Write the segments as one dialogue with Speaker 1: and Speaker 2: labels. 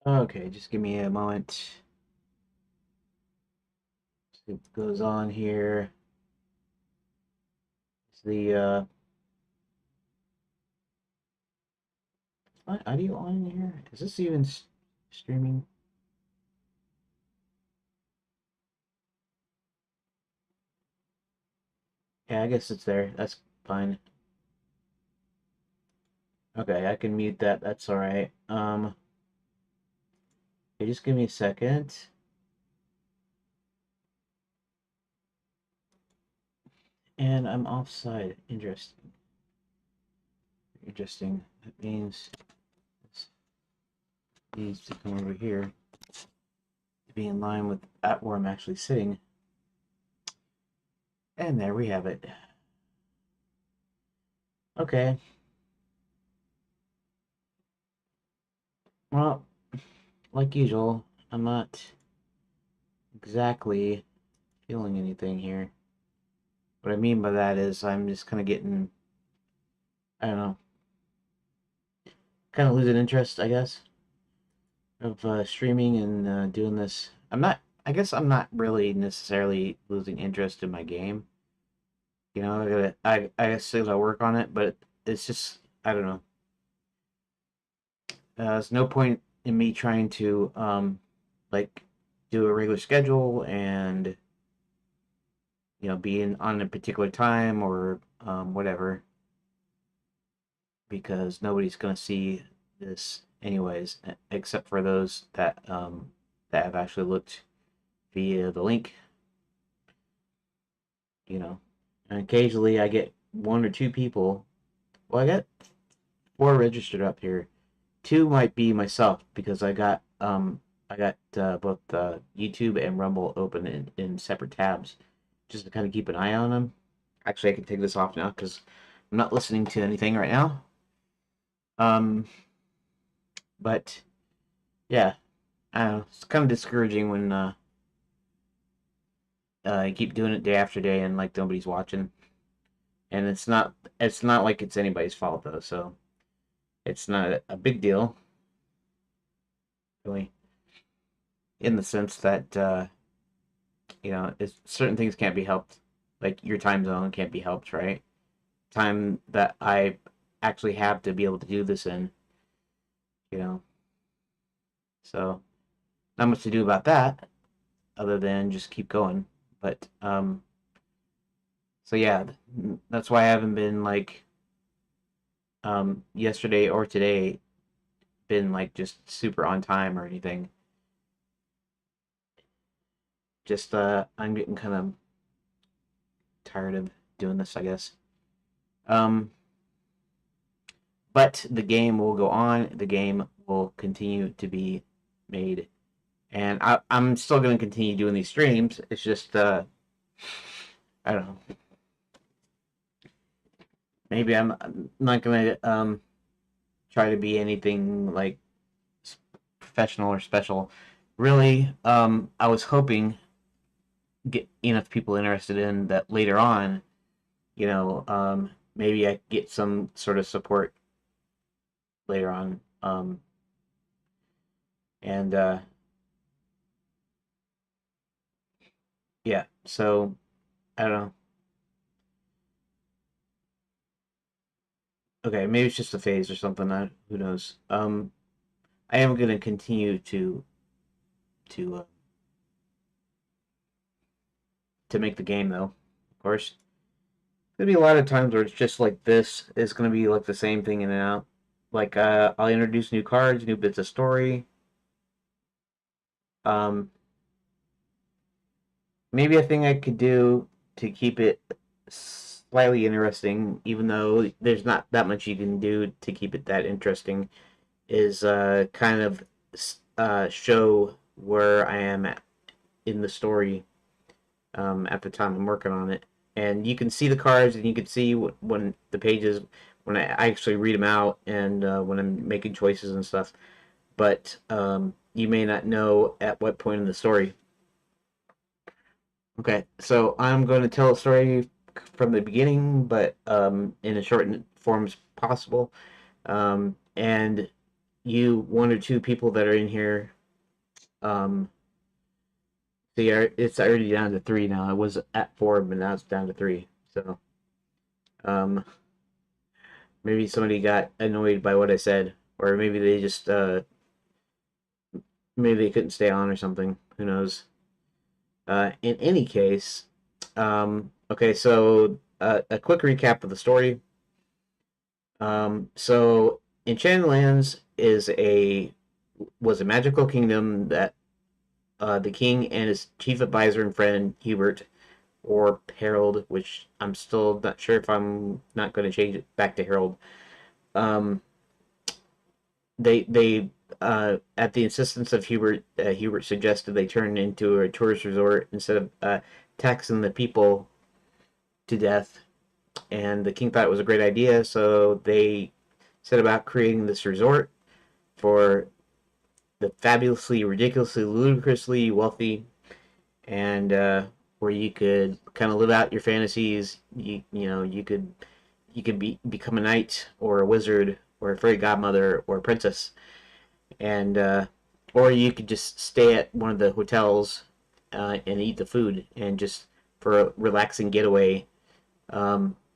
Speaker 1: Okay, just give me a moment. See what goes on here. It's the audio on here? Is this even streaming? Yeah, I guess it's there. That's fine. Okay, I can mute that. That's all right. Okay, just give me a second. And I'm offside. Interesting. Interesting. That means this needs to come over here to be in line with at where I'm actually sitting. And there we have it. Okay. Well, like usual, I'm not exactly feeling anything here. What I mean by that is I'm just kind of getting, I don't know, kind of losing interest, I guess, of streaming and doing this. I guess I'm not really necessarily losing interest in my game. You know, I still gotta work on it, but it's just, I don't know. There's no point in me trying to, like, do a regular schedule and, be in on a particular time or whatever, because nobody's gonna see this anyways, except for those that have actually looked via the link, you know. And occasionally I get one or two people. Well, I got four registered up here. Two might be myself because I got both YouTube and Rumble open in separate tabs, just to kind of keep an eye on them. Actually, I can take this off now because I'm not listening to anything right now. Um, but yeah, I don't know. It's kind of discouraging when I keep doing it day after day and like nobody's watching. And it's not like it's anybody's fault though, so it's not a big deal really, in the sense that certain things can't be helped. Like your time zone can't be helped, right? Time that I actually have to be able to do this in, you know. So not much to do about that other than just keep going. But so yeah, that's why I haven't been like yesterday or today been like just super on time or anything. Just I'm getting kind of tired of doing this, I guess. Um, but the game will go on. The game will continue to be made, and I'm still going to continue doing these streams. It's just I don't know. Maybe I'm not going to try to be anything like professional or special. Really, I was hoping get enough people interested in that later on, maybe I get some sort of support later on. And yeah, so I don't know. Okay, maybe it's just a phase or something. Who knows? I am gonna continue to to make the game though. Of course, there'll be a lot of times where it's just like this. It's gonna be like the same thing in and out. Like I'll introduce new cards, new bits of story. Um, Maybe a thing I could do to keep it slightly interesting, even though there's not that much you can do to keep it that interesting, is kind of show where I am at in the story at the time I'm working on it. And you can see the cards, and you can see when the pages, when I actually read them out, and when I'm making choices and stuff. But you may not know at what point in the story. Okay, so I'm going to tell a story from the beginning, but in as short form as possible. And you one or two people that are in here, um, it's already down to three now. It was at four, but now it's down to three. So um, maybe somebody got annoyed by what I said, or maybe they just maybe they couldn't stay on or something. Who knows? In any case, okay. So a quick recap of the story. So Enchanted Lands was a magical kingdom that the king and his chief advisor and friend Hubert, or Harold, which I'm still not sure if I'm not going to change it back to Harold. Um, they at the insistence of Hubert, Hubert suggested they turn into a tourist resort instead of taxing the people to death. And the king thought it was a great idea, so they set about creating this resort for the fabulously, ridiculously, ludicrously wealthy, and where you could kind of live out your fantasies. You could become a knight or a wizard or a fairy godmother or a princess, and or you could just stay at one of the hotels and eat the food and just for a relaxing getaway.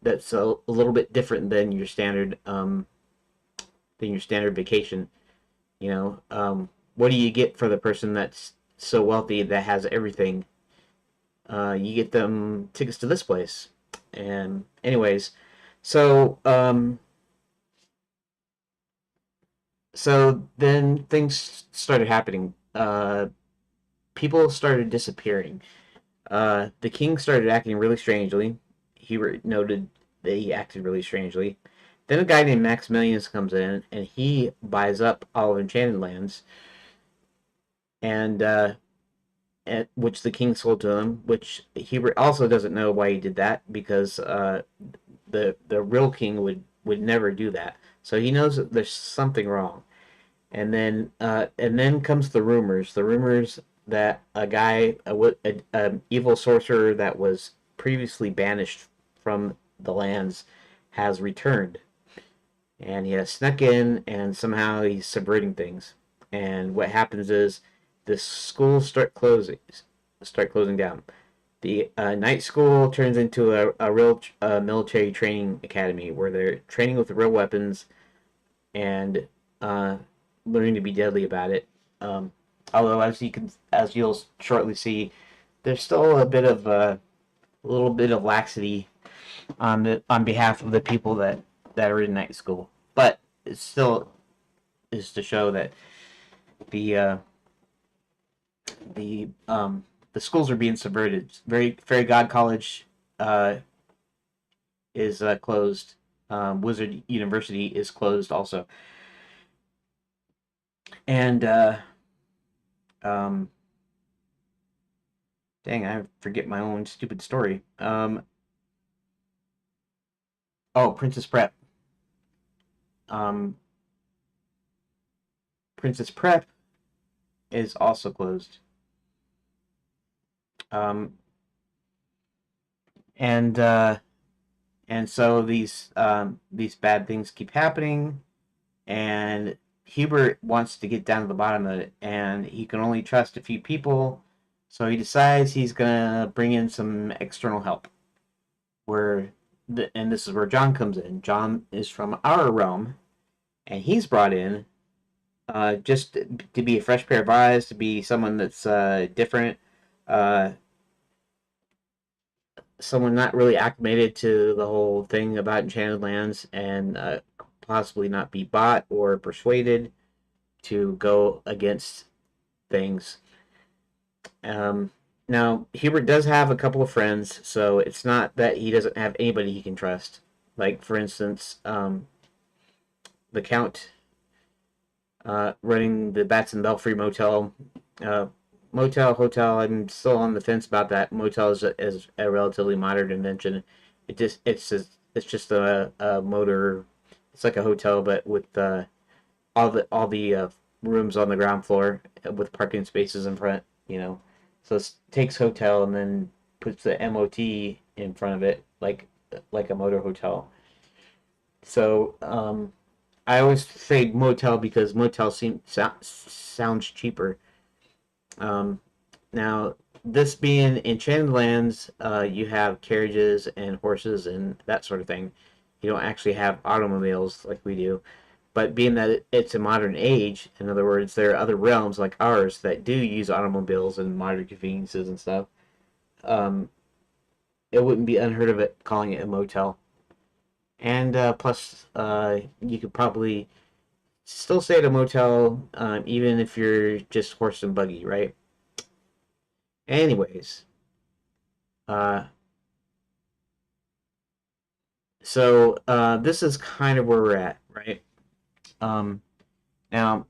Speaker 1: That's a little bit different than your standard vacation. What do you get for the person that's so wealthy that has everything? You get them tickets to this place. And anyways, so so then things started happening. People started disappearing. The king started acting really strangely. He noted that he acted really strangely. Then a guy named Maximilian comes in and he buys up all of Enchanted Lands, and which the king sold to him. Which he also doesn't know why he did that because the real king would never do that. So he knows that there's something wrong. And then comes the rumors. The rumors that a guy, a evil sorcerer that was previously banished from the lands, has returned, and he has snuck in, and somehow he's subverting things. And what happens is the schools start closing down. The night school turns into a real military training academy where they're training with real weapons and uh, learning to be deadly about it. Um, Although, as you'll shortly see, there's still a little bit of laxity on behalf of the people that are in night school. But it still is to show that the uh, the the schools are being subverted. Fairy God College uh, is closed. Wizard University is closed also, and um, dang, I forget my own stupid story. Oh, Princess Prep. Um, Princess Prep is also closed. Um, and so these bad things keep happening, and Hubert wants to get down to the bottom of it, and he can only trust a few people, so he decides he's gonna bring in some external help. And this is where John comes in. John is from our realm, and he's brought in just to be a fresh pair of eyes, to be someone that's different, uh, someone not really acclimated to the whole thing about Enchanted Lands, and possibly not be bought or persuaded to go against things. Um, Now, Hubert does have a couple of friends, so it's not that he doesn't have anybody he can trust. Like, for instance, the Count running the Bats and Belfry Motel. Uh, Hotel. I'm still on the fence about that. Motel is a relatively modern invention. It's just a motor. It's like a hotel, but with all the rooms on the ground floor with parking spaces in front. So it takes hotel and then puts the MOT in front of it, like a motor hotel. So I always say motel because sounds cheaper. Um, Now, this being Enchanted Lands, you have carriages and horses and that sort of thing. You don't actually have automobiles like we do. But being that it's a modern age, in other words, there are other realms like ours that do use automobiles and modern conveniences and stuff. Um, it wouldn't be unheard of it calling it a motel. And plus, you could probably still stay at a motel, even if you're just horse and buggy, right? Anyways, uh, so this is kind of where we're at, right? Um, Now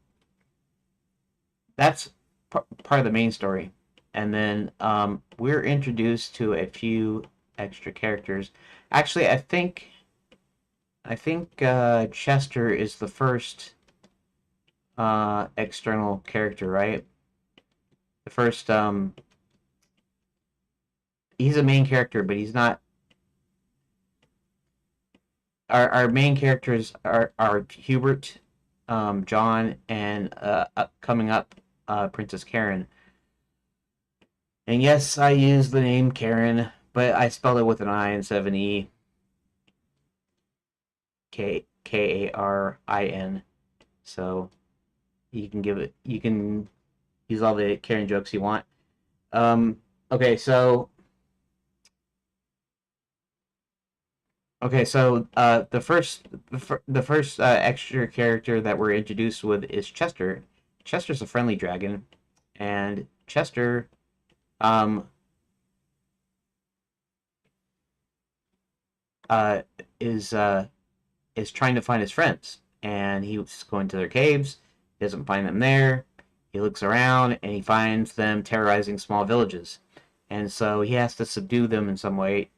Speaker 1: that's part of the main story, and then we're introduced to a few extra characters. Actually, I think Chester is the first external character, right? The first he's a main character, but he's not. Our main characters are Hubert, John, and coming up, Princess Karen. And yes, I use the name Karen, but I spelled it with an I instead of an E. Karin. So you can use all the Karen jokes you want. Um, okay, so the first extra character that we're introduced with is Chester. Chester's a friendly dragon, and Chester um uh is uh is trying to find his friends, and he's going to their caves. He doesn't find them there. He looks around and he finds them terrorizing small villages, and so he has to subdue them in some way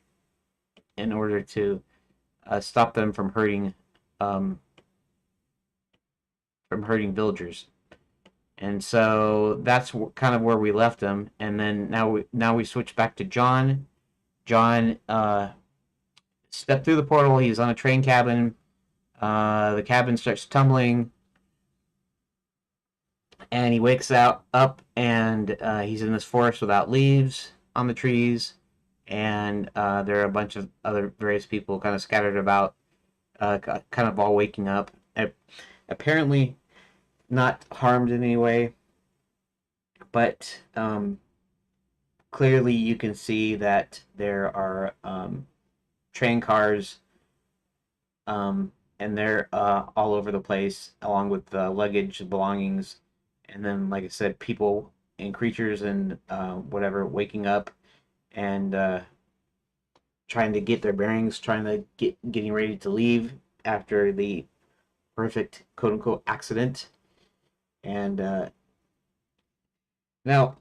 Speaker 1: in order to stop them um, from hurting villagers. And so that's kind of where we left him. And then now we switch back to John. John stepped through the portal. He's on a train cabin. The cabin starts tumbling, and he wakes up and he's in this forest without leaves on the trees, and there are a bunch of other various people kind of scattered about, kind of all waking up. Apparently not harmed in any way, but clearly you can see that there are train cars, and they're all over the place, along with the luggage, belongings, and then, like I said, people and creatures and whatever waking up and trying to get their bearings, trying to getting ready to leave after the perfect quote unquote accident. And now,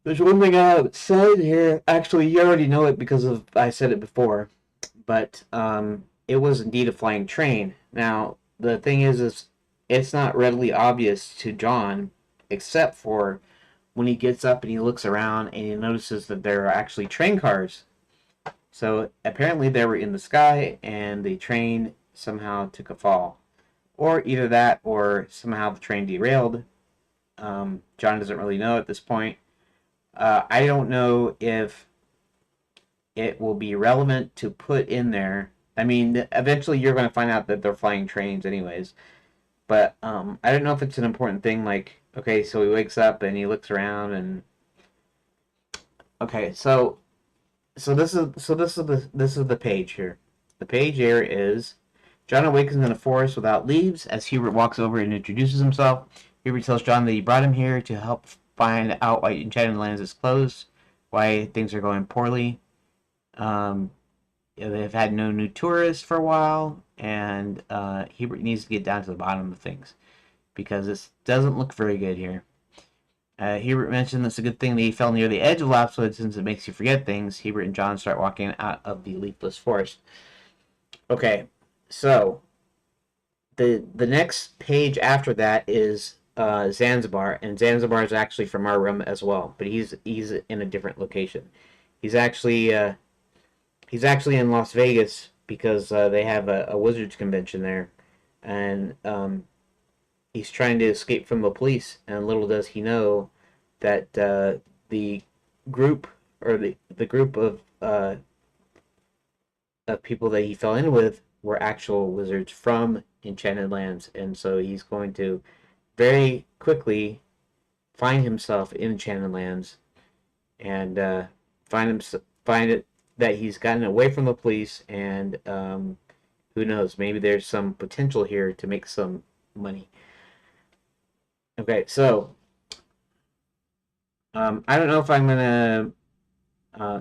Speaker 1: there's one thing I would say here. Actually, you already know it because of I said it before, but it was indeed a flying train. Now, the thing is it's not readily obvious to John, except for when he gets up and he looks around and he notices that there are actually train cars. So apparently they were in the sky and the train somehow took a fall. Or either that or somehow the train derailed. John doesn't really know at this point. I don't know if it will be relevant to put in there. I mean, eventually you're going to find out that they're flying trains, anyways. But I don't know if it's an important thing. Like, okay, so he wakes up and he looks around, and okay, this is the page here. The page here is John awakens in a forest without leaves. As Hubert walks over and introduces himself, Hubert tells John that he brought him here to help find out why Enchanted Lands is closed, why things are going poorly. Um, they've had no new tourists for a while, and Hubert needs to get down to the bottom of things because this doesn't look very good here. Hubert mentioned it's a good thing that he fell near the edge of Lapswood since it makes you forget things. Hubert and John start walking out of the leafless forest. Okay, so the next page after that is Zanzibar, and Zanzibar is actually from our room as well, but he's in a different location. He's actually he's actually in Las Vegas because they have a Wizards convention there. and he's trying to escape from the police. And little does he know that the group or the group of people that he fell in with were actual wizards from Enchanted Lands, and so he's going to very quickly find himself in Enchanted Lands and find it that he's gotten away from the police, and who knows, maybe there's some potential here to make some money. Okay, so I don't know if I'm gonna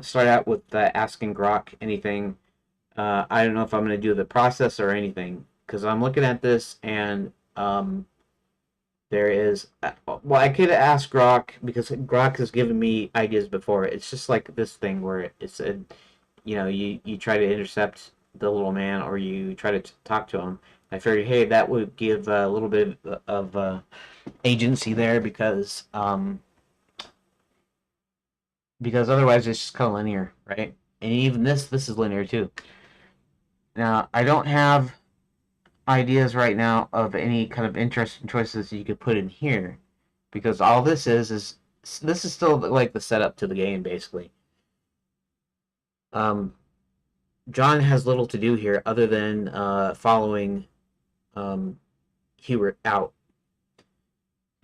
Speaker 1: start out with asking Grok anything. I don't know if I'm gonna do the process or anything because I'm looking at this and there is well, I could ask Grok because Grok has given me ideas before. It's just like this thing where it's a you try to intercept the little man or you try to talk to him. I figured, hey, that would give a little bit of agency there because otherwise it's just kind of linear, right? And even this is linear too. Now I don't have ideas right now of any kind of interesting choices you could put in here because all this is this is still like the setup to the game basically. Um, John has little to do here other than following um, Hubert out.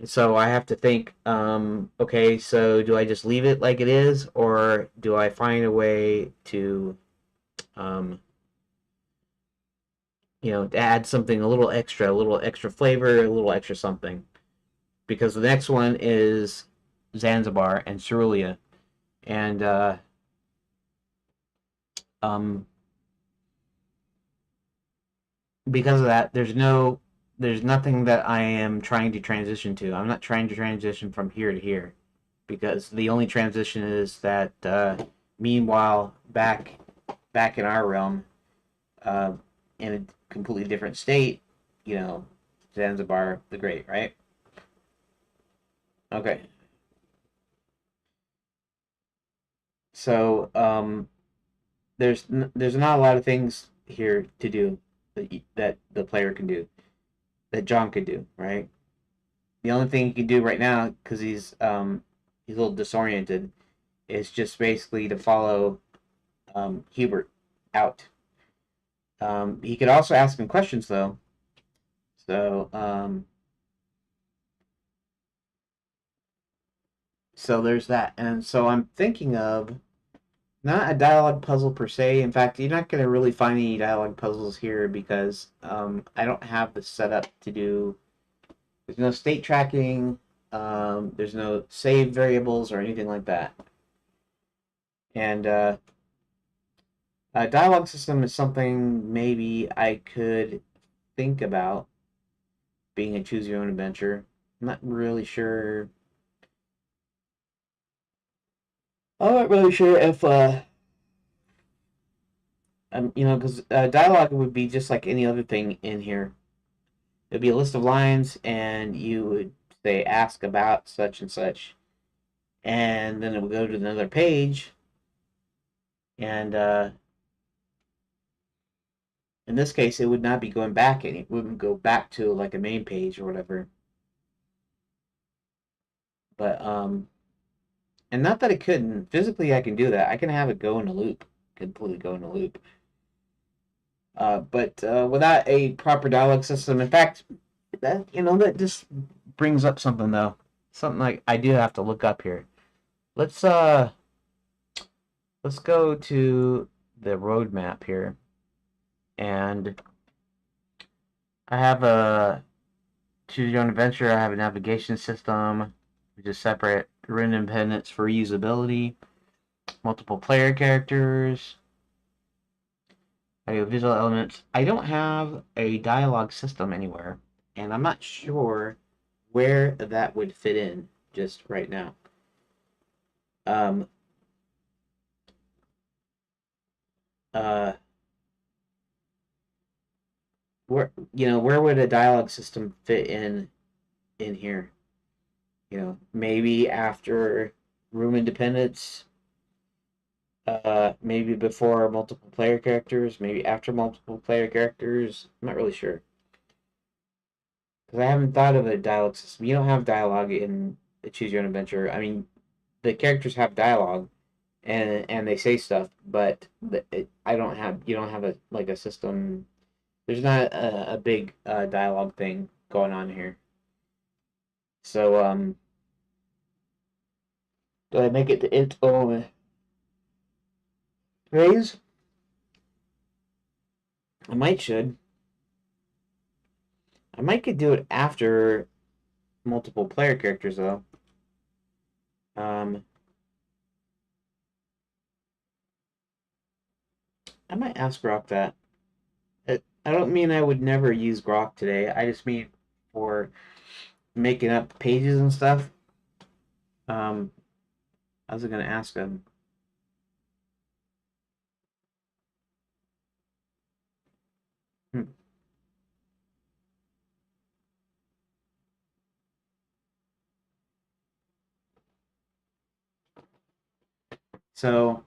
Speaker 1: So I have to think, okay, so do I just leave it like it is, or do I find a way to, um, to add something a little extra flavor, a little extra something? Because the next one is Zanzibar and Cerulean, and um, because of that, there's nothing that I am trying to transition to. I'm not trying to transition from here to here because the only transition is that meanwhile back in our realm, uh, in a completely different state, you know, Zanzibar the Great, right? Okay, so there's not a lot of things here to do that the player can do that John could do, right? The only thing he can do right now, because he's a little disoriented, is just basically to follow Hubert out. He could also ask him questions though. So so there's that, and so I'm thinking of not a dialogue puzzle per se. In fact, you're not going to really find any dialogue puzzles here because I don't have the setup to do. There's no state tracking. There's no save variables or anything like that. And a dialogue system is something maybe I could think about being a choose your own adventure. I'm not really sure. I'm not really sure if because dialogue would be just like any other thing in here. It'd be a list of lines, and you would say ask about such and such, and then it would go to another page, and in this case, it would not be going back, and it wouldn't go back to like a main page or whatever. But and not that it couldn't physically, I can do that. I can have it go in a loop, completely go in a loop. But without a proper dialogue system, in fact, that just brings up something though. Something like I do have to look up here. Let's uh let's go to the roadmap here, and I have a choose your own adventure. I have a navigation system, which is separate. Rune independence for usability, multiple player characters, audiovisual elements. I don't have a dialogue system anywhere, and I'm not sure where that would fit in just right now. Um, uh, where would a dialogue system fit in here? Maybe after room independence, maybe before multiple player characters, maybe after multiple player characters. I'm not really sure. because I haven't thought of a dialogue system. You don't have dialogue in Choose Your Own Adventure. I mean, the characters have dialogue and they say stuff, but I don't have you don't have a like a system. There's not a big dialogue thing going on here. So do I make it its own phrase? I might should. I might could do it after multiple player characters though. Um, I might ask Grok that. I don't mean I would never use Grok today. I just mean for making up pages and stuff. Um, I was gonna ask him. Hmm. So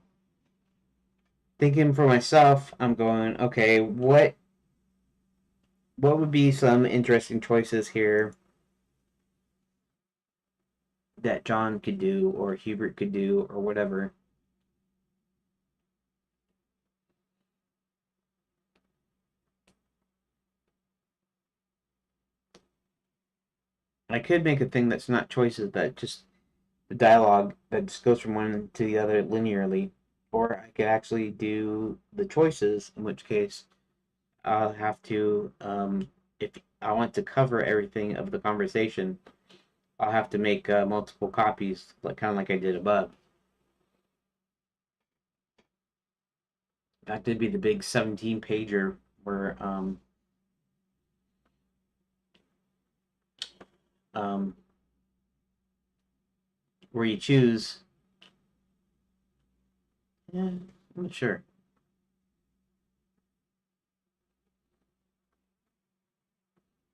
Speaker 1: thinking for myself, I'm going, okay, what would be some interesting choices here that John could do or Hubert could do or whatever. I could make a thing that's not choices, that just the dialogue that just goes from one to the other linearly, or I could actually do the choices, in which case I'll have to, if I want to cover everything of the conversation, I'll have to make multiple copies, like kind of like I did above. That did be the big 17 pager um, where you choose. Yeah, I'm not sure.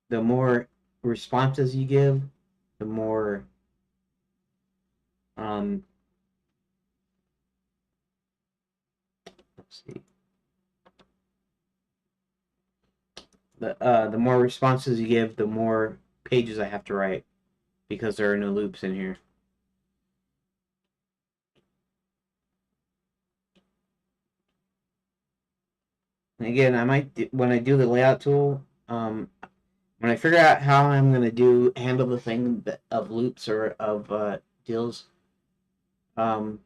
Speaker 1: The more responses you give, the more um, let's see, the more responses you give, the more pages I have to write because there are no loops in here. And again, I might when I do the layout tool, when I figure out how I'm gonna do handle the thing of loops or of deals, um,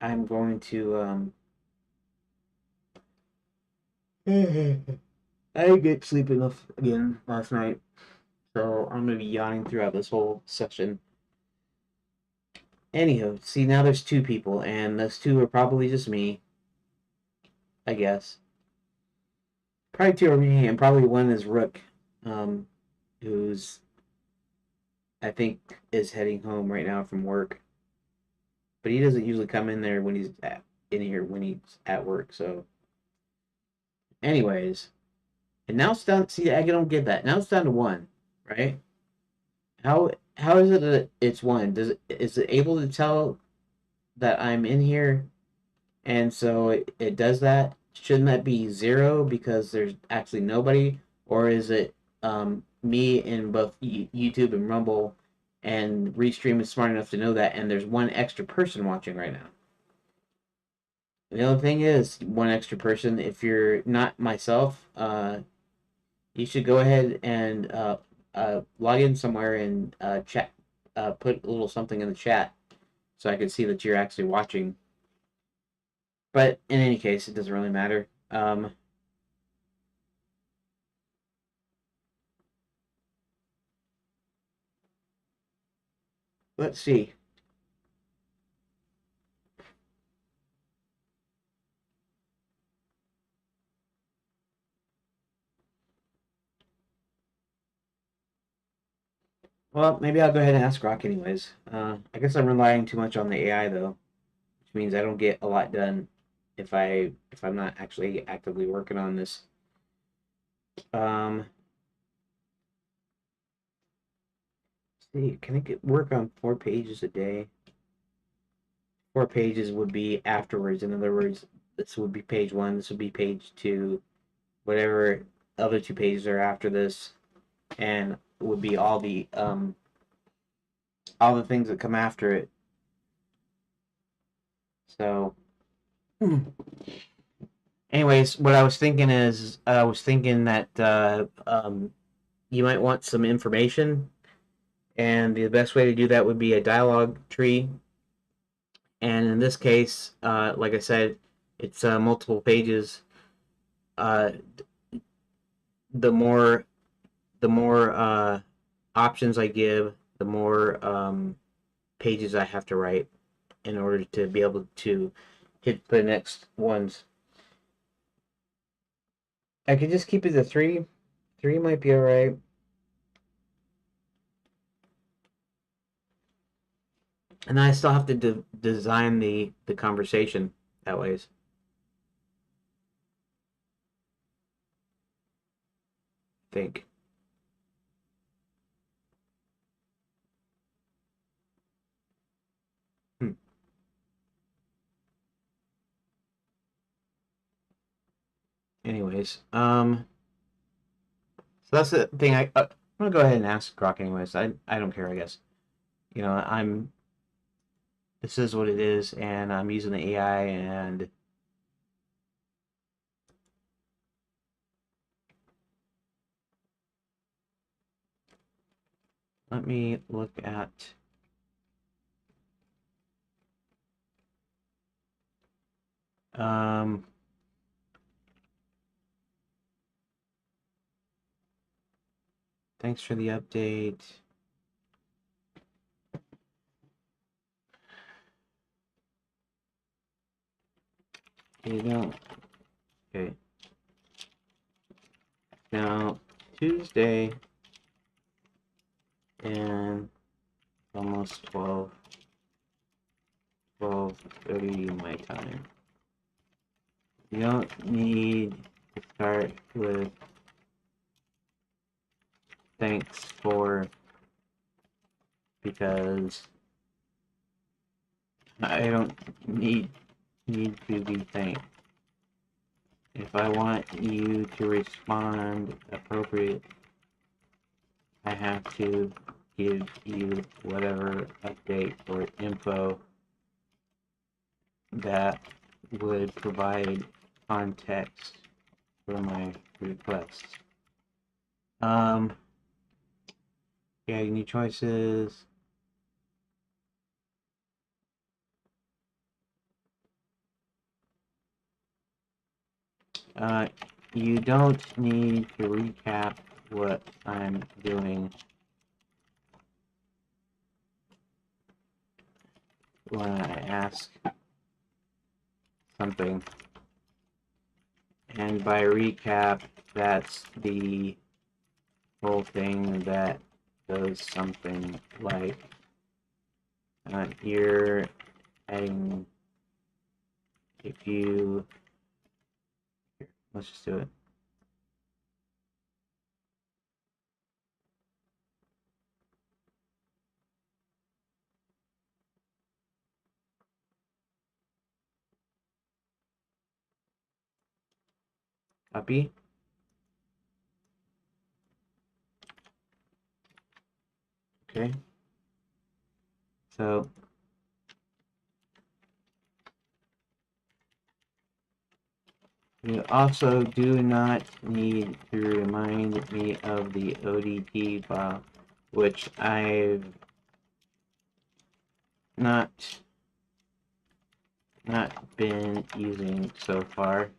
Speaker 1: I'm going to I didn't get sleep enough again last night, so I'm gonna be yawning throughout this whole session. Anywho, see now there's two people, and those two are probably just me, I guess. Probably two are me, and probably one is Rook, um, who's I think is heading home right now from work. But he doesn't usually come in there when in here when he's at work. So, anyways, and now it's down. See, I don't get that. Now it's down to one, right? How is it that it's one? Does it is it able to tell that I'm in here, and so it does that? Shouldn't that be zero because there's actually nobody, or is it me in both YouTube and Rumble, and Restream is smart enough to know that, and there's one extra person watching right now? The only thing is, one extra person. If you're not myself, you should go ahead and log in somewhere and chat. Put a little something in the chat so I can see that you're actually watching. But in any case, it doesn't really matter. Let's see. Well, maybe I'll go ahead and ask Rock anyways. I guess I'm relying too much on the AI though, which means I don't get a lot done if I'm not actually actively working on this. Um, see, can I get work on 4 pages a day? 4 pages would be afterwards. In other words, this would be page 1, this would be page 2, whatever other 2 pages are after this, and would be all the things that come after it. So, anyways, what I was thinking is, I was thinking that you might want some information, and the best way to do that would be a dialogue tree. And in this case, like I said, it's multiple pages. Uh, the more options I give, the more pages I have to write in order to be able to hit the next ones. I could just keep it to 3. 3 might be alright. And I still have to design the conversation that ways. I think. Hmm. Anyways, so that's the thing. I'm gonna go ahead and ask Grok anyways. I don't care. I guess you know I'm. This is what it is, and I'm using the AI. And let me look at. Um, Thanks for the update. You don't. Okay. Now Tuesday and almost 12:30 my time. You don't need to start with thanks for, because I don't need to be thanked. If I want you to respond appropriate, I have to give you whatever update or info that would provide context for my request. Yeah, any choices? Uh, you don't need to recap what I'm doing when I ask something. And by recap, that's the whole thing that does something like here adding, if you, let's just do it. Copy. Okay. So you also do not need to remind me of the ODT file, which I've not been using so far.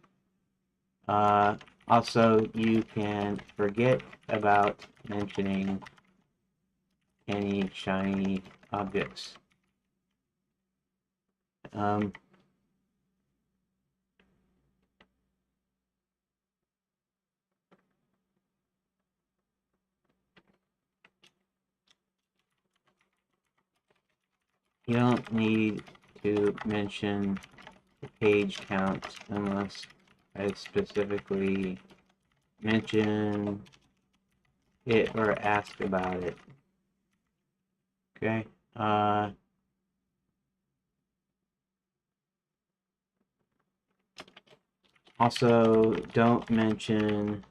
Speaker 1: Also, you can forget about mentioning any shiny objects. You don't need to mention the page count unless I specifically mention it or ask about it. Okay. Also, don't mention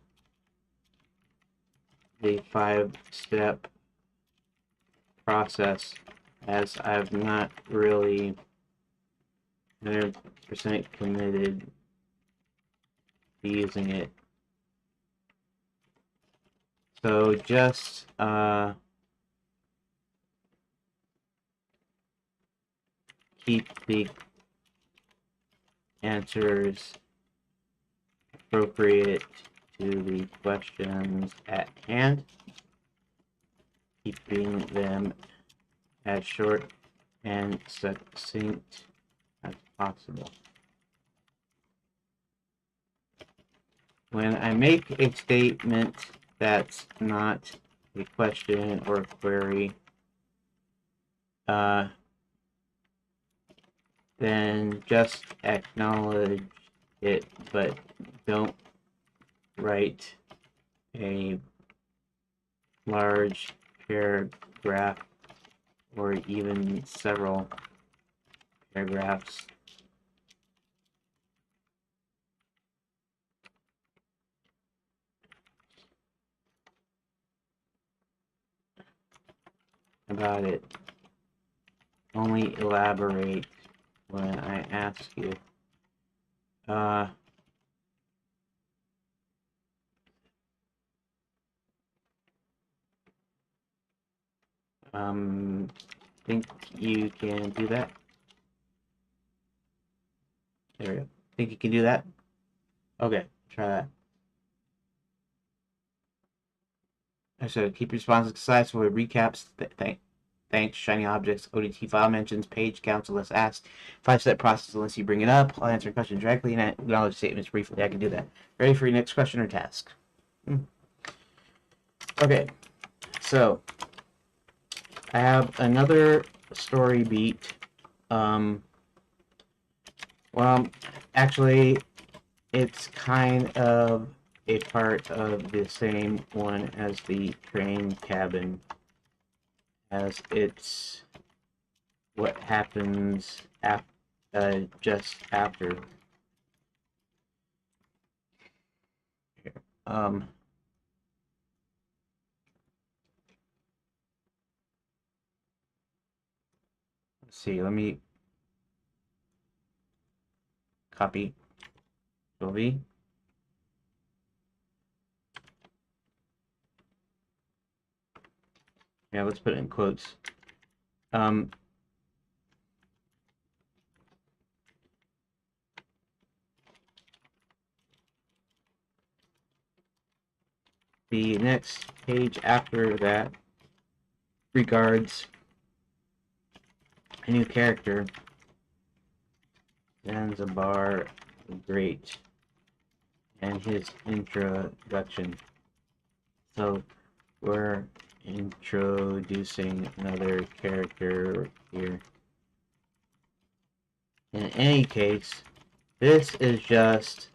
Speaker 1: the 5-step process, as I've not really 100% committed to using it. So just keep the answers appropriate to the questions at hand, keeping them as short and succinct as possible. When I make a statement that's not a question or query, then just acknowledge it, but don't write a large paragraph or even several paragraphs. About it. Only elaborate when I ask you. Think you can do that? There we go. Think you can do that? Okay, try that. So keep your responses concise with recaps, thanks, shiny objects, ODT file mentions, page counts unless asked, 5-step process unless you bring it up. I'll answer a question directly and acknowledge statements briefly. I can do that. Ready for your next question or task? Okay, so I have another story beat. Well, actually, it's kind of a part of the same one as the train cabin, as it's what happens just after. Let's see, let me copy Sylvie. Yeah, let's put it in quotes. The next page after that regards a new character, Zanzibar the Great, and his introduction. So we're introducing another character here. In any case, this is just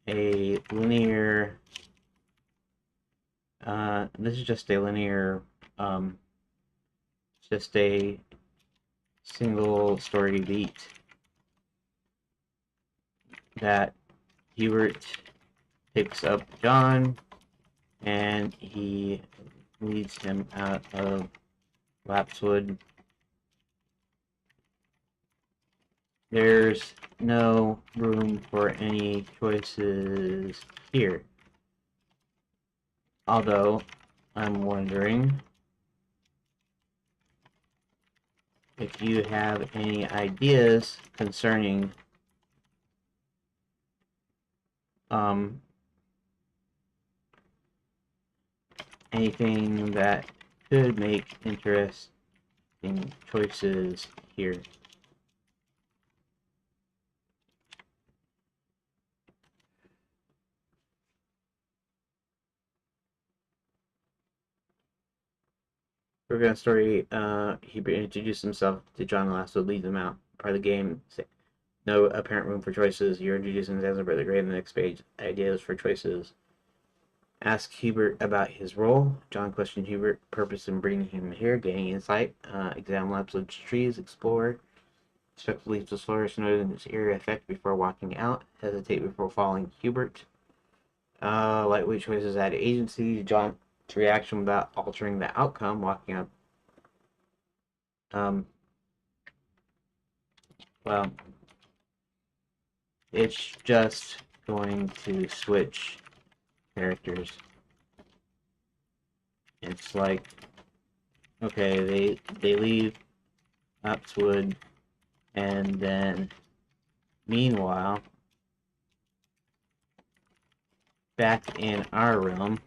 Speaker 1: a linear just a single story beat that Hubert picks up John and he leads him out of Lapswood. There's no room for any choices here. Although, I'm wondering if you have any ideas concerning anything that could make interesting choices here. We're gonna story. He introduced himself to John Lasso, leads him out. Part of the game. No apparent room for choices. You're introducing Zanzibar the Great in the next page. Ideas for choices. Ask Hubert about his role. John questioned Hubert's purpose in bringing him here, gaining insight. Examine Lapswood's trees. Explore. Expect leaves to flourish, noting this area effect before walking out. Hesitate before following Hubert. Lightweight choices add agency. John's reaction without altering the outcome. Walking up. Well, it's just going to switch characters. It's like, okay, they leave Upswood, and then meanwhile, back in our realm,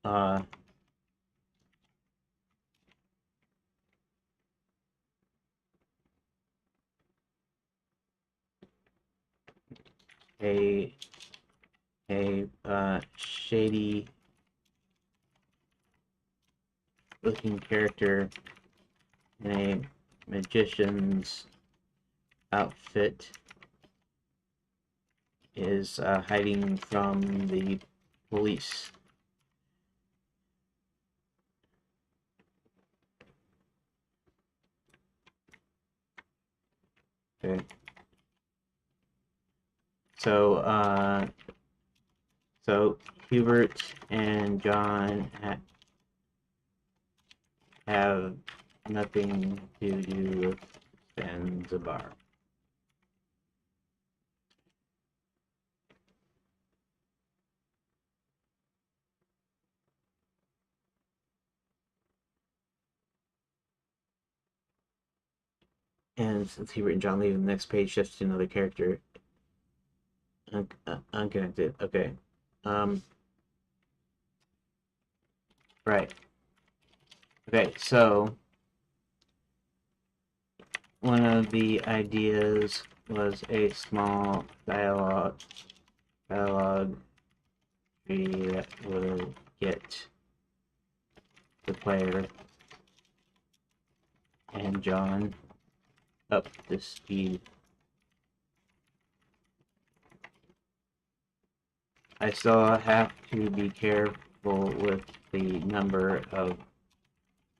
Speaker 1: uh, a shady looking character in a magician's outfit is hiding from the police. Okay. So, so Hubert and John have nothing to do with Zanzibar. And since Hubert and John leave, the next page shifts to another character. Unconnected. Okay. Right. Okay, so one of the ideas was a small dialogue tree that would get the player and John up to speed. I still have to be careful with the number of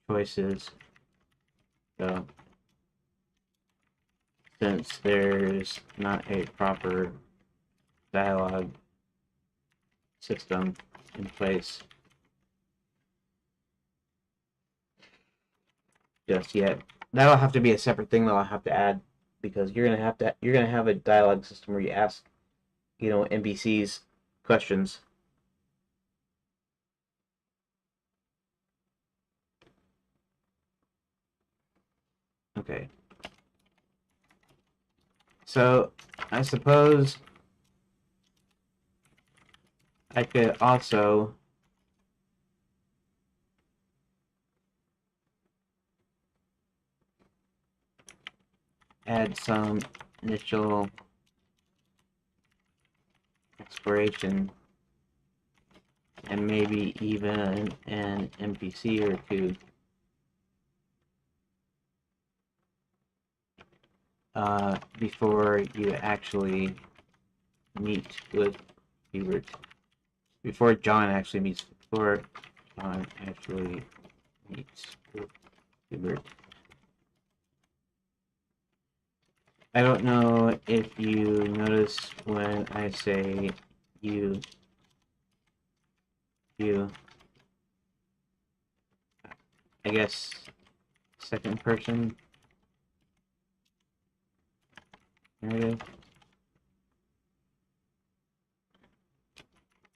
Speaker 1: choices, so since there's not a proper dialogue system in place just yet. That'll have to be a separate thing that I'll have to add, because you're gonna have a dialogue system where you ask, NPCs questions. Okay. So I suppose I could also add some initial exploration and maybe even an NPC or two. Before you actually meet with Hubert. Before John actually meets with Hubert. I don't know if you notice when I say you, I guess second person narrative,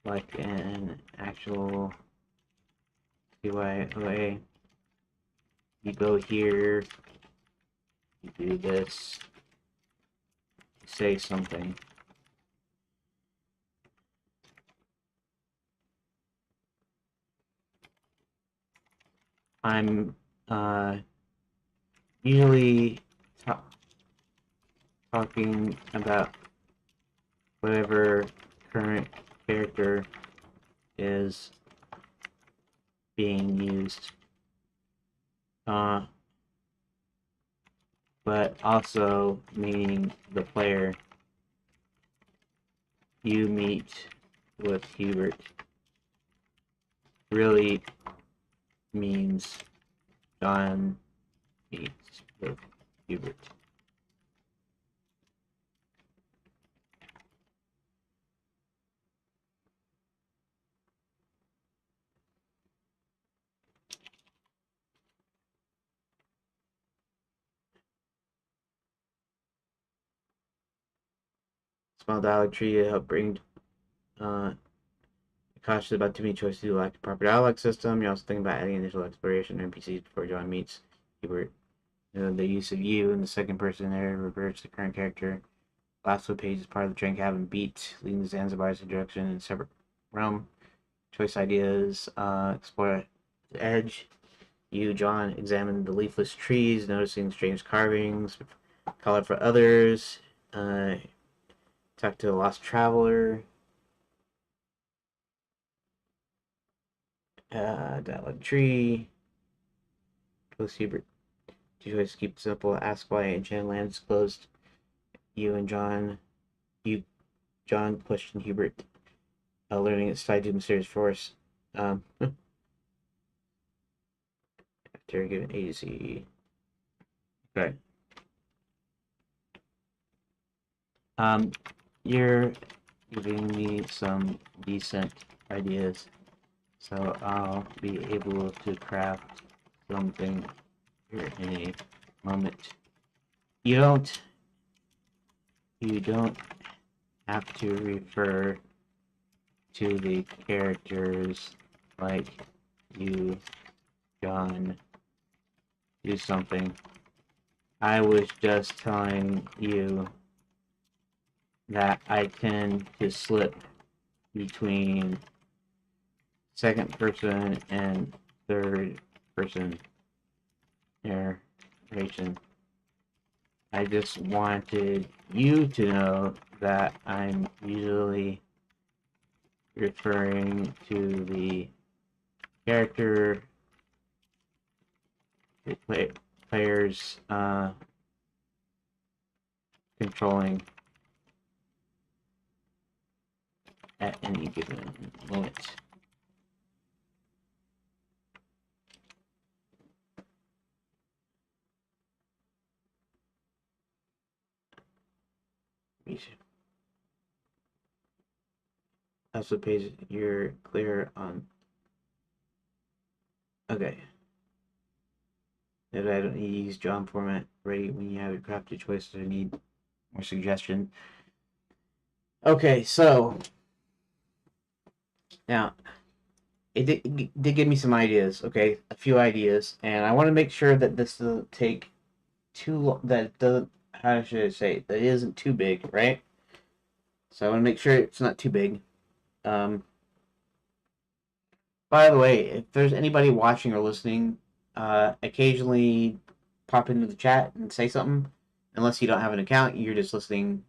Speaker 1: like an actual CYOA. You go here, you do this, you say something. I'm usually talking about whatever current character is being used, but also meaning the player. You meet with Hubert really means John meets with Hubert. Small dialogue tree to help bring cautious about too many choices to lack a proper dialogue system. You're also thinking about adding initial exploration NPCs before John meets Hubert. The use of you in the second person there reverts the current character. Last web page is part of the train cabin beat, leading to Zanzibar's introduction in a separate realm. Choice ideas, explore the edge. You, John, examine the leafless trees, noticing strange carvings. Call out for others. Talk to the lost traveler. Dialogue tree. Post Hubert. Two choices, keep it simple. Ask why Enchanted Land is closed. You and John. You, John, question Hubert. Learning it's tied to mysterious force. After given agency. Okay. You're giving me some decent ideas, so I'll be able to craft something here in a moment. You don't have to refer to the characters like you, John. Do something. I was just telling you that I tend to slip between second person and third person narration. I just wanted you to know that I'm usually referring to the character the players controlling at any given moment. Also, page you're clear on. Okay. That I don't need to use John format ready when you have your crafted choices. I need more suggestion. Okay, so now it did give me some ideas. Okay, a few ideas, and I want to make sure that this doesn't take too long. That it doesn't. How should I say? That it isn't too big, right? So I want to make sure it's not too big. Um, by the way, if there's anybody watching or listening, occasionally pop into the chat and say something. Unless you don't have an account, you're just listening.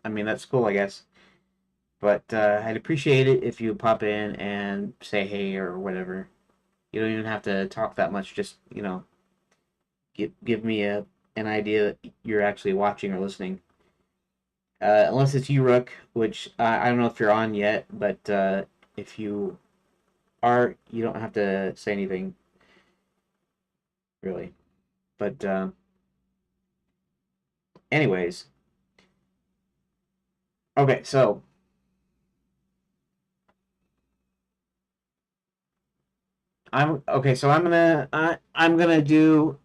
Speaker 1: I mean, that's cool, I guess. But I'd appreciate it if you pop in and say hey or whatever. You don't even have to talk that much. Just give me an idea that you're actually watching or listening. Unless it's you, Rook, which I don't know if you're on yet, but if you are, you don't have to say anything really. But anyways, okay, so I'm okay. So I'm gonna do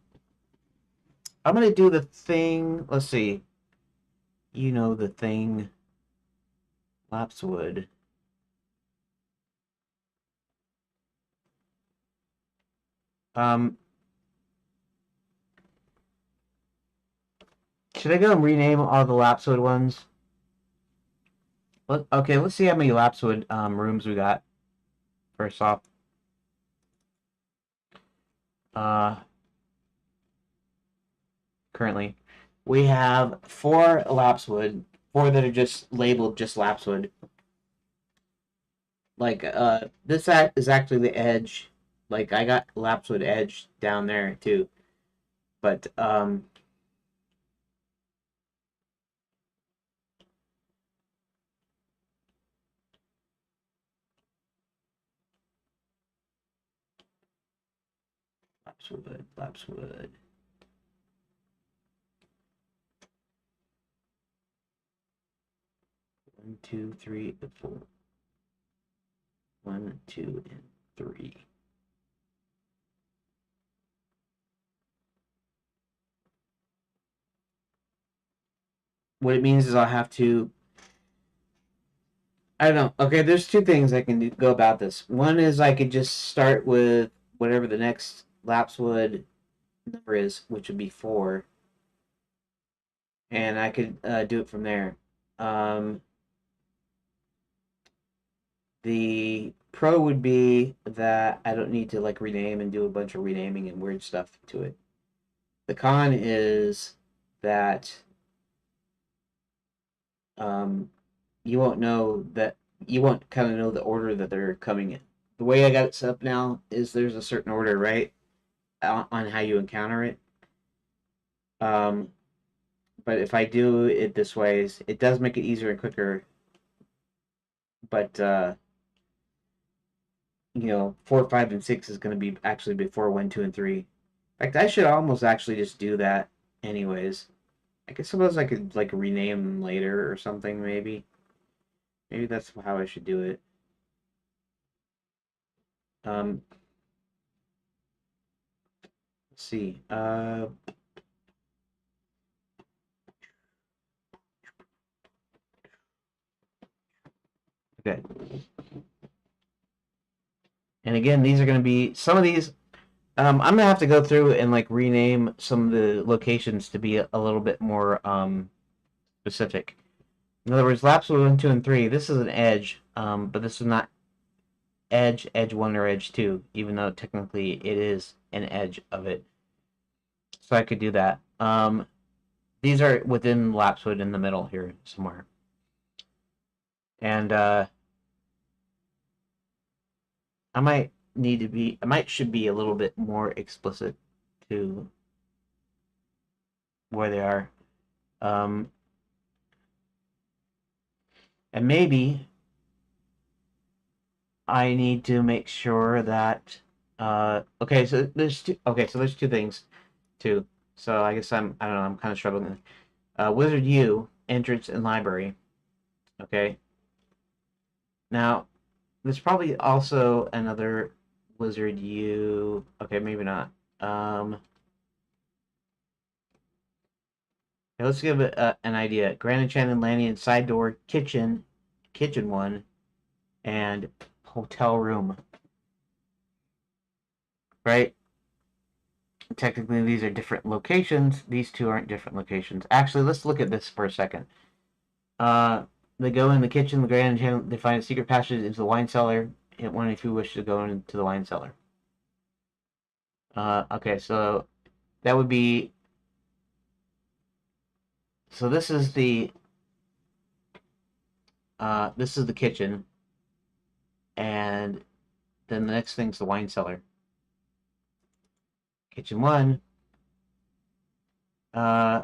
Speaker 1: the thing. Let's see. You know the thing, Lapswood. Um, should I go and rename all the Lapswood ones? Okay, let's see how many Lapswood rooms we got. First off, uh, currently we have 4 Lapswood, 4 that are just labeled just Lapswood. Like this is actually the edge. Like I got Lapswood Edge down there too, but Lapswood. 1, 2, 3, and 4. 1, 2, and 3. What it means is I'll have to. I don't know. Okay, there's two things I can go about this. One is I could just start with whatever the next lapsewood number is, which would be 4, and I could do it from there. Um, the pro would be that I don't need to like rename and do a bunch of renaming and weird stuff to it. The con is that um, you won't know that you won't kind of know the order that they're coming in. The way I got it set up now is there's a certain order, right, on how you encounter it. Um, but if I do it this way, it does make it easier and quicker. But 4, 5, and 6 is going to be actually before 1, 2, and 3. In fact, I should almost actually just do that, anyways. I guess suppose I could like rename them later or something. Maybe that's how I should do it. Um, let's see. Okay. And again, these are going to be some of these. I'm gonna have to go through and like rename some of the locations to be a little bit more specific. In other words, laps 1, 2, and 3. This is an edge, but this is not edge 1 or edge 2, even though technically it is an edge of it. So I could do that. These are within lapswood in the middle here somewhere, and I might should be a little bit more explicit to where they are. Um, and maybe I need to make sure that okay, so there's two things too. So I guess I don't know, I'm kind of struggling. Wizard U, entrance and library. Okay. Now, there's probably also another Wizard U. Okay, maybe not. Okay, let's give it an idea. Grand Enchanted Landing, side door, kitchen one, and hotel room. Right? Technically, these are different locations. These two aren't different locations. Actually, let's look at this for a second. Uh, they go in the kitchen, the Grand Enchanted, they find a secret passage into the wine cellar. Hit one if you wish to go into the wine cellar. Okay, so that would be. So this is the kitchen, and then the next thing's the wine cellar. Kitchen one. Uh,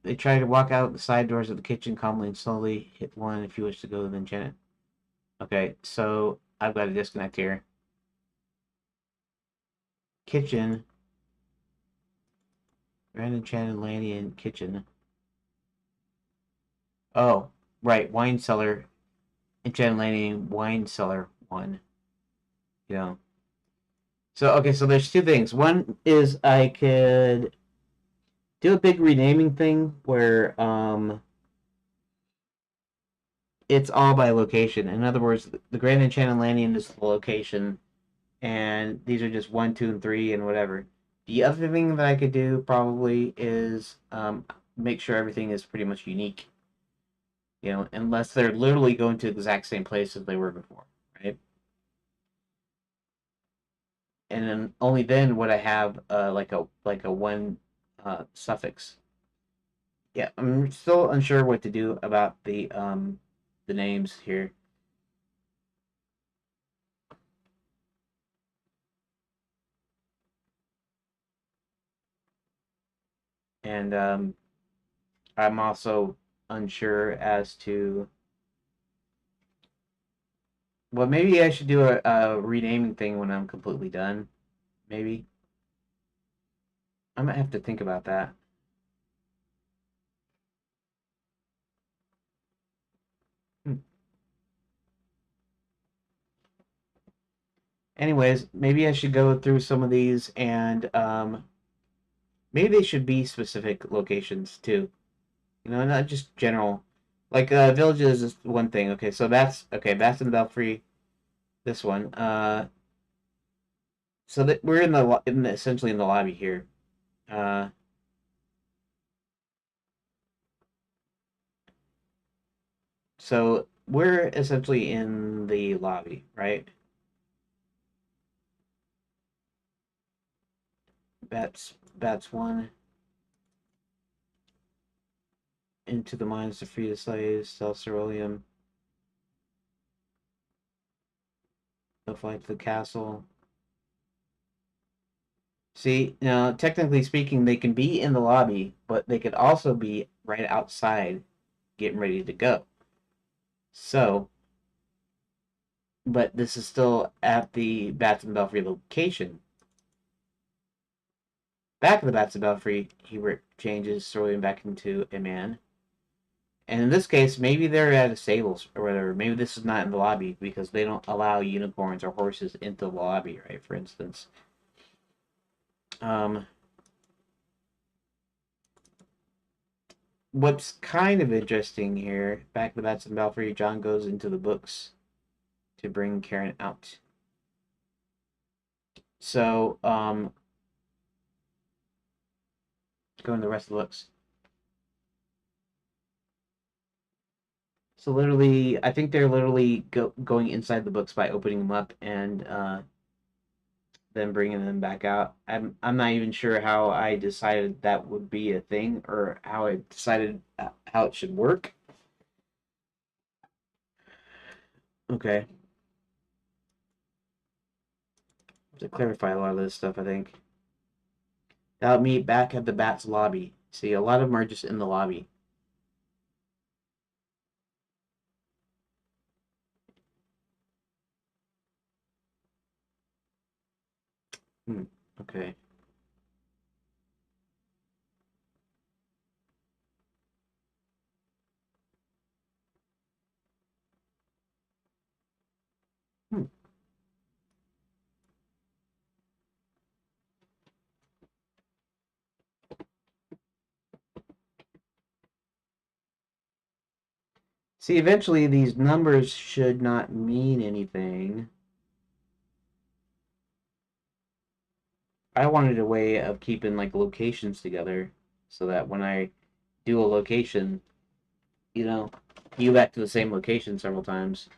Speaker 1: they try to walk out the side doors of the kitchen calmly and slowly. Hit one if you wish to go to the enchanted. Okay, so I've got a disconnect here. Kitchen. Grand Enchanted Landing kitchen. Oh, right, wine cellar. Enchanted Landing wine cellar one. You know. So okay, so there's two things. One is I could do a big renaming thing where it's all by location. In other words, the Grand Enchanted Landing is the location, and these are just 1, 2, and 3, and whatever. The other thing that I could do probably is make sure everything is pretty much unique. Unless they're literally going to the exact same place as they were before, right? And then only then would I have like a one suffix. Yeah, I'm still unsure what to do about the names here. And I'm also unsure as to. Well, maybe I should do a renaming thing when I'm completely done. Maybe I might have to think about that. Anyways, maybe I should go through some of these and maybe they should be specific locations too. You know, not just general. Like villages is one thing. Okay, so that's okay. That's in Belfry. This one. So that we're essentially in the lobby here. Uh, so we're essentially in the lobby, right? That's one. Into the mines to free the slaves. Sell ceruleum. They'll fly to the castle. See, now technically speaking, they can be in the lobby, but they could also be right outside, getting ready to go. So, but this is still at the Bats and Belfry location. Back of the Bats and Belfry, he changes Cerulean back into a man. And in this case, maybe they're at a stables or whatever. Maybe this is not in the lobby because they don't allow unicorns or horses into the lobby, right? For instance. Um, what's kind of interesting here, back to Bats and Belfry, John goes into the books to bring Karen out. So, let's go into the rest of the books. So literally, I think they're literally going inside the books by opening them up and then bringing them back out. I'm not even sure how I decided that would be a thing or how I decided how it should work. Okay, to clarify a lot of this stuff, I think that'll meet back at the Bats lobby. See, a lot of them are just in the lobby. Hmm. Okay. Hmm. See, eventually these numbers should not mean anything. I wanted a way of keeping like locations together so that when I do a location, you know, you go back to the same location several times.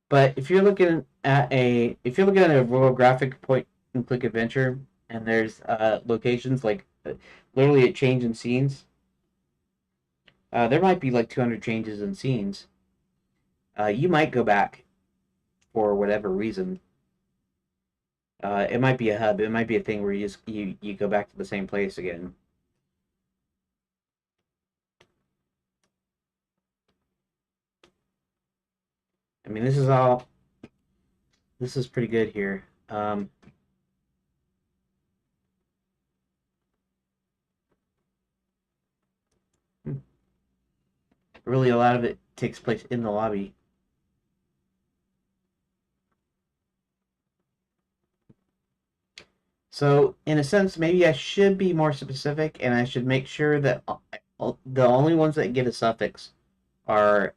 Speaker 1: But if you're looking at a real graphic point and click adventure and there's locations like literally a change in scenes, there might be like 200 changes in scenes. You might go back for whatever reason. It might be a hub. It might be a thing where you go back to the same place again. I mean, this is pretty good here. Really, a lot of it takes place in the lobby. So, in a sense, maybe I should be more specific, and I should make sure that the only ones that get a suffix are.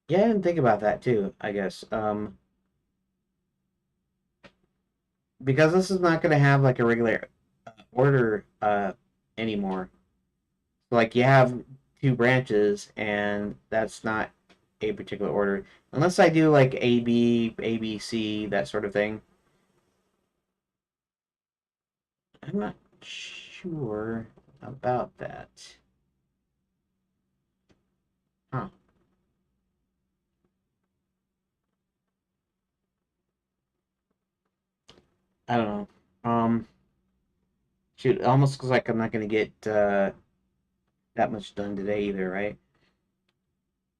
Speaker 1: Yeah, I didn't think about that too. I guess because this is not going to have like a regular order anymore. Like you have two branches, and that's not a particular order unless I do like A B A B C that sort of thing. I'm not sure about that. Huh. I don't know. Shoot, it almost looks like I'm not going to get that much done today either, right?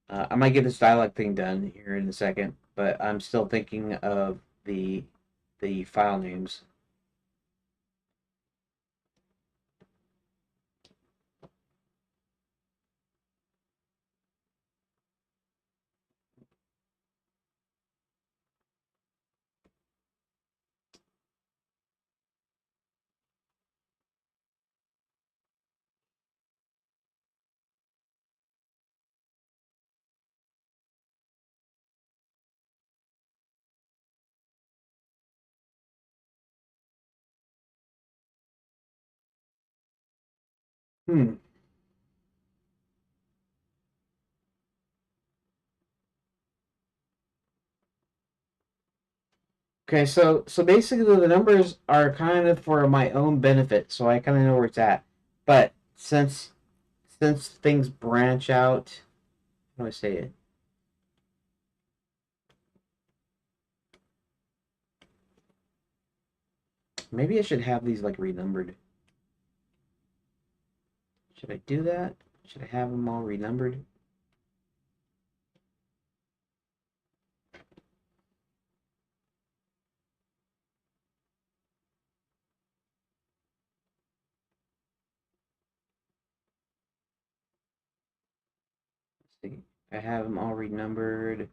Speaker 1: I might get this dialogue thing done here in a second, but I'm still thinking of the file names. Hmm. Okay, so basically the numbers are kind of for my own benefit, so I kind of know where it's at. But since things branch out, how do I say it? Maybe I should have these like renumbered. Should I do that? Should I have them all renumbered? Let's see. If I have them all renumbered.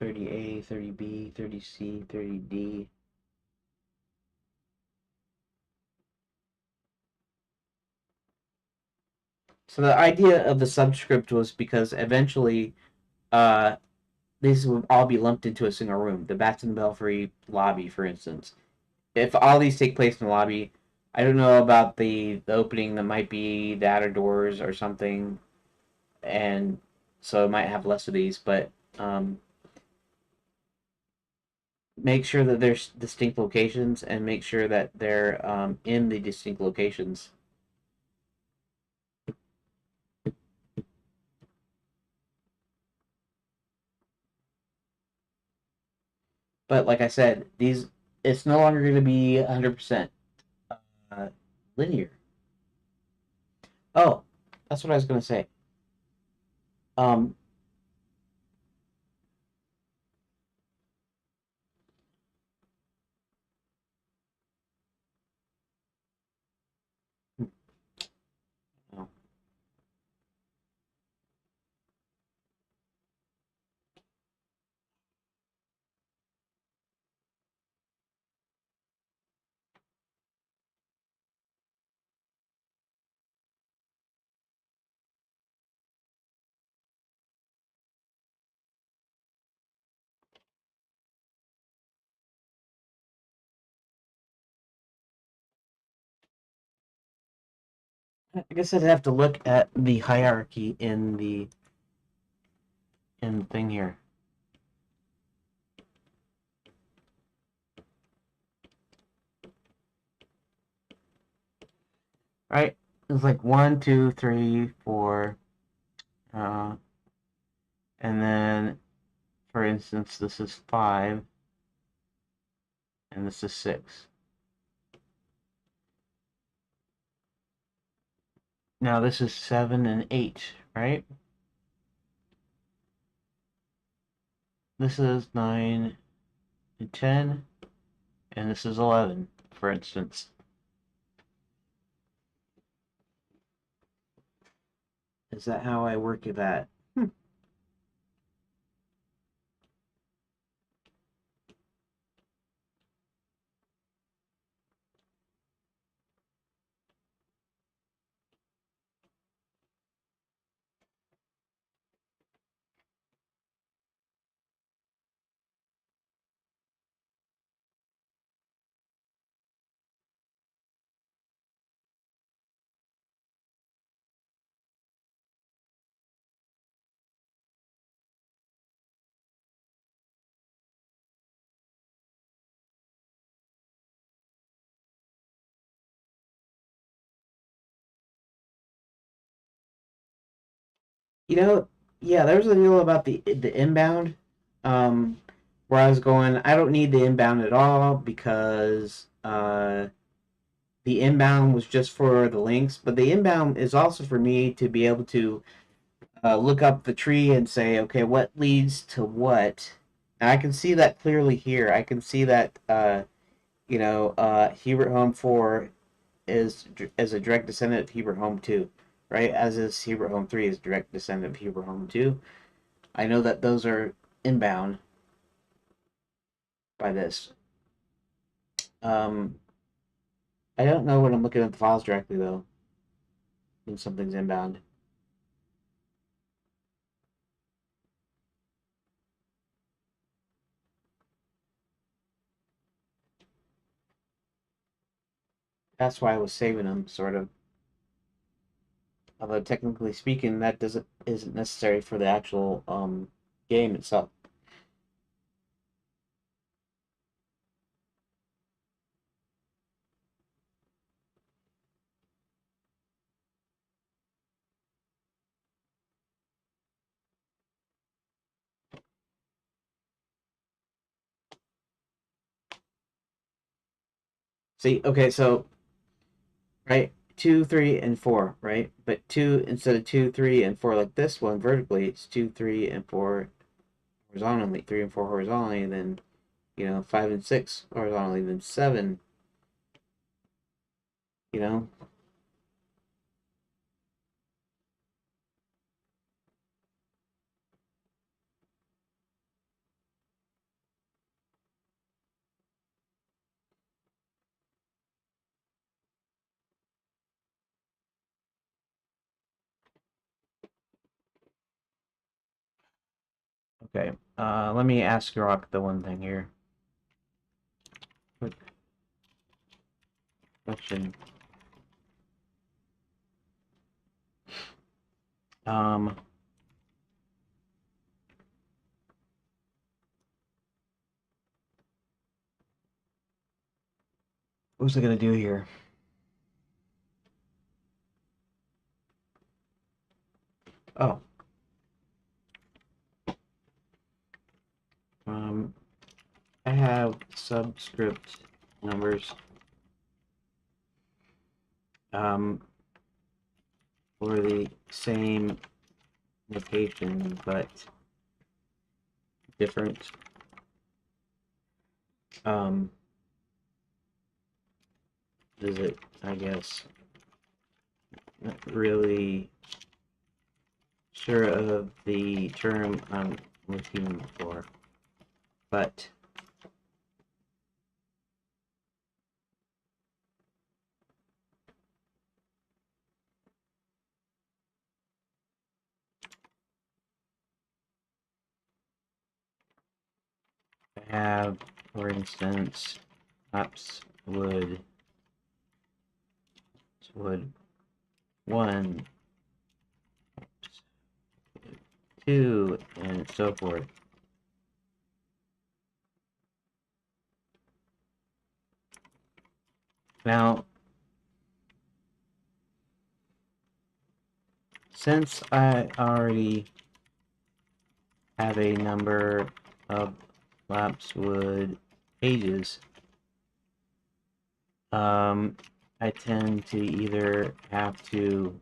Speaker 1: 30A, 30B, 30C, 30D. So the idea of the subscript was because eventually uh, these would all be lumped into a single room. The Bats and the Belfry lobby, for instance. If all these take place in the lobby, I don't know about the opening that might be the outer doors or something, and so it might have less of these, but um, make sure that there's distinct locations and make sure that they're in the distinct locations. But like I said, these it's no longer going to be 100% uh, linear. Oh, that's what I was going to say. Um, I guess I'd have to look at the hierarchy in the thing here. Right? It's like one, two, three, four, uh, and then for instance, this is five, and this is six. Now this is seven and eight, right? This is nine and 10, and this is 11, for instance. Is that how I work it at? You know, yeah, there was a deal about the inbound, um, where I was going. I don't need the inbound at all because the inbound was just for the links, but the inbound is also for me to be able to look up the tree and say, okay, what leads to what? And I can see that clearly here. I can see that Hebert Home 4 is as a direct descendant of Hebert Home 2, right? As is Hebert Home 3 is direct descendant of Hebert Home 2. I know that those are inbound by this. Um, I don't know when I'm looking at the files directly though. when something's inbound. That's why I was saving them, sort of. Although technically speaking, that doesn't isn't necessary for the actual game itself. See, okay, so right, two, three, and four, right? But two instead of two, three, and four like this one vertically, it's two, three, and four horizontally, three and four horizontally, and then five and six horizontally, then seven, you know. Okay, let me ask Rock the one thing here. Quick question. Um, what was I gonna do here? Oh, um, I have subscript numbers um for the same location but different um visit, I guess. Not really sure of the term I'm looking for, but I have, for instance, apps would one, two, and so forth. Now, since I already have a number of Lapswood pages, I tend to either have to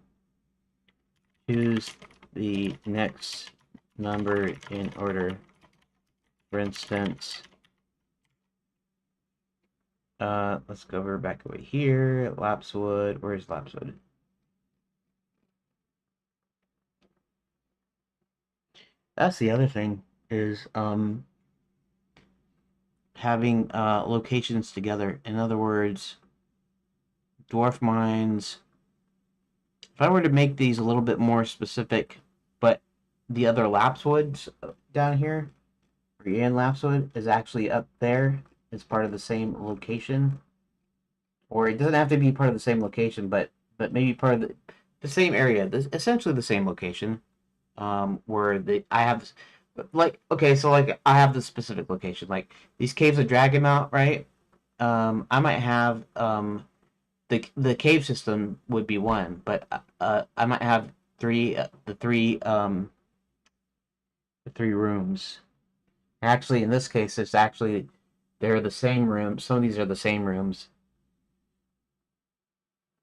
Speaker 1: choose the next number in order. For instance, let's go over back over here. Lapswood, where's Lapswood? That's the other thing is having locations together. In other words, dwarf mines. If I were to make these a little bit more specific, but the other Lapswoods down here, and Lapswood is actually up there. It's part of the same location, or it doesn't have to be part of the same location, but maybe part of the same area. Essentially the same location. Where the I have like okay, so like I have the specific location. Like these caves of Dragonmount, right? I might have the cave system would be one, but I might have the three rooms. Actually, in this case, it's actually they're the same rooms. Some of these are the same rooms.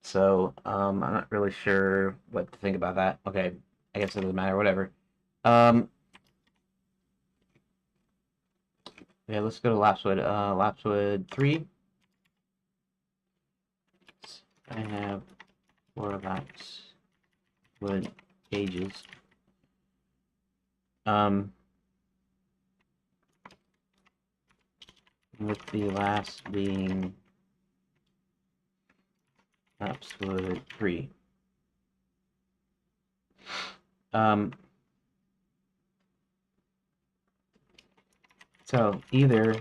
Speaker 1: So I'm not really sure what to think about that. Okay, I guess it doesn't matter. Whatever. Um, yeah, let's go to Lapswood. Lapswood 3. I have 4 Lapswood pages. Um, with the last being Lapswood 3. So either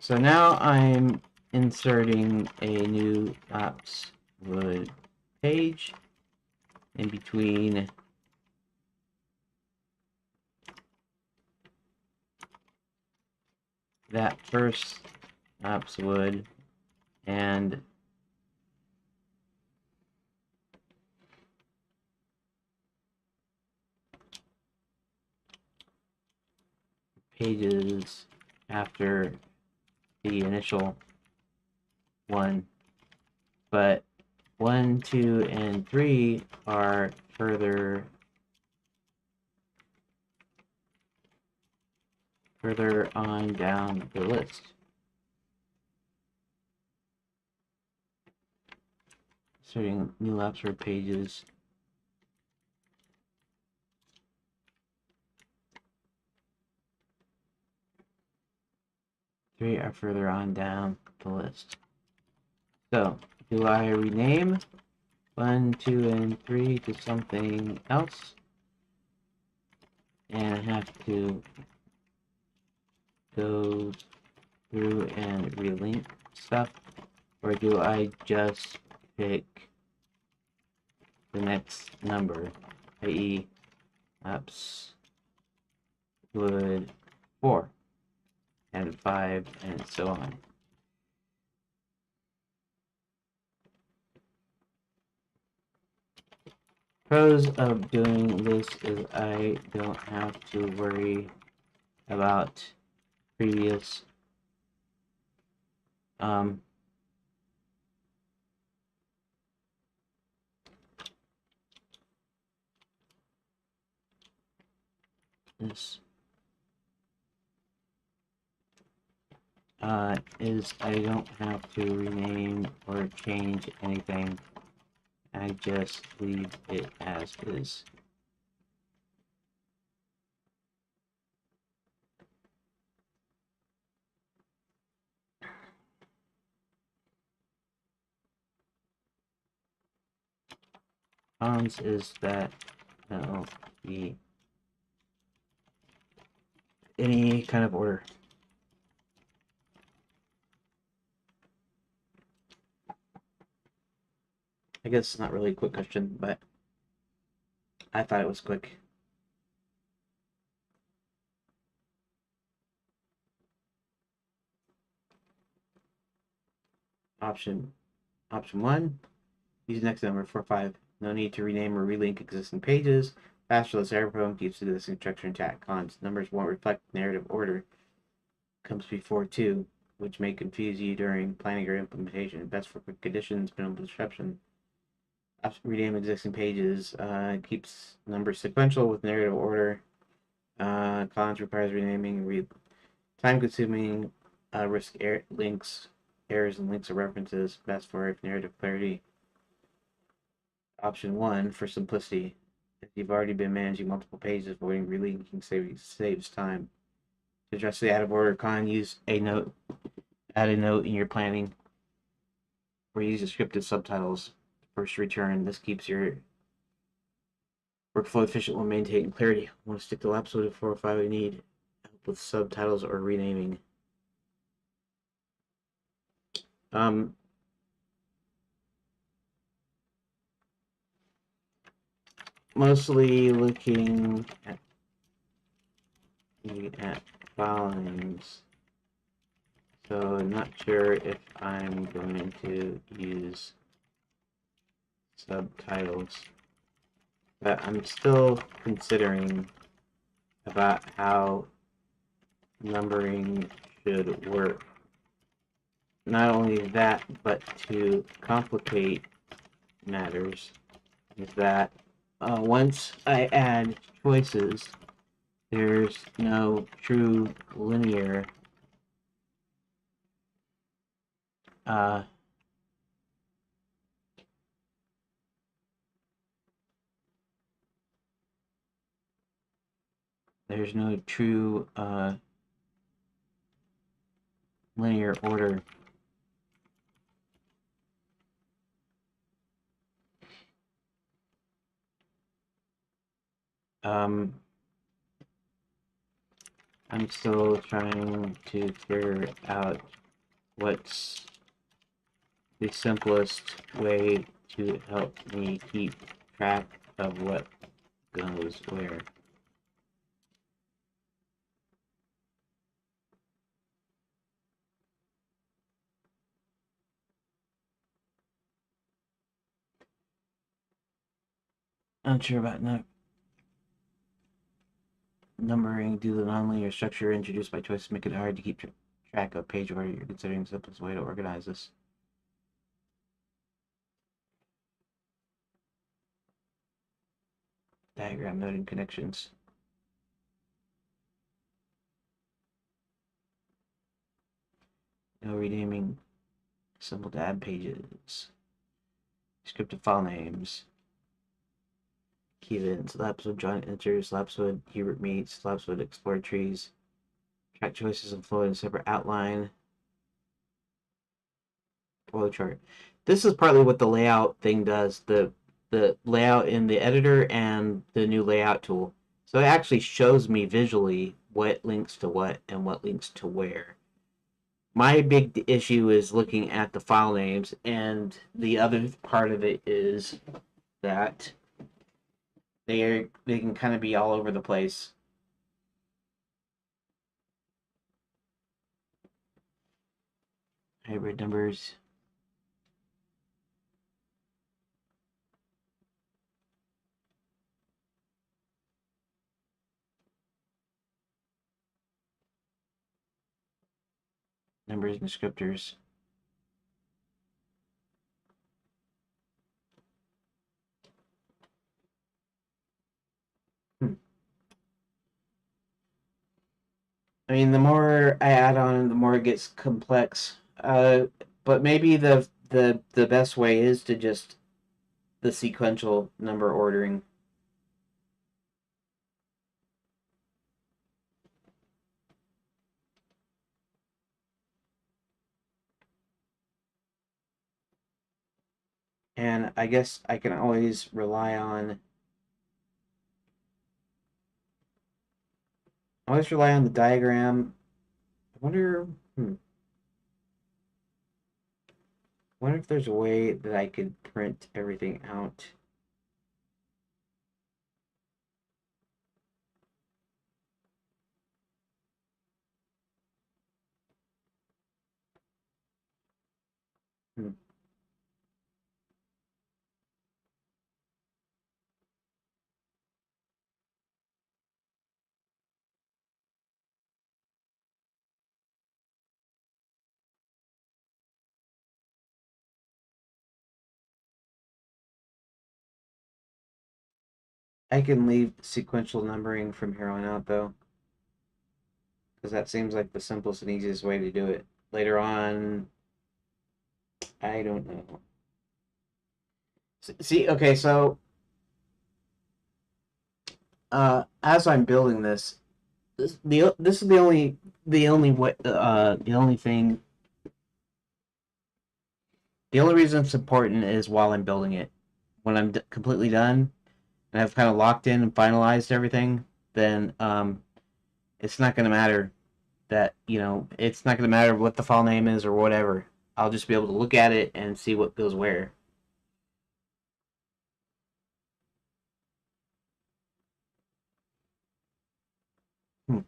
Speaker 1: so now I'm inserting a new apps wood page in between that first apps wood and pages after the initial one, but 1, 2, and 3 are further on down the list. Starting new apps or pages. Three are further on down the list. So, do I rename 1, 2, and 3 to something else? And I have to go through and relink stuff? Or do I just pick the next number, i.e. apps would 4 and 5 and so on? Pros of doing this is I don't have to worry about previous this is I don't have to rename or change anything. I just leave it as is. Cons is that no be any kind of order. I guess it's not really a quick question, but I thought it was quick. Option 1, use next number 4, 5. No need to rename or relink existing pages. Faster, less error prone, keeps the existing structure intact. Cons, numbers won't reflect narrative order. Comes before 2, which may confuse you during planning or implementation. Best for quick conditions, minimal disruption. Rename existing pages. Keeps numbers sequential with narrative order. Cons requires renaming. Time-consuming. Risk links, errors and links or references. Best for narrative clarity. Option 1 for simplicity. If you've already been managing multiple pages, avoiding relinking saves time. To address the out of order con, add a note in your planning, or use descriptive subtitles. First return. This keeps your workflow efficient while maintaining clarity. Want to stick to lapse with 4 or 5 we need help with subtitles or renaming. Mostly looking at file names. So I'm not sure if I'm going to use subtitles, but I'm still considering about how numbering should work. Not only that, but to complicate matters, is that once I add choices, there's no true linear there's no true linear order I'm still trying to figure out what's the simplest way to help me keep track of what goes where. Not sure about numbering due to the nonlinear structure introduced by choices make it hard to keep track of page order. You're considering the simplest way to organize this. Diagram noting connections. No renaming. Simple to add pages. Scripted file names. Key events. Lapswood John enters. Lapswood Hubert meets. Lapswood explore trees. Track choices and flow in a separate outline. Flowchart. This is partly what the layout thing does. The layout in the editor and the new layout tool. So it actually shows me visually what links to what and what links to where. My big issue is looking at the file names, and the other part of it is that they can kind of be all over the place. Hybrid numbers. Numbers and descriptors. I mean, the more I add on, the more it gets complex. But maybe the best way is to just the sequential number ordering. And I guess I can always rely on the diagram. I wonder if there's a way that I could print everything out. Hmm. I can leave sequential numbering from here on out, though, because that seems like the simplest and easiest way to do it. Later on, I don't know. See, okay, so as I'm building this is the only thing, the only reason it's important is while I'm building it. When I'm completely done and I've kind of locked in and finalized everything, then it's not going to matter it's not going to matter what the file name is or whatever. I'll just be able to look at it and see what goes where. Hmm.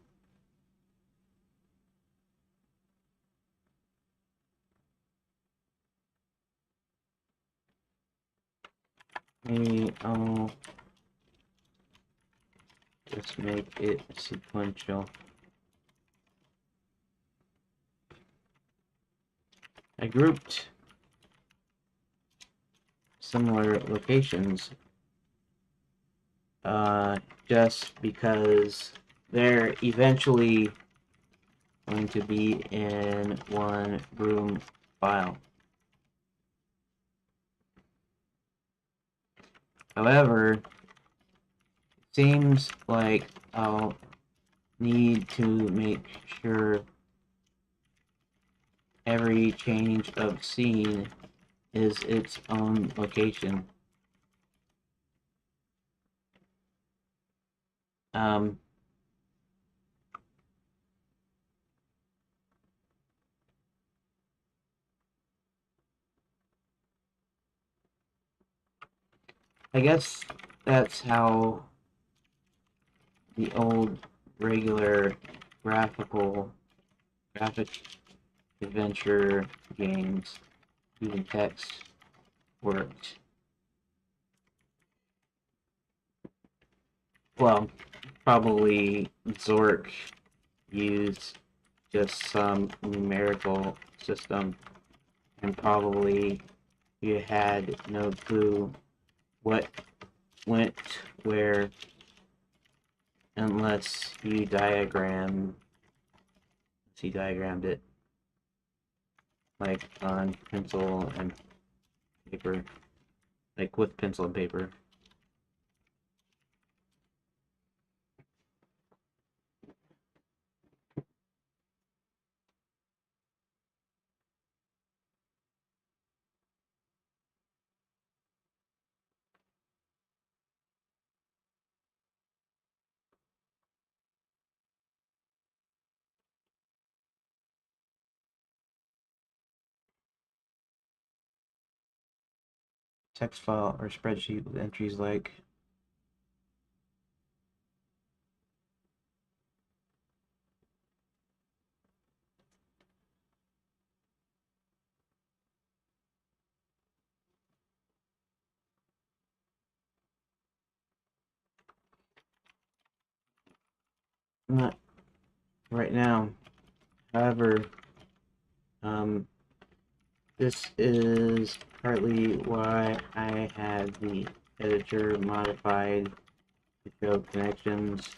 Speaker 1: Maybe I'll just make it sequential. I grouped similar locations just because they're eventually going to be in one room file. However, it seems like I'll need to make sure every change of scene is its own location. Um, I guess that's how the old regular graphic adventure games using text worked. Well, probably Zork used just some numerical system, and probably you had no clue what went where unless you diagrammed it like on pencil and paper, like with pencil and paper. Text file or spreadsheet with entries like not right now. However, um, this is partly why I had the editor modified to show connections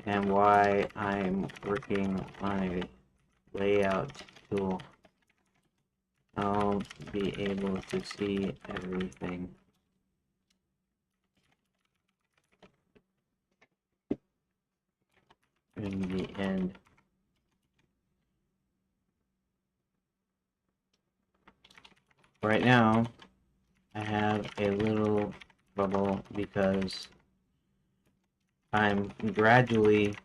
Speaker 1: and why I'm working on a layout tool. I'll be able to see everything in the end. Right now, I have a little trouble because I'm gradually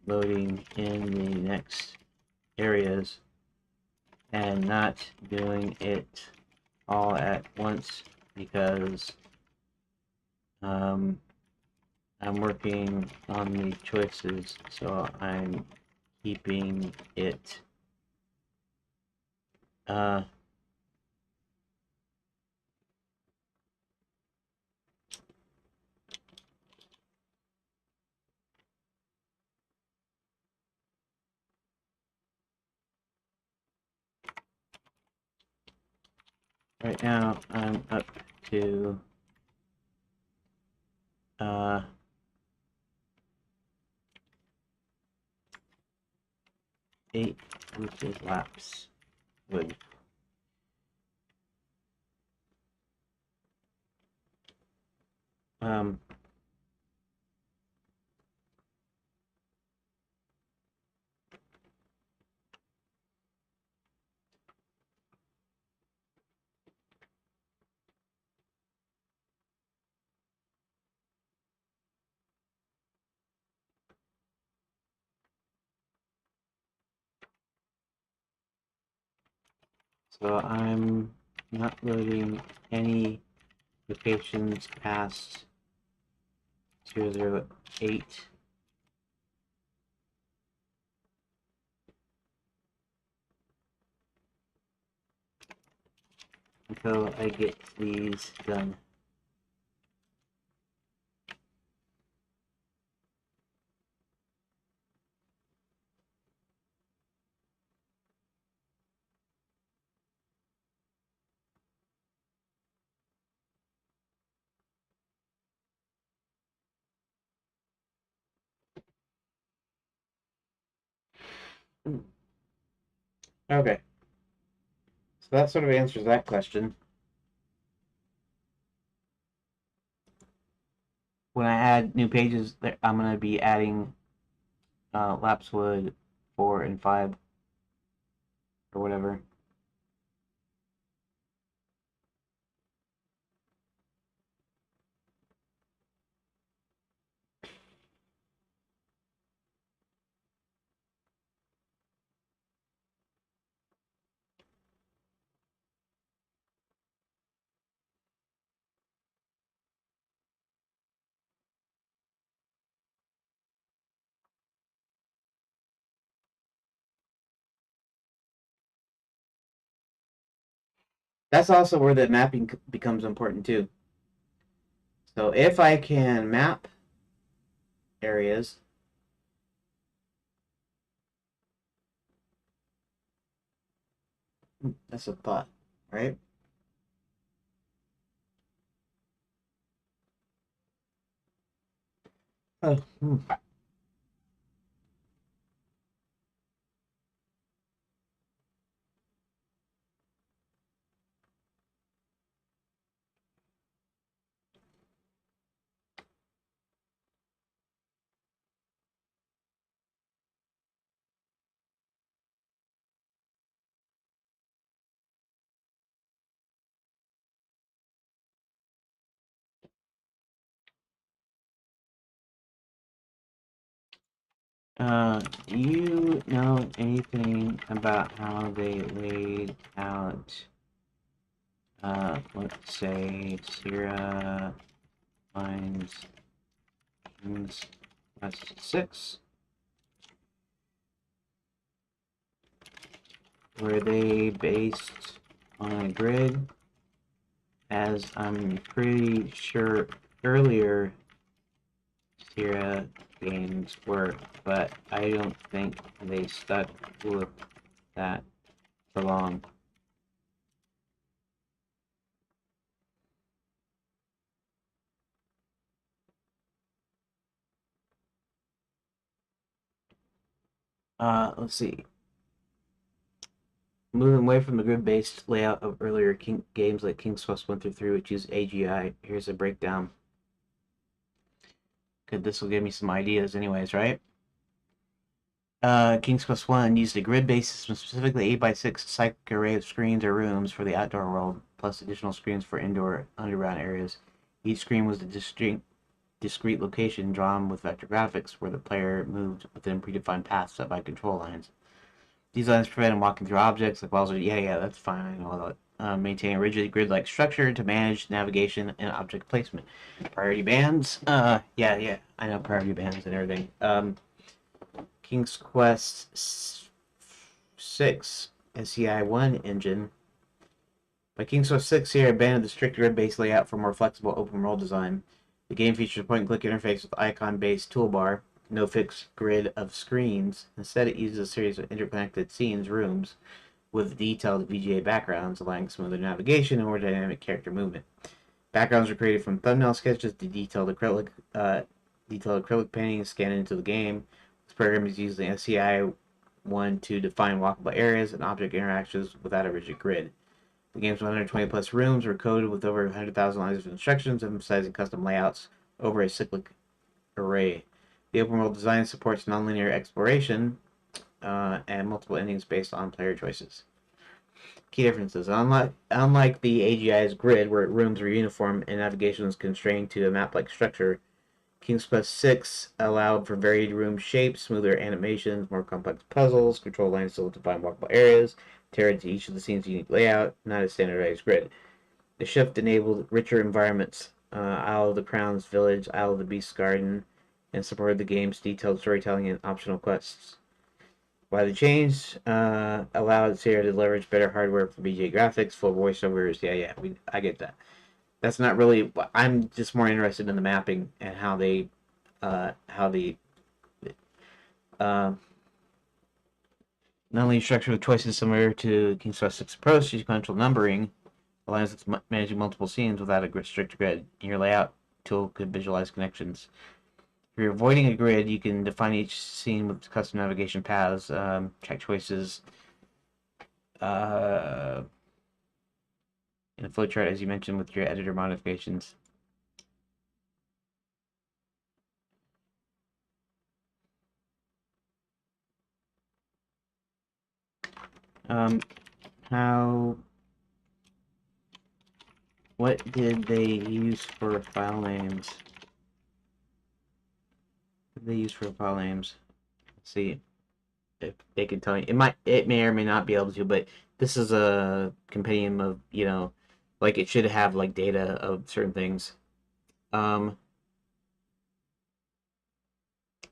Speaker 1: loading in the next areas and not doing it all at once because I'm working on the choices, so I'm keeping it uh, right now I'm up to 8, which is laps wood. Um, so I'm not loading any locations past 008 until I get these done. Okay, so that sort of answers that question. When I add new pages, I'm going to be adding Lapswood 4 and 5 or whatever. That's also where the mapping becomes important too. So if I can map areas, that's a thought, right? Oh, do you know anything about how they laid out, let's say, Sierra Lines West 6, where they based on a grid, as I'm pretty sure earlier Sierra games were, but I don't think they stuck with that for long. Let's see. Moving away from the grid-based layout of earlier games like King's Quest 1 through 3, which use AGI, here's a breakdown. Good, this will give me some ideas anyways, right? King's Quest 1 used a grid-based system, specifically 8x6 cyclic array of screens or rooms for the outdoor world, plus additional screens for indoor underground areas. Each screen was a discrete location drawn with vector graphics where the player moved within predefined paths set by control lines. These lines prevent walking through objects like walls. Yeah, that's fine. I know that. Maintain a rigid grid-like structure to manage navigation and object placement. Priority bands. Yeah. I know priority bands and everything. King's Quest 6 SCI-1 engine. By King's Quest 6 here abandoned the strict grid-based layout for more flexible open world design. The game features a point-and-click interface with icon-based toolbar, no fixed grid of screens. Instead, it uses a series of interconnected scenes, rooms, with detailed VGA backgrounds, allowing smoother navigation and more dynamic character movement. Backgrounds are created from thumbnail sketches to detailed acrylic paintings scanned into the game. This program is using SCI one to define walkable areas and object interactions without a rigid grid. The game's 120 plus rooms are coded with over 100,000 lines of instructions, emphasizing custom layouts over a cyclic array. The open world design supports nonlinear exploration and multiple endings based on player choices. Key differences. Unlike the AGI's grid, where rooms are uniform and navigation is constrained to a map-like structure, King's Quest 6 allowed for varied room shapes, smoother animations, more complex puzzles, control lines to define walkable areas, tailored to each of the scene's unique layout, not a standardized grid. The shift enabled richer environments, Isle of the Crown's village, Isle of the Beast's garden, and supported the game's detailed storytelling and optional quests. While the change allowed Sierra to leverage better hardware for BGA graphics, full voiceovers, I get that. That's not really. I'm just more interested in the mapping and how they uh, not only structure with choices similar to King's Quest 6 approach, sequential numbering allows it to managing multiple scenes without a strict grid. Your layout tool could visualize connections. If you're avoiding a grid, you can define each scene with custom navigation paths, check choices, uh, in a flowchart, as you mentioned, with your editor modifications. Um, how? What did they use for file names? What did they use for file names? Let's see if they can tell you. It may or may not be able to, but this is a compendium of like it should have like data of certain things. Um,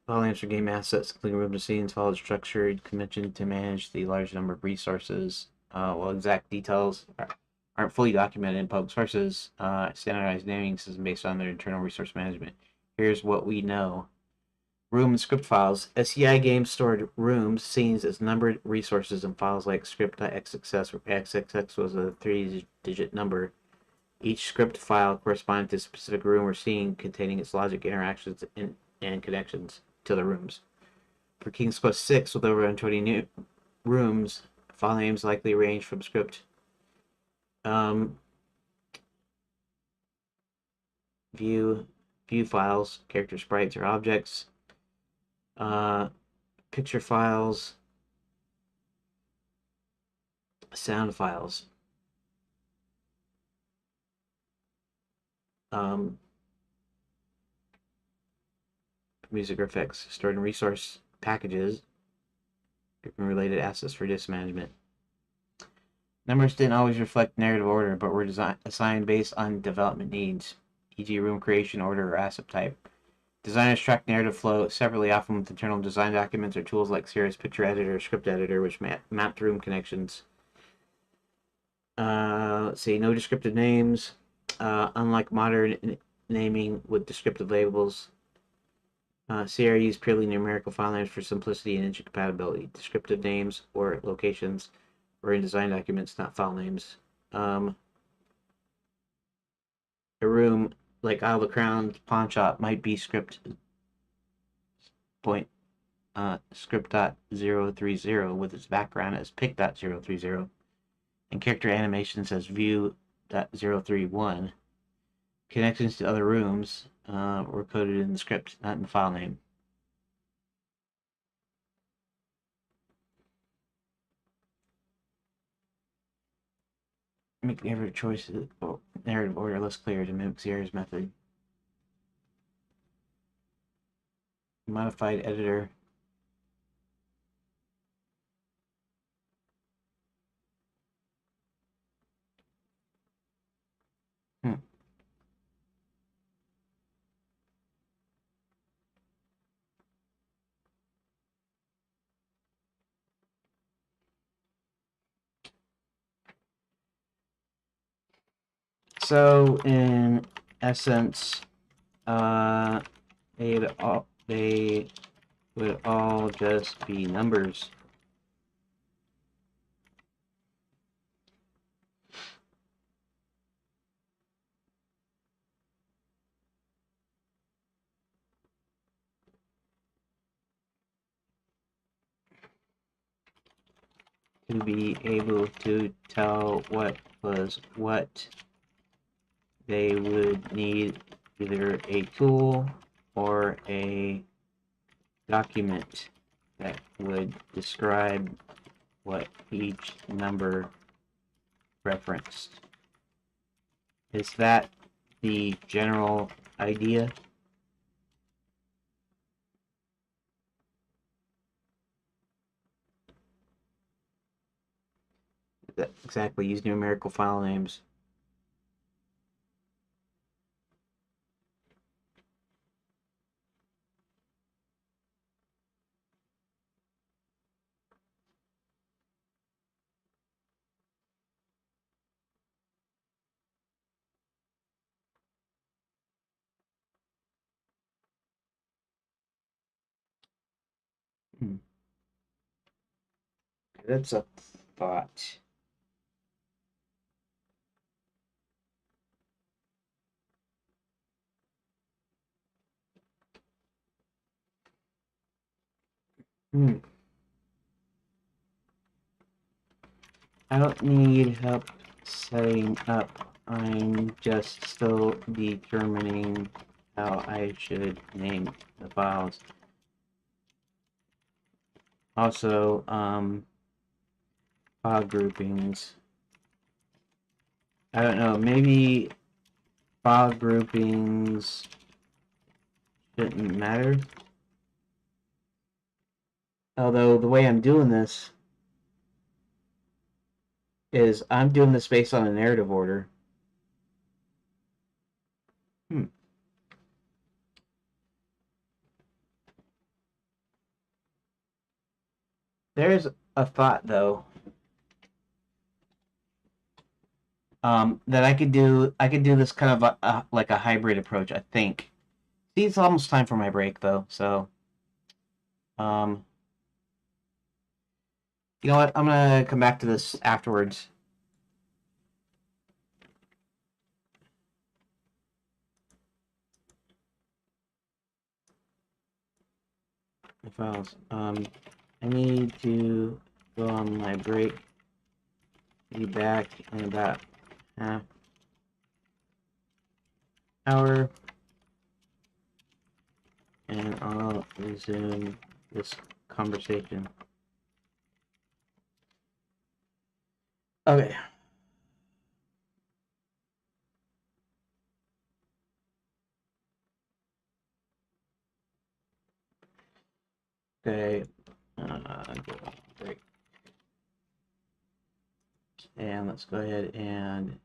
Speaker 1: File names for game assets, including room to scenes, follow structured convention to manage the large number of resources. Well, exact details aren't fully documented in public sources. Standardized naming system based on their internal resource management. Here's what we know. Room and script files. SCI games stored rooms, scenes as numbered resources in files like script.xxs, where xxx was a 3-digit number. Each script file corresponded to a specific room or scene containing its logic, interactions, and connections to the rooms. For King's Quest 6, with over 120 new rooms, file names likely range from script view files, character sprites or objects, picture files, sound files, music or effects stored in resource packages, and related assets for disk management. Numbers didn't always reflect narrative order, but were assigned based on development needs, e.g. room creation order or asset type. Designers track narrative flow separately, often with internal design documents or tools like Sierra's picture editor or script editor, which mapped room connections. Let's see, no descriptive names. Unlike modern naming with descriptive labels, Sierra used purely numerical file names for simplicity and engine compatibility. Descriptive names or locations were in design documents, not file names. A room like Isle of the Crown pawn shop might be script point script.030 with its background as pic.030 and character animations as view.031. Connections to other rooms were coded in the script, not in the file name. Make narrative choices or narrative order less clear to mimic Sierra's method. Modified editor. Hmm. So in essence, they would all just be numbers. To be able to tell what was what, they would need either a tool or a document that would describe what each number referenced. Is that the general idea? Exactly, use numerical file names. Hmm. That's a thought. Hmm. I don't need help setting up. I'm just still determining how I should name the files. Also, file groupings. I don't know, maybe file groupings shouldn't matter. Although the way I'm doing this is I'm doing this based on a narrative order. Hmm. There's a thought though. that I could do this kind of like a hybrid approach, I think. See, it's almost time for my break though, so um, you know what? I'm gonna come back to this afterwards. My files. I need to go on my break. Be back in about half hour, and I'll resume this conversation. Okay. Okay. Go on break, and let's go ahead and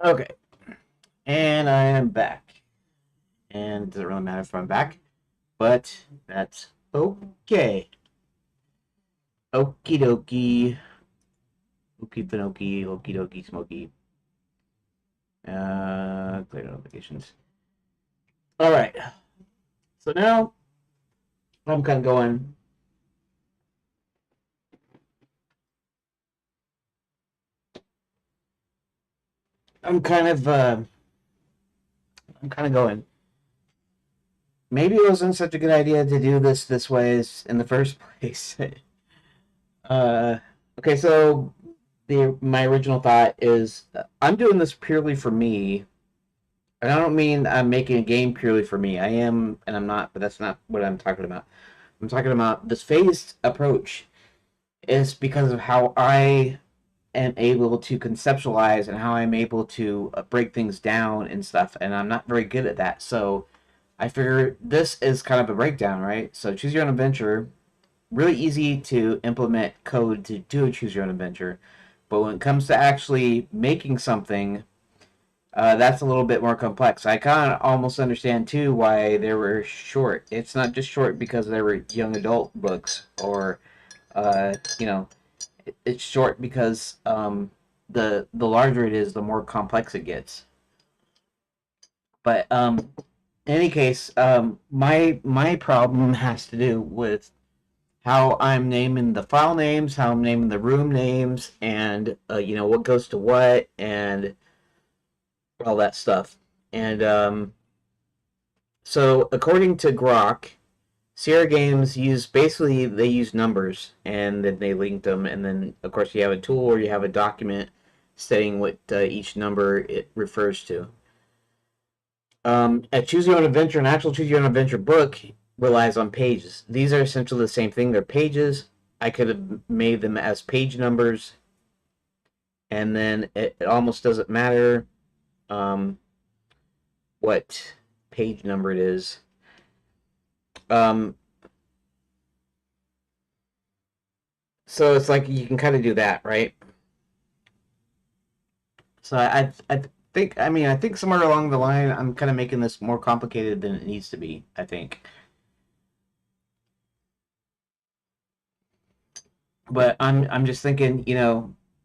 Speaker 1: Okay, and I am back. And it doesn't really matter if I'm back, but that's okay. Okie dokie. Okie pinokie, okie dokie, smoky. Clear notifications. All right. So now I'm kind of going. I'm kind of. I'm kind of going. Maybe it wasn't such a good idea to do this way in the first place. uh, okay, so the my original thought is I'm doing this purely for me, and I don't mean I'm making a game purely for me. I am, and I'm not, but that's not what I'm talking about. I'm talking about this phased approach is because of how I am able to conceptualize and how I'm able to break things down and stuff, and I'm not very good at that. So I figure this is kind of a breakdown, right? So choose your own adventure, really easy to implement code to do a choose your own adventure, but when it comes to actually making something, that's a little bit more complex. I kind of almost understand too why they were short. It's not just short because they were young adult books, or you know, it's short because the larger it is, the more complex it gets. But in any case, my problem has to do with how I'm naming the file names, how I'm naming the room names, and what goes to what, and all that stuff. And so, according to Grok, Sierra Games they use numbers, and then they linked them, and then of course you have a tool or you have a document stating what each number it refers to. A Choose Your Own Adventure, an actual Choose Your Own Adventure book relies on pages. These are essentially the same thing. They're pages. I could have made them as page numbers, and then it almost doesn't matter um, what page number it is. Um, so it's like you can kind of do that, right? So I think I think somewhere along the line I'm kind of making this more complicated than it needs to be. I think, but I'm just thinking,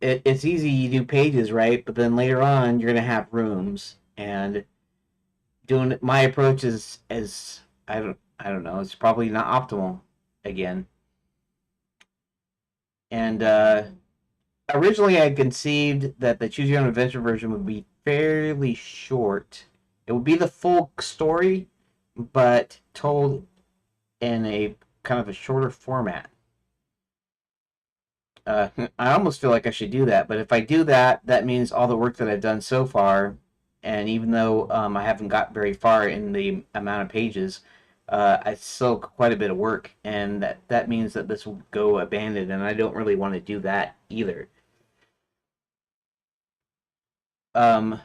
Speaker 1: it's easy. You do pages, right? But then later on, you're gonna have rooms, and doing my approach is I don't know. It's probably not optimal again. And originally, I conceived that the Choose Your Own Adventure version would be fairly short. It would be the full story, but told in a kind of a shorter format. I almost feel like I should do that, but if I do that, that means all the work that I've done so far, and even though I haven't got very far in the amount of pages, I still quite a bit of work, and that means that this will go abandoned, and I don't really want to do that either. Um,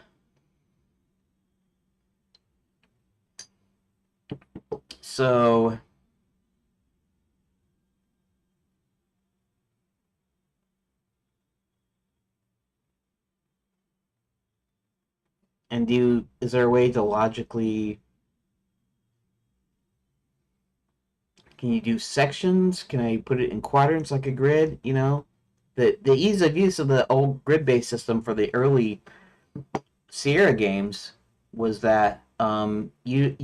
Speaker 1: so, and is there a way to logically, can you do sections? Can I put it in quadrants like a grid? The ease of use of the old grid based system for the early Sierra games was that you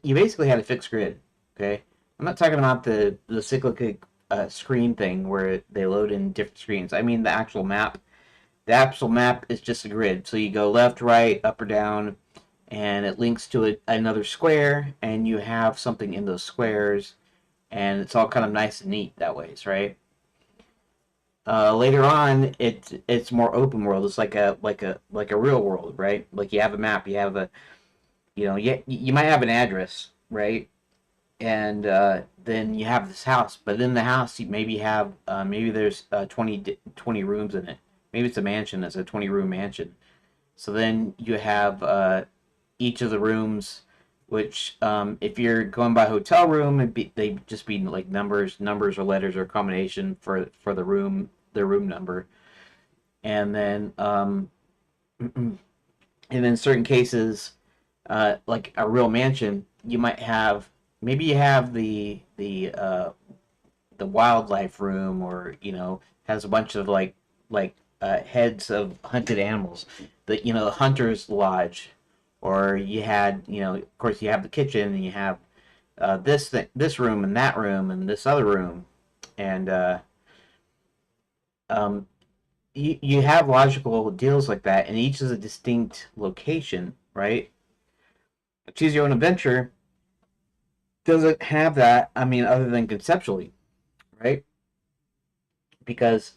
Speaker 1: basically had a fixed grid. Okay, I'm not talking about the cyclic screen thing where they load in different screens. I mean the actual map. The actual map is just a grid, so you go left, right, up or down, and it links to another square, and you have something in those squares, and it's all kind of nice and neat that ways, right? Later on, it's more open world. It's like a real world, right? Like you have a map, you have you might have an address, right? And then you have this house, but in the house you maybe have maybe there's 20 rooms in it. Maybe it's a mansion. It's a 20-room mansion. So then you have each of the rooms, which if you're going by hotel room, they just be like numbers or letters or a combination for the room number, and then And in certain cases, like a real mansion, you might have maybe you have the wildlife room, or has a bunch of heads of hunted animals, the hunter's lodge, or you had of course you have the kitchen, and you have this room and that room and this other room, and um, you have logical deals like that, and each is a distinct location, right? Choose Your Own Adventure doesn't have that. I mean, other than conceptually, right? Because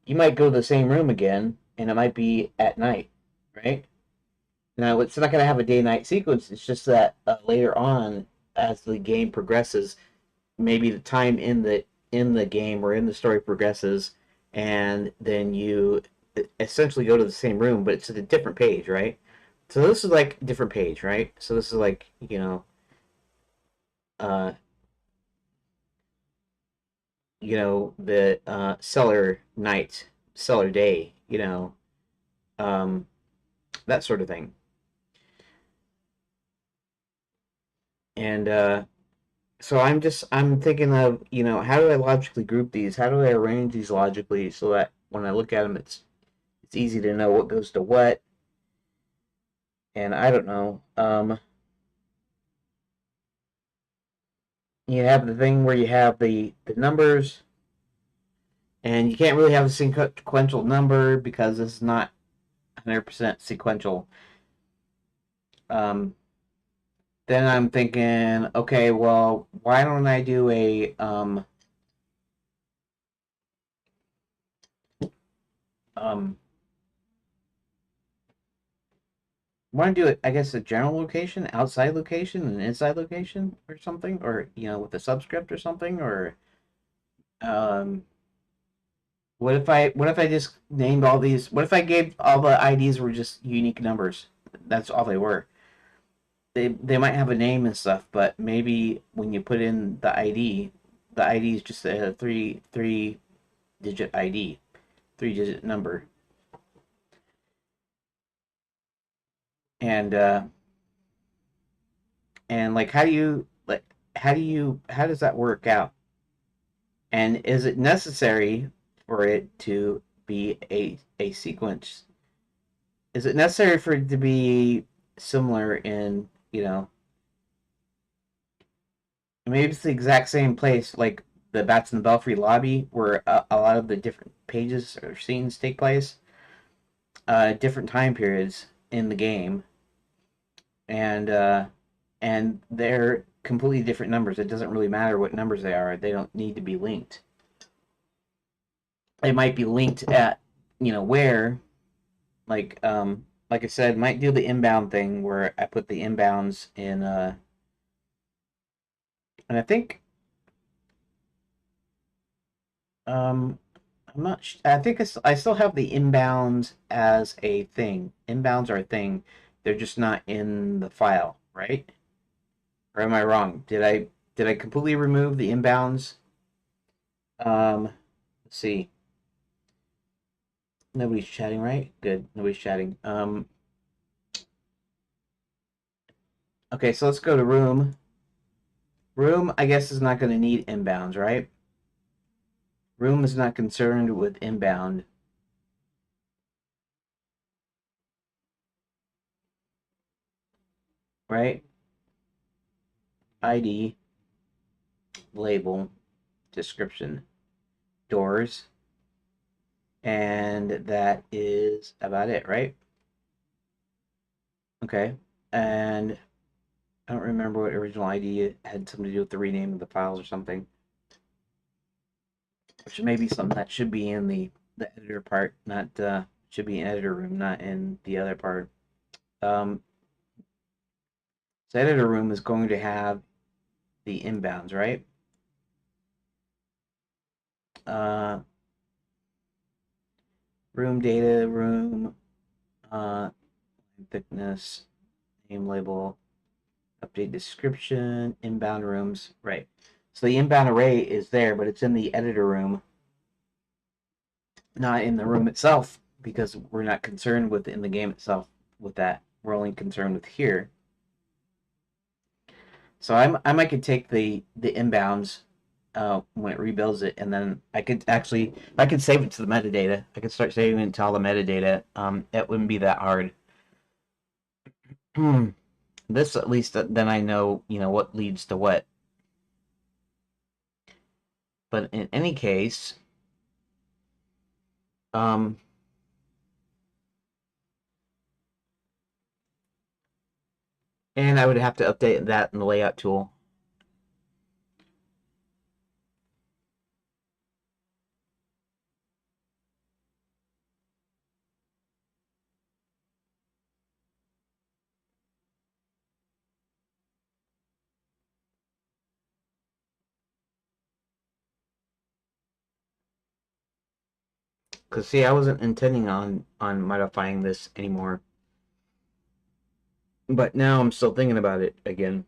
Speaker 1: you might go to the same room again, and it might be at night, right? Now, it's not going to have a day-night sequence. It's just that later on, as the game progresses, maybe the time in the game or in the story progresses, and then you essentially go to the same room, but it's at a different page, right? So this is like a different page, right? So this is like uh, the cellar night, cellar day, um, that sort of thing. And so I'm thinking of how do I logically group these? How do I arrange these logically so that when I look at them, it's easy to know what goes to what. And I don't know. You have the thing where you have the numbers, and you can't really have a sequential number because it's not 100% sequential. Um, then I'm thinking, okay, well, why don't I do a um want to do it, I guess, a general location, outside location, and inside location, or something, or with a subscript or something, or um, what if I just named all these? What if I gave all the IDs were just unique numbers? That's all they were. They might have a name and stuff, but maybe when you put in the ID is just a three digit ID, 3-digit number, and like how does that work out? And is it necessary for it to be a sequence? Is it necessary for it to be similar in, maybe it's the exact same place, like the Bats in the Belfry lobby, where a lot of the different pages or scenes take place, different time periods in the game, and they're completely different numbers. It doesn't really matter what numbers they are; they don't need to be linked. They might be linked at, where, like I said, might do the inbound thing where I put the inbounds in and I think um I'm not I think I still have the inbounds as a thing. Inbounds are a thing. They're just not in the file, right? Or am I wrong? Did I completely remove the inbounds? Let's see. Nobody's chatting, right? Good. Nobody's chatting. Okay, so let's go to room. Room, I guess, is not going to need inbounds, right? Room is not concerned with inbound, right? ID, label, description, doors, and that is about it, right? Okay. And I don't remember what original ID had something to do with the rename of the files or something, which may be something that should be in the editor part, not should be in editor room, not in the other part. Um, so editor room is going to have the inbounds, right? Uh, room data, room uh, thickness, name label, update description, inbound rooms, right? So the inbound array is there, but it's in the editor room, not in the room itself, because we're not concerned with it in the game itself. with that. We're only concerned with here. So I might could take the inbounds when it rebuilds it, and then I could save it to the metadata. I could start saving it to all the metadata. It wouldn't be that hard. This at least then I know what leads to what. But in any case, um, and I would have to update that in the layout tool. Because see, I wasn't intending on modifying this anymore, but now I'm still thinking about it again.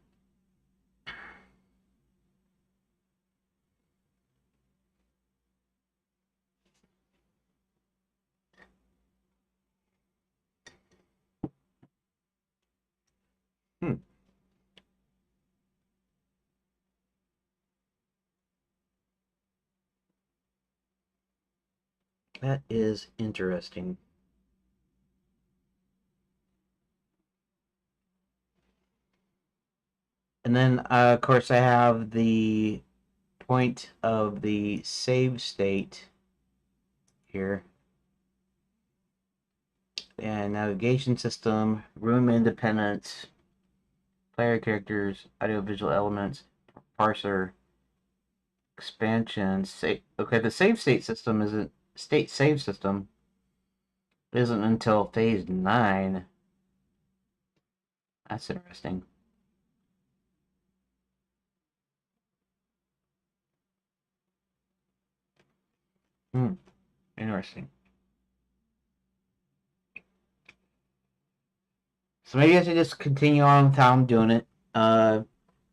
Speaker 1: Hmm. That is interesting. And then, of course, I have the point of the save state here. And navigation system, room independence, player characters, audiovisual elements, parser, expansion. Okay, the save state system isn't state save system isn't until phase 9. That's interesting. Hmm, interesting. So maybe I should just continue on with how I'm doing it,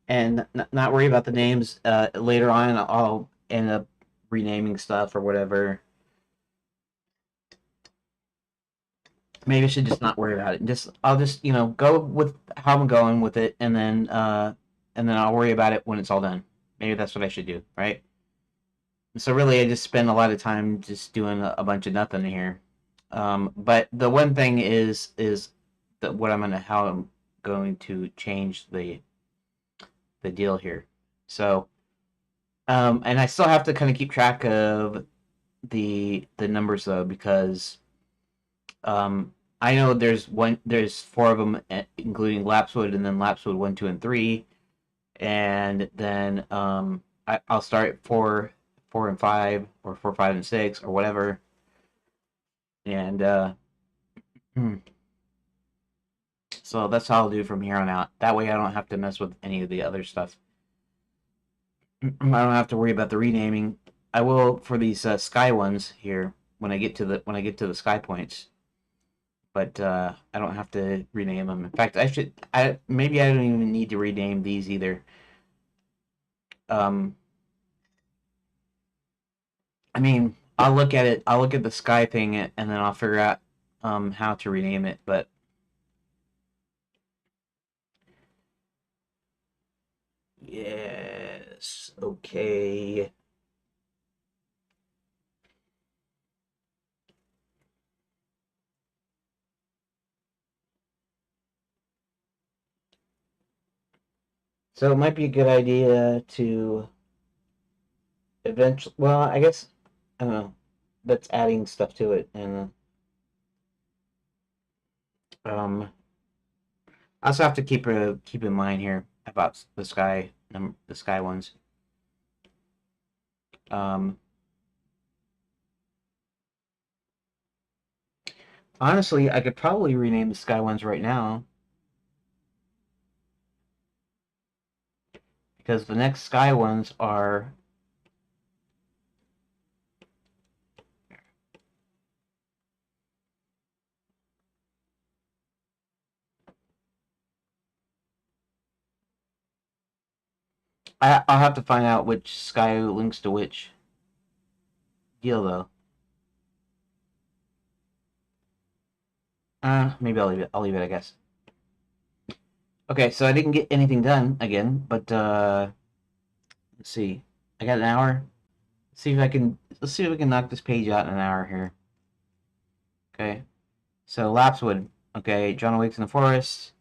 Speaker 1: and not worry about the names. Later on, I'll end up renaming stuff or whatever. Maybe I should just not worry about it. I'll just go with how I'm going with it, and then I'll worry about it when it's all done. Maybe that's what I should do, right? So really, I just spend a lot of time just doing a bunch of nothing here. But the one thing is that what I'm gonna how I'm going to change the deal here. So and I still have to kind of keep track of the numbers though because I know there's four of them, including Lapswood, and then Lapswood 1, 2, and 3, and then I'll start at 4 and 5, or 4, 5, and 6, or whatever, and so that's how I'll do from here on out. That way, I don't have to mess with any of the other stuff. I don't have to worry about the renaming. I will for these sky ones here when I get to the sky points, but I don't have to rename them. In fact, maybe I don't even need to rename these either. Um, I mean, I'll look at it. I'll look at the sky thing, and then I'll figure out how to rename it. But yes, okay. So it might be a good idea to eventually. Well, I guess I don't know. That's adding stuff to it, and um, I also have to keep in mind here about the sky ones. Um, Honestly, I could probably rename the sky ones right now because the next sky ones are. I'll have to find out which sky links to which deal though. Maybe I'll leave it. I'll leave it, I guess. Okay, so I didn't get anything done again, but let's see. I got an hour. Let's see if I can knock this page out in an hour here. Okay. So Lapswood. Okay, John awakes in the forest.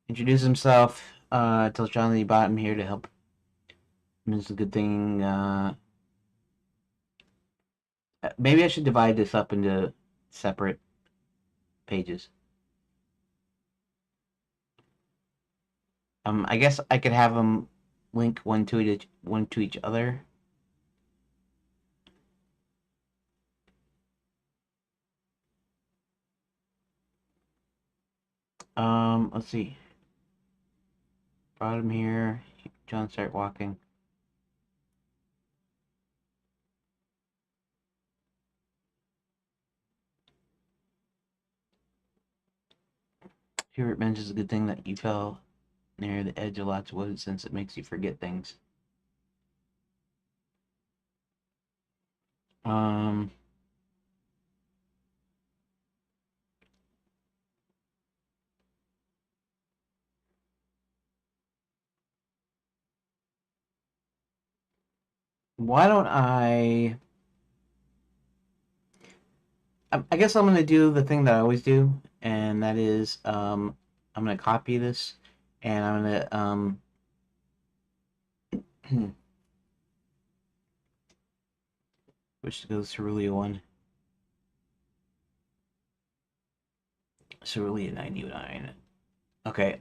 Speaker 1: Introduces himself. Tells John that he brought him here to help. It's a good thing. Maybe I should divide this up into separate pages. I guess I could have them link one to each other. Let's see. Brought him here. John start walking. Here it mentions a good thing that you fell near the edge of lots of wood since it makes you forget things. Um, why don't I guess I'm gonna do the thing that I always do, and that is I'm gonna copy this, and I'm gonna which to go to Cerulean 1. Cerulean 99. Okay,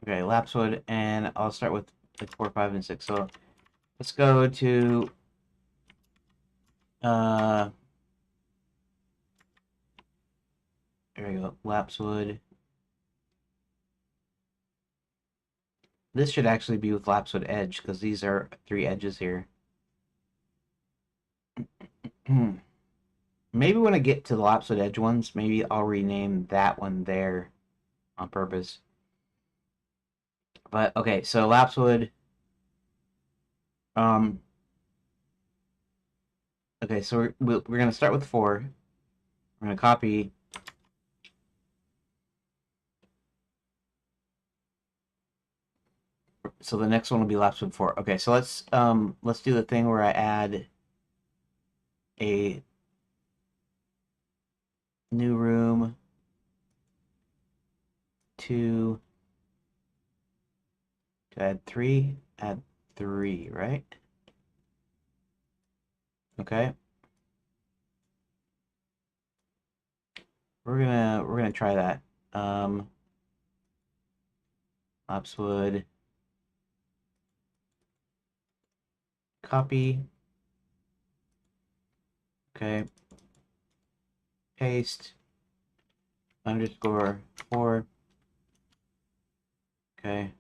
Speaker 1: okay, Lapswood, and I'll start with like 4, 5, and 6. So let's go to there we go, Lapswood. This should actually be with Lapswood Edge, because these are 3 edges here. Maybe when I get to the Lapswood Edge ones, maybe I'll rename that one there on purpose. But, okay, so Lapswood. Okay, so we're going to start with 4. We're going to copy. So the next one will be Lapswood 4. Okay, so let's do the thing where I add a new room to add 3, right? Okay. We're gonna try that. Lapswood copy. Okay. Paste _4. Okay.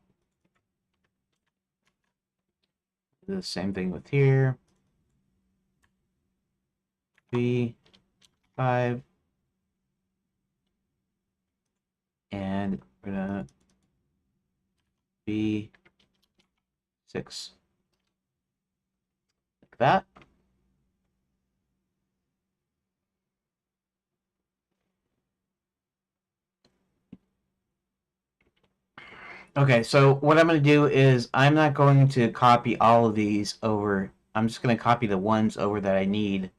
Speaker 1: Do the same thing with here. B5. And we're gonna B6. Like that. Okay, so what I'm going to do is I'm not going to copy all of these over. I'm just going to copy the ones over that I need.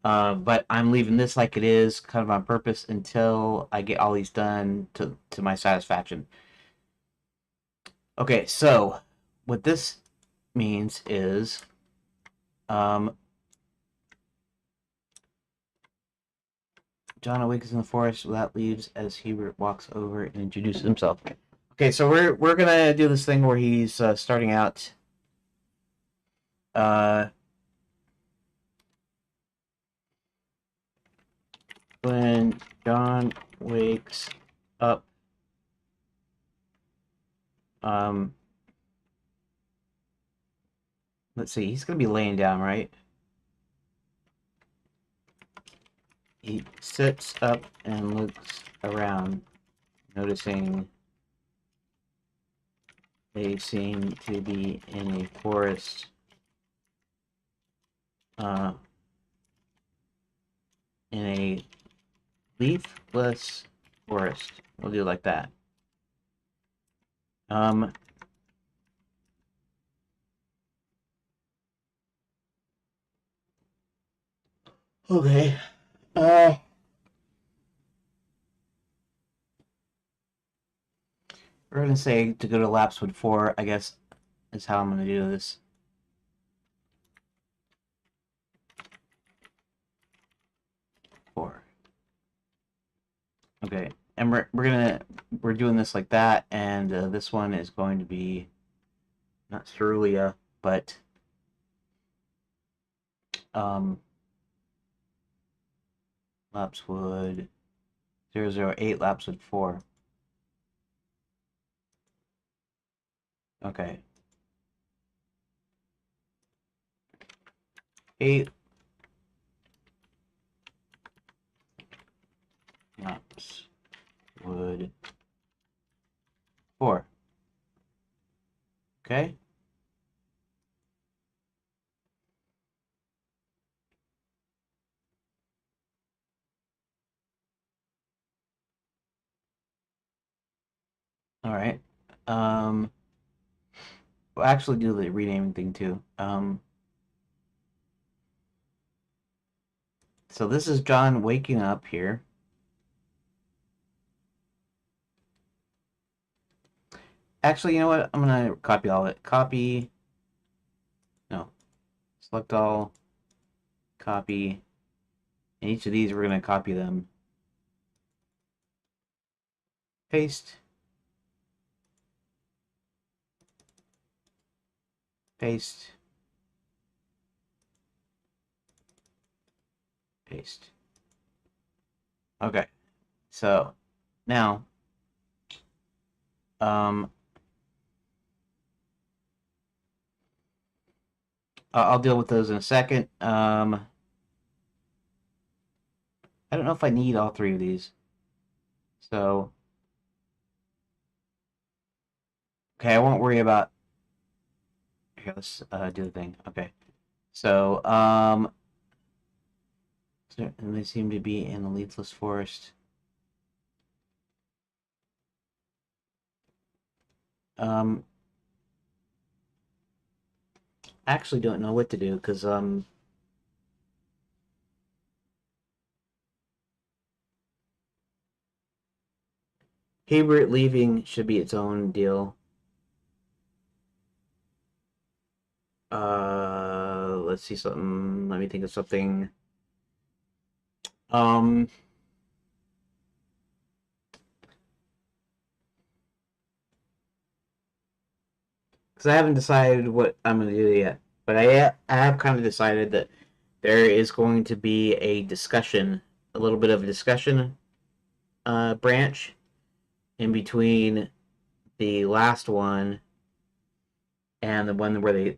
Speaker 1: But I'm leaving this like it is, kind of on purpose, until I get all these done to my satisfaction. Okay, so what this means is John awakens in the forest without leaves as Hubert walks over and introduces himself. Okay, so we're gonna do this thing where he's starting out. When John wakes up, let's see, he's gonna be laying down, right? He sits up and looks around, noticing They seem to be in a forest. In a leafless forest. We'll do it like that. Um, okay. We're gonna say to go to Lapswood 4, I guess, is how I'm gonna do this. Four. Okay, and we're doing this like that, and this one is going to be not Cerulean, but um, Lapswood 008, Lapswood 4. Okay. 8 Lapswood 4. Okay. All right. We'll actually do the renaming thing too. So this is John waking up here. Actually, you know what? I'm gonna copy all of it. Copy. No. Select all. Copy. And each of these, we're gonna copy them. Paste. Paste. Paste. Okay. So now, um, I'll deal with those in a second. I don't know if I need all three of these. So, okay, I won't worry about. Here, let's do the thing. Okay. So, and they seem to be in a leafless forest. I actually don't know what to do because Hebert leaving should be its own deal. Let's see something. Let me think of something. Um, because I haven't decided what I'm gonna do yet, but I have kind of decided that there is going to be a discussion, a little bit of a discussion branch in between the last one and the one where they,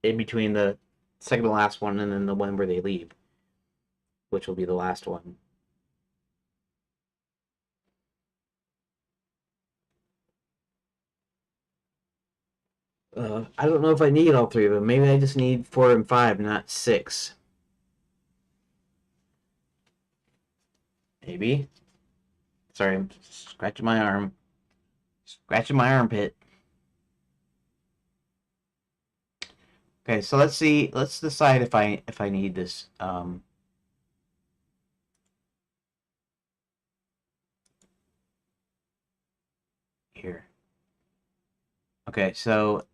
Speaker 1: in between the second to last one and then the one where they leave, which will be the last one. I don't know if I need all three of them. Maybe I just need 4 and 5, not 6. Maybe. Sorry, I'm scratching my arm. Scratching my armpit. Okay, so let's see. Let's decide if I need this. Here. Okay, so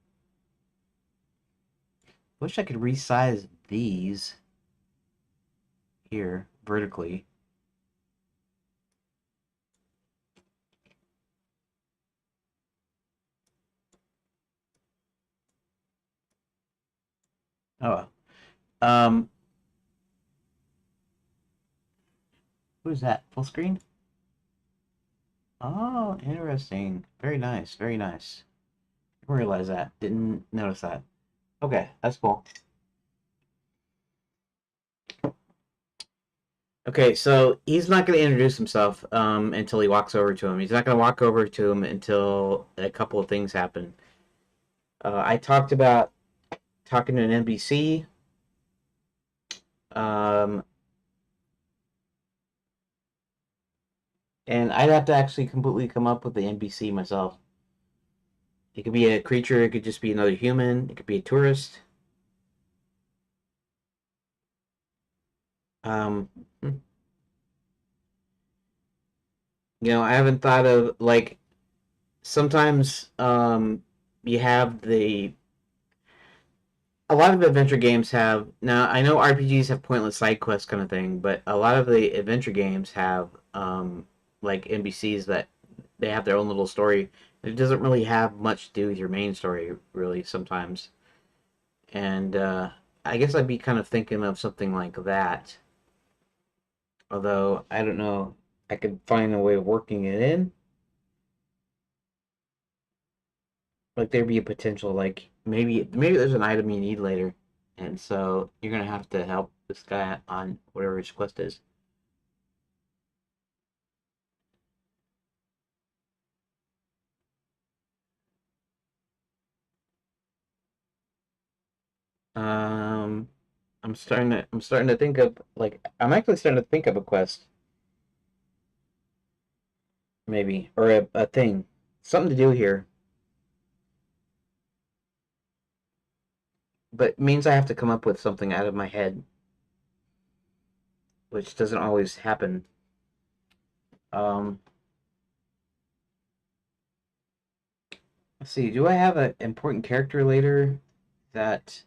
Speaker 1: wish I could resize these here vertically. Oh, um, who's that? Full screen? Oh, interesting. Very nice. Very nice. Didn't realize that. Didn't notice that. Okay, that's cool. Okay, so he's not going to introduce himself until he walks over to him. He's not going to walk over to him until a couple of things happen. I talked about talking to an NPC. Um, and I'd have to actually completely come up with the NPC myself. It could be a creature. It could just be another human. It could be a tourist. Um, I haven't thought of like sometimes you have the a lot of adventure games have now I know RPGs have pointless side quests kind of thing, but a lot of the adventure games have like NPCs that they have their own little story. It doesn't really have much to do with your main story really sometimes. And I guess I'd be kind of thinking of something like that. Although I don't know, I could find a way of working it in. Like there'd be a potential, like maybe there's an item you need later, and so you're gonna have to help this guy on whatever his quest is. Um, I'm starting to think of like I'm actually starting to think of a quest maybe or a thing, something to do here, but it means I have to come up with something out of my head, which doesn't always happen. Um, let's see. Do I have an important character later that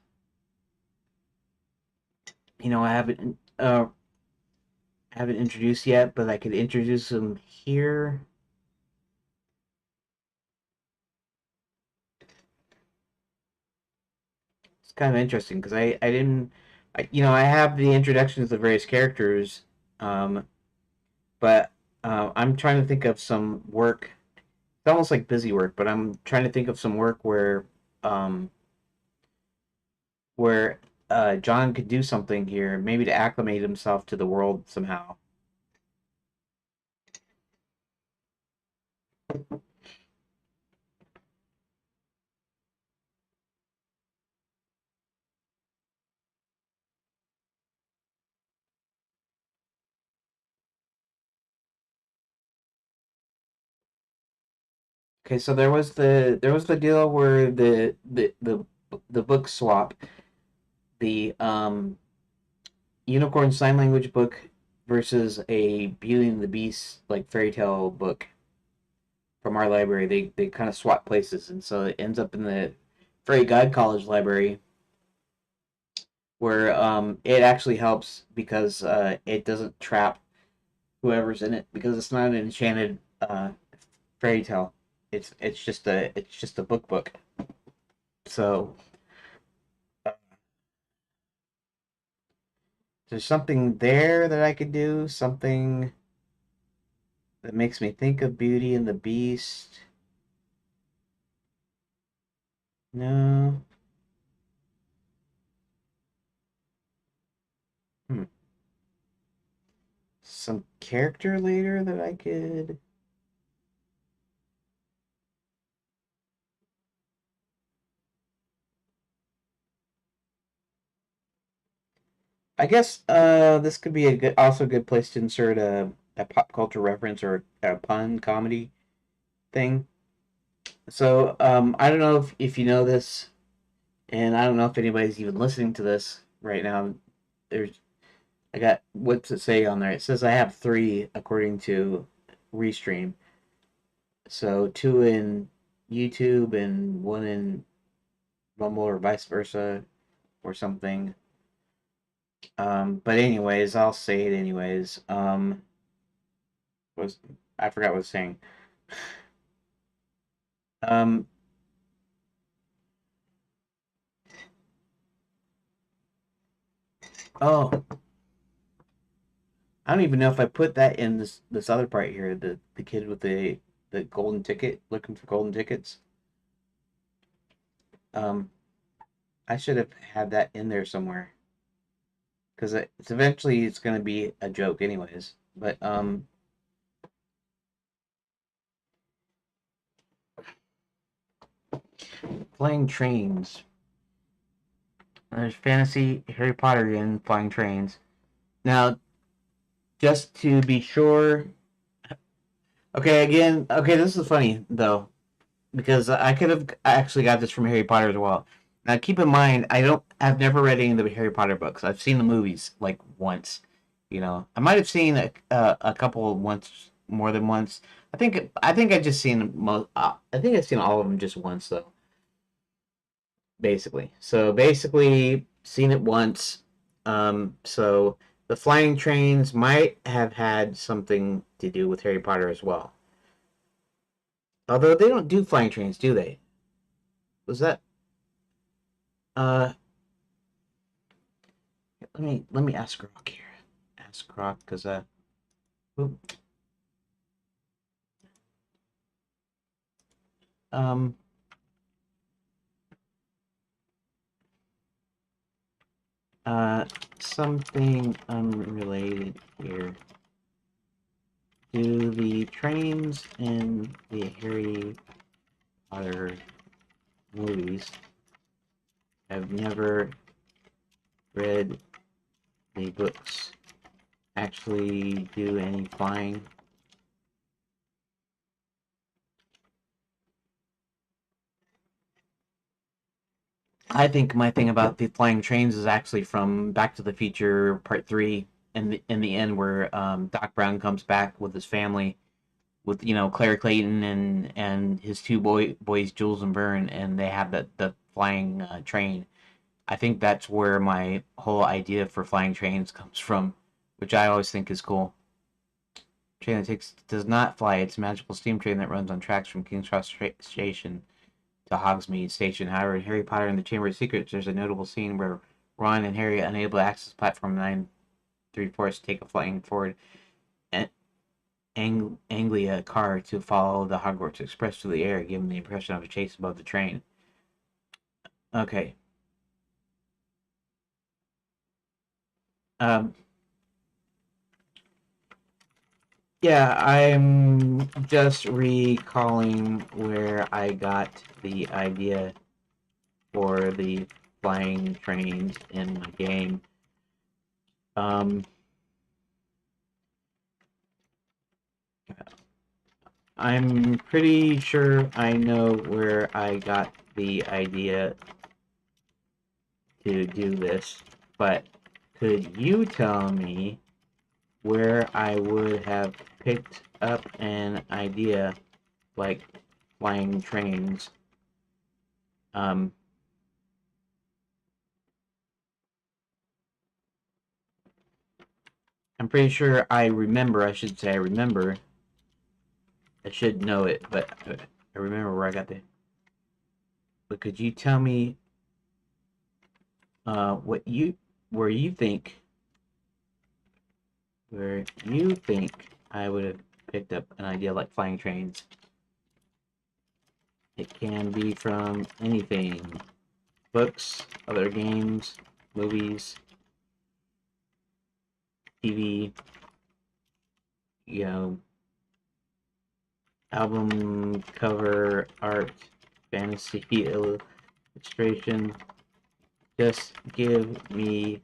Speaker 1: I haven't introduced yet, but I could introduce him here. It's kind of interesting because I didn't I have the introductions of various characters, um, but I'm trying to think of some work. It's almost like busy work, but I'm trying to think of some work um, where John could do something here, maybe to acclimate himself to the world somehow. Okay, so there was the deal where the book swap, the Unicorn Sign Language book versus a Beauty and the Beast like fairy tale book from our library. They kind of swap places, and so it ends up in the Fairy Guide College library, where it actually helps because it doesn't trap whoever's in it because it's not an enchanted fairy tale. It's just a book. So there's something there that I could do, something that makes me think of Beauty and the Beast. No. Hmm. Some character later that I could. I guess this could be also a good place to insert a pop culture reference or a pun comedy thing. So I don't know if you know this, and I don't know if anybody's even listening to this right now. There's I got what's it say on there? It says I have three according to Restream. So two in YouTube and one in Rumble or vice versa or something. But anyways, I'll say it anyways. Was I forgot what I was saying. Um, oh, I don't even know if I put that in this other part here. The kid with the golden ticket looking for golden tickets. Um, I should have had that in there somewhere because it's going to be a joke anyways. But flying trains. There's fantasy, Harry Potter again, flying trains. Now, just to be sure. Okay, again. Okay, this is funny though because I could have actually got this from Harry Potter as well. Now, keep in mind, I've never read any of the Harry Potter books. I've seen the movies like once. You know, I might have seen a couple once, more than once. I think I just seen most. I think I've seen all of them just once though. Basically, seen it once. So the flying trains might have had something to do with Harry Potter as well. Although they don't do flying trains, do they? Was that uh let me ask Rock here. Ask Rock because oop, um uh something unrelated here. Do the trains in the Harry Potter movies? I've never read the books. Actually, do any flying? I think my thing about the flying trains is actually from Back to the Future Part Three, in the end where Doc Brown comes back with his family, with Claire Clayton and his two boys Jules and Vern, and they have the flying train. I think that's where my whole idea for flying trains comes from, which I always think is cool. Train that does not fly. It's a magical steam train that runs on tracks from King's Cross Station to Hogsmeade Station. However, in Harry Potter and the Chamber of Secrets, there's a notable scene where Ron and Harry, unable to access platform 9 3/4, take a flying forward Anglia car to follow the Hogwarts Express through the air, giving the impression of a chase above the train. Okay. Um, yeah, I'm just recalling where I got the idea for the flying trains in my game. Um, I'm pretty sure I know where I got the idea to do this, but could you tell me where I would have picked up an idea like flying trains? Um, I'm pretty sure I remember. I should say I remember. I should know it, but I remember where I got the. But could you tell me what you where you think where you think I would have picked up an idea like flying trains? It can be from anything: books, other games, movies, TV, you know, album cover art, fantasy illustration. Just give me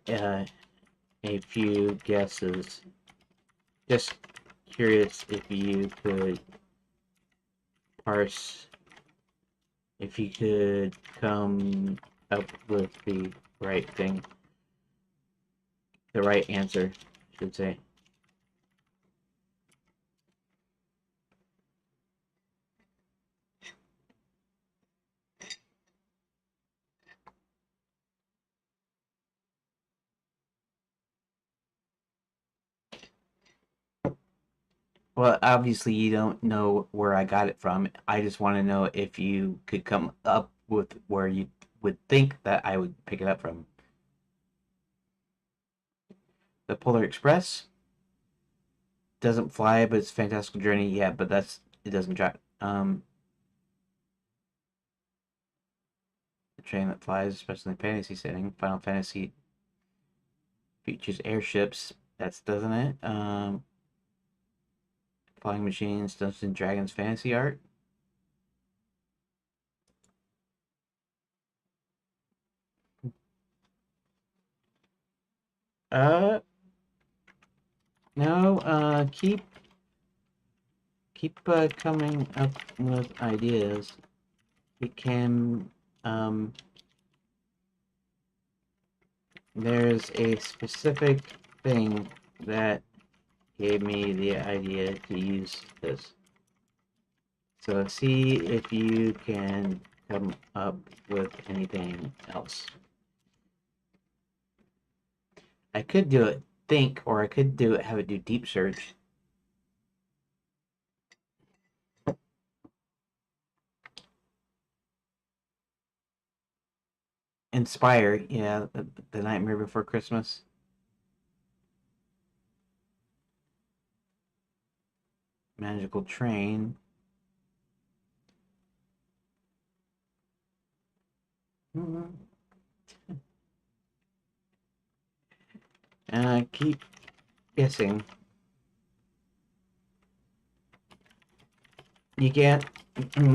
Speaker 1: uh, a few guesses. Just curious if you could parse, if you could come up with the right thing, the right answer, I should say. Well, obviously you don't know where I got it from. I just want to know if you could come up with where you would think that I would pick it up from. The Polar Express doesn't fly, but it's a fantastical journey. Yeah, but it doesn't drive. The train that flies, especially in fantasy setting. Final Fantasy features airships. That's doesn't it? Flying Machines, Dungeons and Dragons fantasy art. Uh, no. Keep coming up with ideas. It can. Um, there's a specific thing that gave me the idea to use this. So see if you can come up with anything else. I could do it think, or I could do it have it do deep search. Inspire, yeah, the Nightmare Before Christmas. Magical Train. Keep guessing. You can't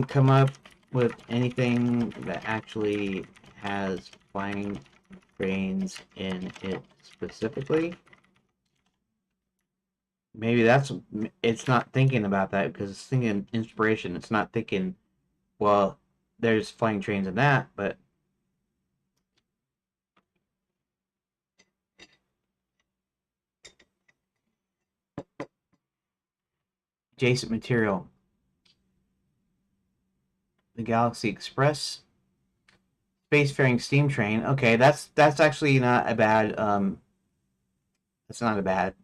Speaker 1: come up with anything that actually has flying trains in it specifically. Maybe that's it's not thinking about that because it's thinking inspiration. It's not thinking, well, there's flying trains in that, but adjacent material. The Galaxy Express, spacefaring steam train. Okay, that's actually not a bad that's not a bad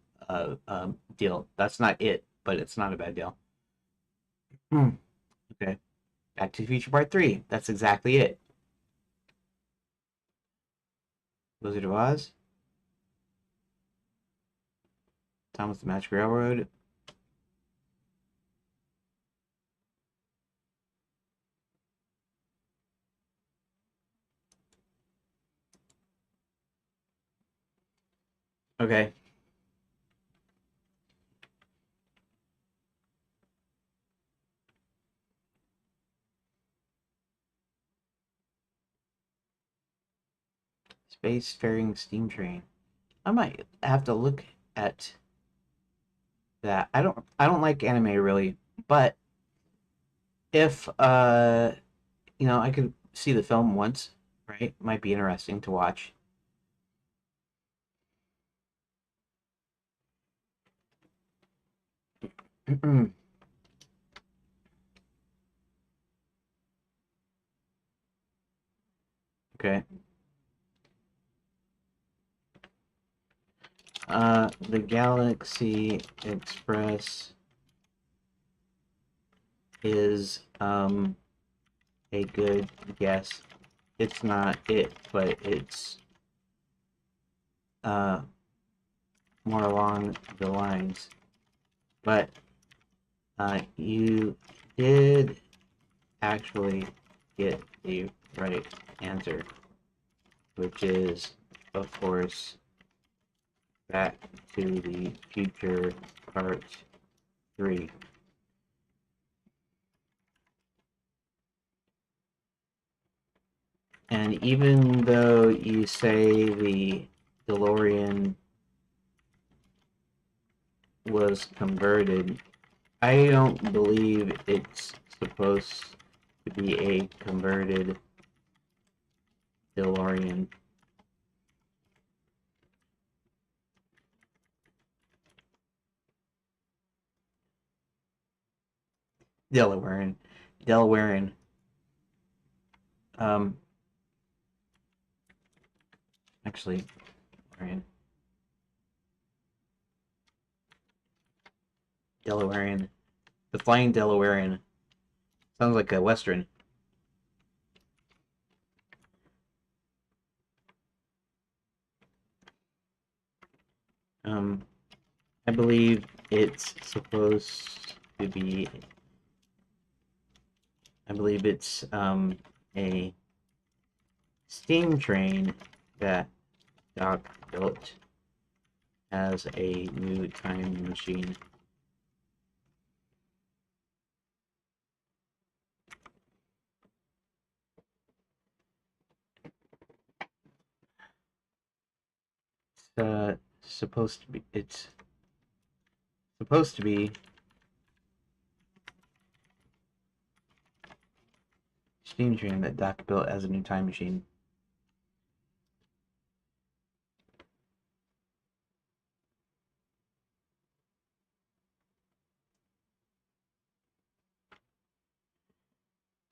Speaker 1: deal. That's not it, but it's not a bad deal. Okay. Back to the Future Part 3. That's exactly it. Wizard of Oz. Thomas the Magic Railroad. Okay. Spacefaring steam train. I might have to look at that. I don't like anime really, but if I could see the film once, right? Might be interesting to watch. Okay. The Galaxy Express is a good guess. It's not it, but it's uh more along the lines. But you did actually get the right answer, which is, of course, Back to the Future Part 3. And even though you say the DeLorean was converted, I don't believe it's supposed to be a converted DeLorean. Delawarean. Delawarean. Um, actually, Delawarean. Delawarean. The Flying Delawarean. Sounds like a Western. Um, I believe it's supposed to be. I believe it's a steam train that Doc built as a new time machine. supposed to be. It's supposed to be steam train that Doc built as a new time machine.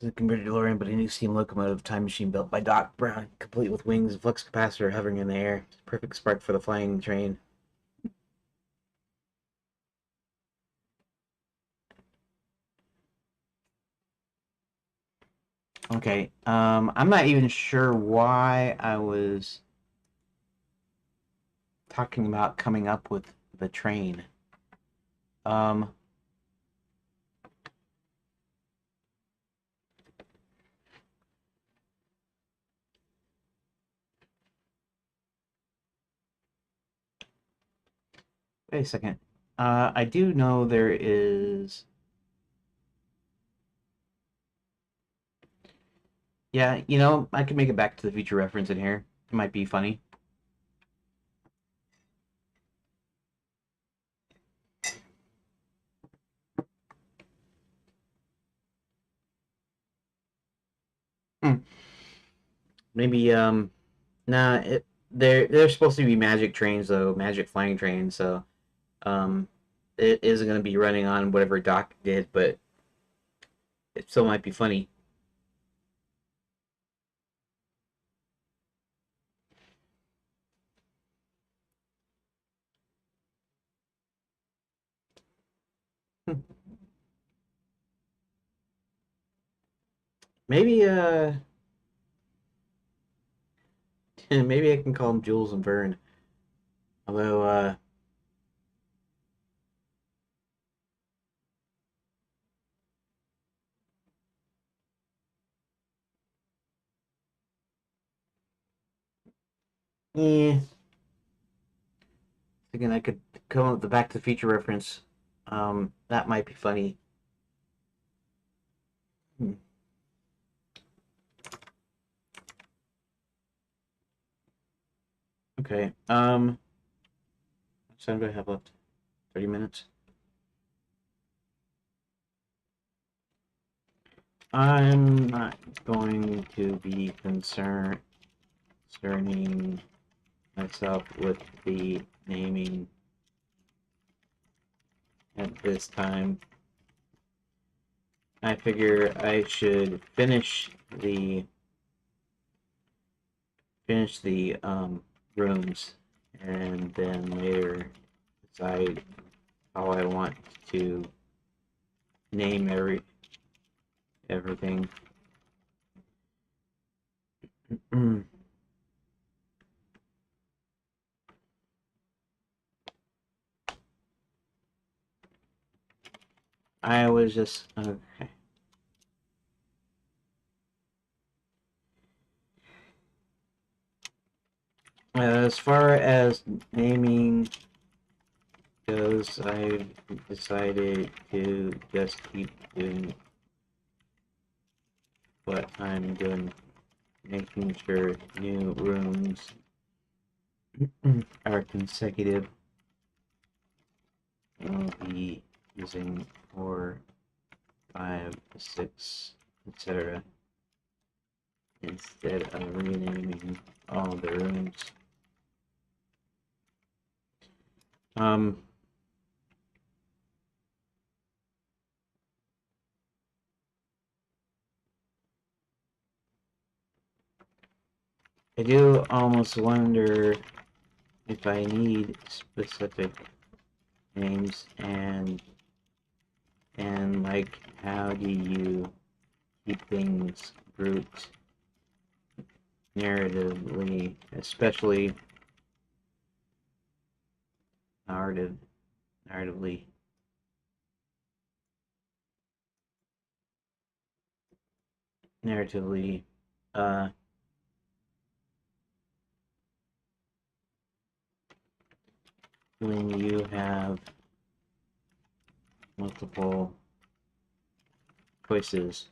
Speaker 1: It's a converted DeLorean, but a new steam locomotive time machine built by Doc Brown, complete with wings and flux capacitor hovering in the air. Perfect spark for the flying train. Okay, I'm not even sure why I was talking about coming up with the train. Um, Wait a second. I do know there is. Yeah, I could make a Back to the Future reference in here. It might be funny. Hmm. Maybe nah. They're supposed to be magic trains though, magic flying trains. So it isn't going to be running on whatever Doc did, but it still might be funny. Hmm. Maybe maybe I can call them Jules and Vern. Although yeah, thinking I could come up with the Back to the Future reference. That might be funny. Hmm. Okay. How much time do I have left? 30 minutes. I'm not going to be concerning myself with the naming at this time. I figure I should finish the rooms and then later decide how I want to name everything. I was just okay. As far as naming goes, I've decided to just keep doing what I'm doing, making sure new rooms are consecutive. I'll be using 4, 5, 6, etc. instead of renaming all the rooms. Um, I do almost wonder if I need specific names and like how do you keep things grouped narratively, especially narratively. Narratively, uh, when you have multiple choices,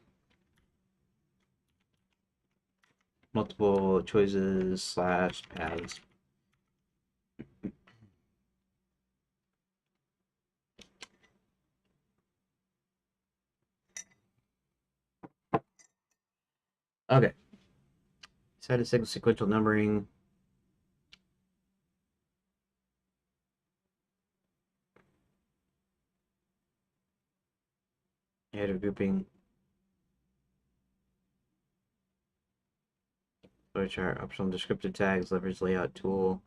Speaker 1: multiple choices slash paths. Okay. Set a sequential numbering. Add a grouping. Which are optional descriptive tags, leverage layout tool.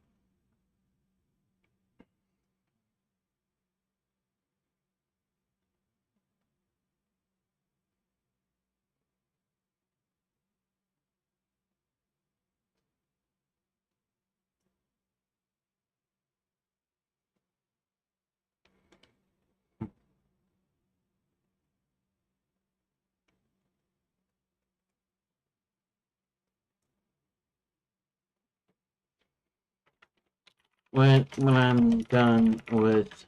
Speaker 1: When I'm done with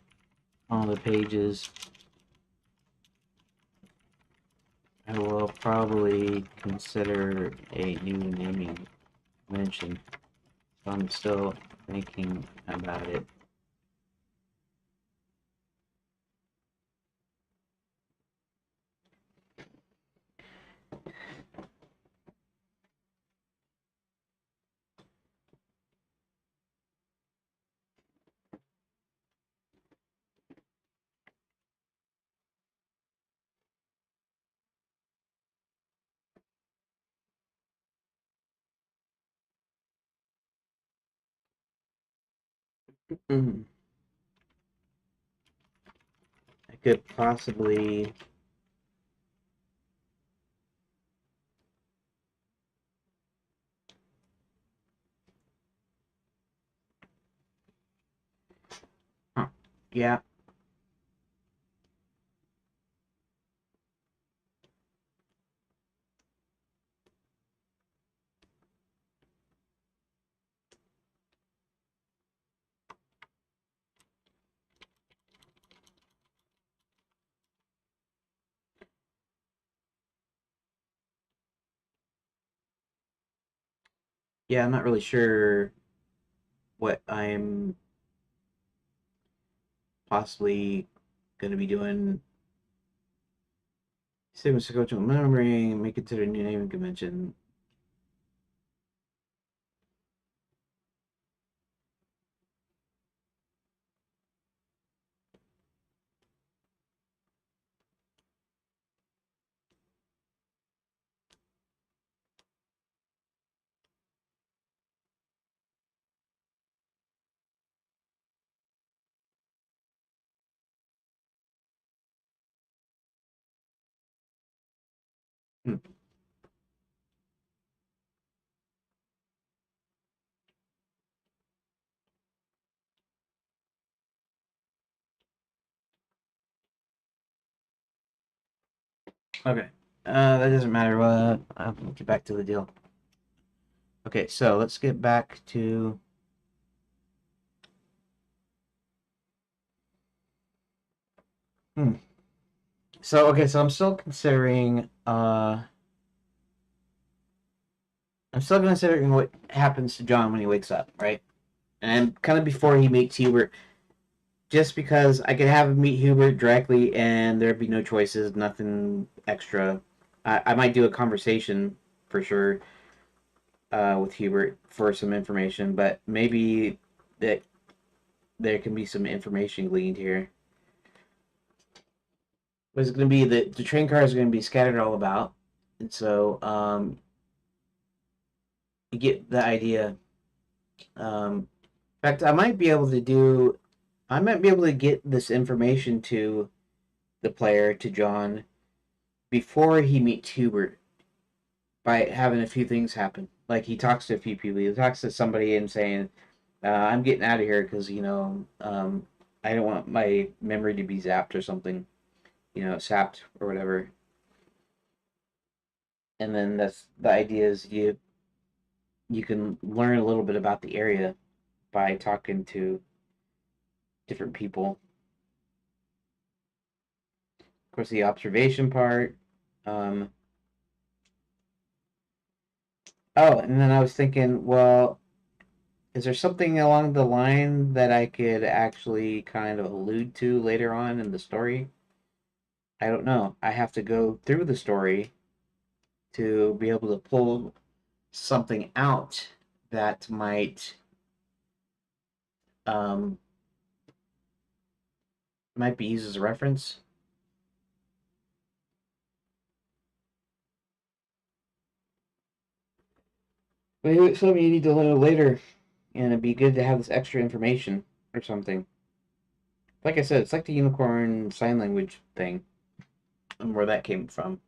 Speaker 1: all the pages, I will probably consider a new naming convention. I'm still thinking about it. I could possibly yeah. Yeah, I'm not really sure what I'm possibly going to be doing. Statements to go to a memory, may consider a new naming convention. Hmm. Okay. That doesn't matter. I'll get back to the deal. Okay, so let's get back to. Hmm. So okay, so I'm still considering. I'm still considering what happens to John when he wakes up, right? And kind of before he meets Hubert, just because I could have him meet Hubert directly, and there'd be no choices, nothing extra. I might do a conversation for sure with Hubert for some information, but maybe that there can be some information gleaned here. It's going to be the train cars are going to be scattered all about, and so you get the idea. In fact, I might be able to get this information to the player, to John, before he meets Hubert by having a few things happen. Like he talks to a few people. He talks to somebody and saying, "I'm getting out of here because I don't want my memory to be zapped or something, sapped or whatever." And then that's the idea is you can learn a little bit about the area by talking to different people. Of course, the observation part. Um, oh, and then I was thinking, well, is there something along the line that I could actually kind of allude to later on in the story? I don't know. I have to go through the story to be able to pull something out that um, might be used as a reference. Maybe it's something you need to learn later, and it'd be good to have this extra information or something. Like I said, it's like the unicorn sign language thing, and where that came from.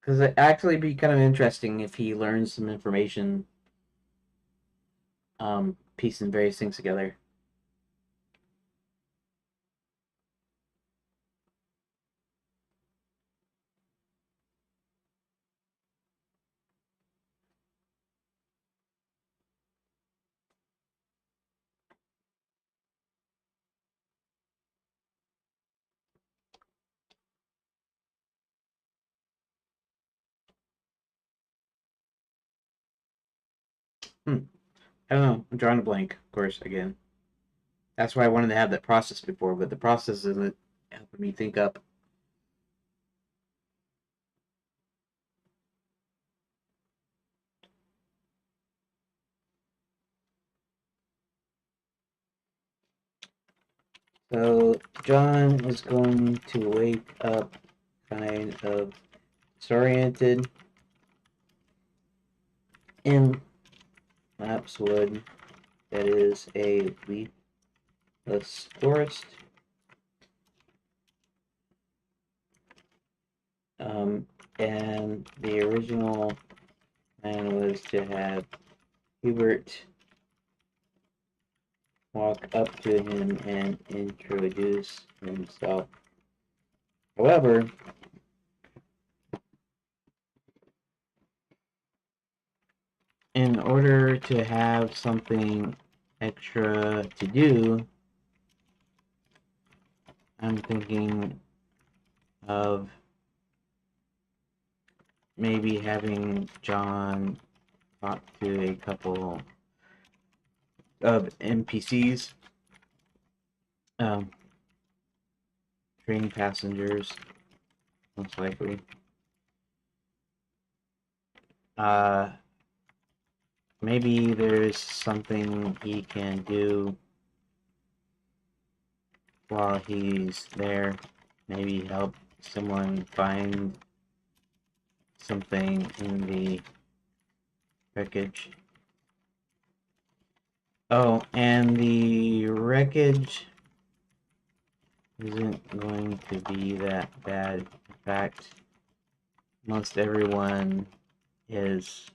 Speaker 1: Because it actually be kind of interesting if he learns some information, piecing various things together. Hmm. I don't know. I'm drawing a blank, of course, again. That's why I wanted to have that process before, but the process isn't helping me think up. So John is going to wake up kind of disoriented in Lapswood, that is a leafless forest. And the original plan was to have Hubert walk up to him and introduce himself. However, in order to have something extra to do, I'm thinking of maybe having John talk to a couple of NPCs, um, train passengers, most likely. Uh, Maybe there's something he can do while he's there. Maybe help someone find something in the wreckage. Oh, and the wreckage isn't going to be that bad. In fact, most everyone is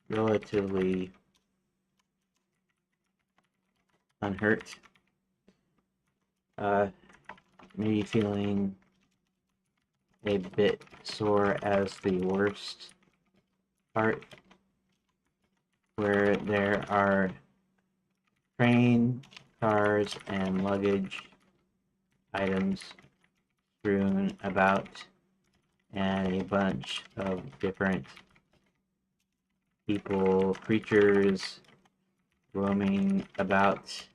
Speaker 1: relatively unhurt. Uh, Maybe feeling a bit sore as the worst part, where there are train, cars, and luggage items strewn about, and a bunch of different people, creatures roaming about,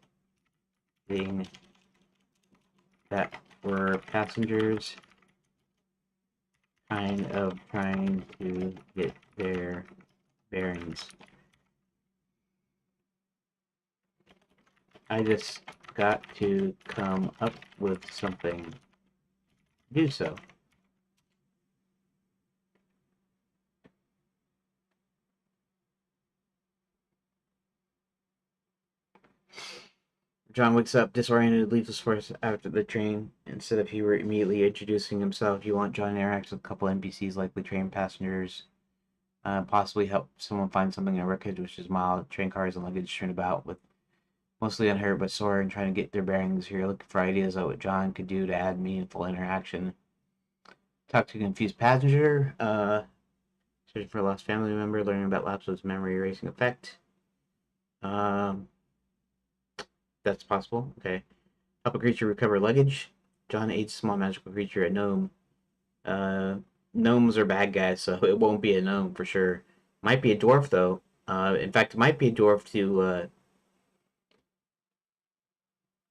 Speaker 1: being that were passengers, kind of trying to get their bearings. I just got to come up with something to do so. John wakes up disoriented, leaves his force after the train. Instead of he were immediately introducing himself, you want John to interact with a couple NPCs, likely train passengers, possibly help someone find something in a wreckage, which is mild. Train cars and luggage strewn about with mostly unhurt but sore and trying to get their bearings. You're looking for ideas of what John could do to add meaningful interaction. Talk to a confused passenger. Searching for a lost family member. Learning about Lapswood's memory erasing effect. Um, that's possible. Okay. Help a creature recover luggage. John aids small magical creature, a gnome. Uh, Gnomes are bad guys, so it won't be a gnome for sure. Might be a dwarf though. In fact, it might be a dwarf to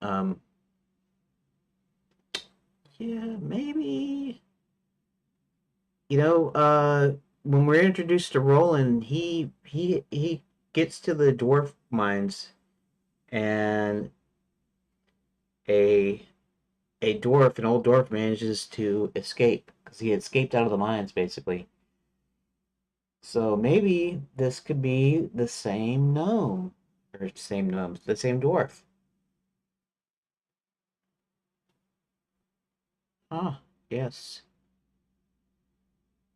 Speaker 1: um, yeah, maybe. When we're introduced to Roland, he gets to the dwarf mines, and a an old dwarf, manages to escape because he escaped out of the mines basically. So maybe this could be the same gnome, or same gnomes, the same dwarf. Ah, yes,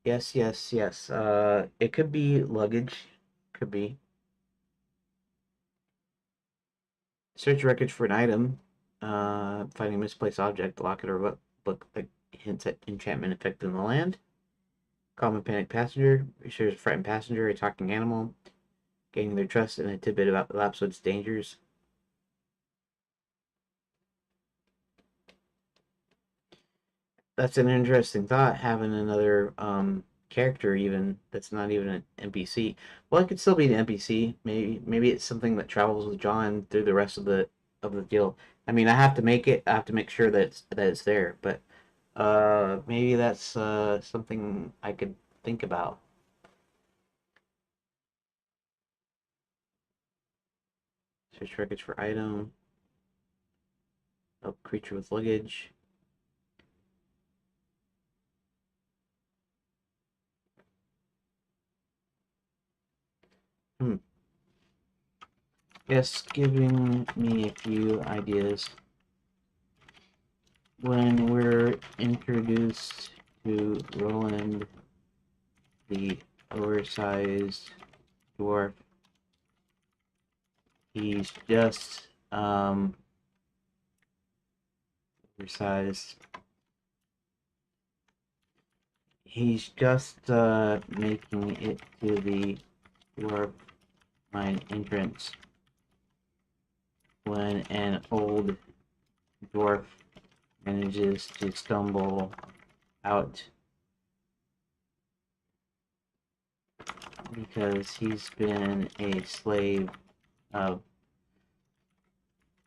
Speaker 1: yes, yes, yes. It could be luggage. Could be search wreckage for an item. Finding a misplaced object, locket, or what look like hints at enchantment effect in the land. Calm a panicked passenger. Reassures a frightened passenger, a talking animal. Gaining their trust, and a tidbit about the Lapswood's dangers. That's an interesting thought, having another character even that's not even an NPC. Well, it could still be an NPC. Maybe it's something that travels with John through the rest of the deal. I mean, I have to make it. I have to make sure that it's there. But maybe that's something I could think about. Search wreckage for item. Help creature with luggage. Hmm. Yes, giving me a few ideas. When we're introduced to Roland, the oversized dwarf, he's just oversized. He's just making it to the dwarf mine entrance when an old dwarf manages to stumble out because he's been a slave of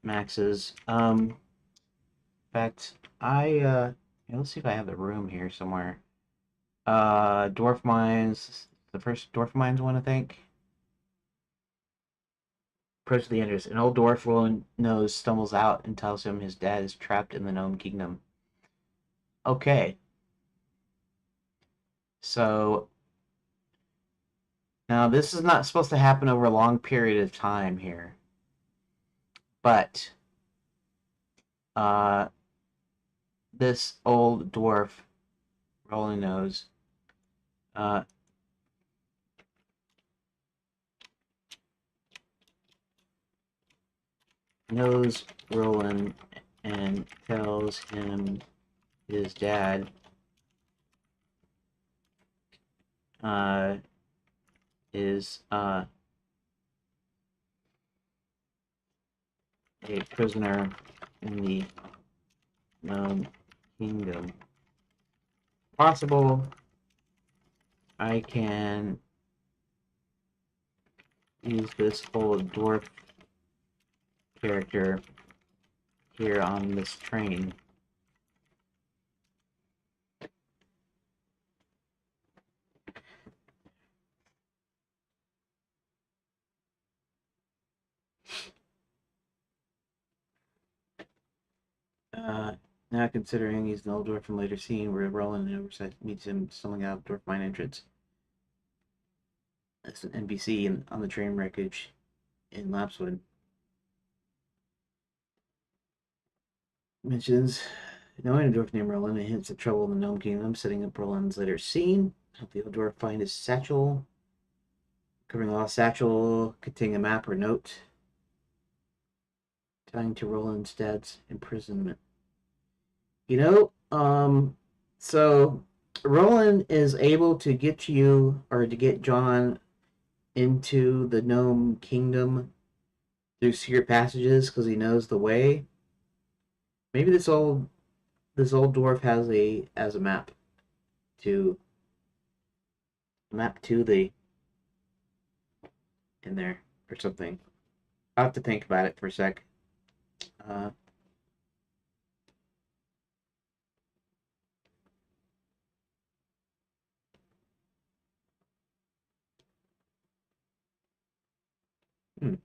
Speaker 1: Max's. In fact, let's see if I have the room here somewhere. Dwarf Mines, the first Dwarf Mines one, I think. Approach the entrance. An old dwarf Roland knows stumbles out and tells him his dad is trapped in the Gnome Kingdom. Okay, so now this is not supposed to happen over a long period of time here, but uh, this old dwarf Roland uh, knows Roland and tells him his dad uh, is a prisoner in the Gnome Kingdom. Possible I can use this old dwarf character here on this train. Now considering he's an old dwarf from later scene where Roland and Oversight meets him stumbling out of dwarf mine entrance. That's an NPC on the train wreckage in Lapswood. Mentions knowing a dwarf named Roland and hints at trouble in the Gnome Kingdom, setting up Roland's later scene. Help the old dwarf find his satchel. Covering a lost satchel containing a map or note. Tying to Roland's dad's imprisonment. You know, so Roland is able to get you, or to get John into the Gnome Kingdom through secret passages because he knows the way. Maybe this old this old dwarf has a to map to the in there or something. I'll have to think about it for a sec. Uh, hmm.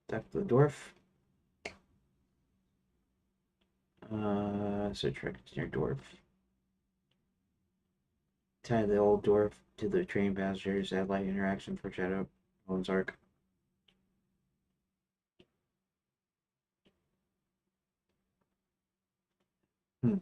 Speaker 1: Depth of the dwarf. Search for near dwarf. Tie the old dwarf to the train passengers. Add light interaction for Shadow Bones arc. Hmm.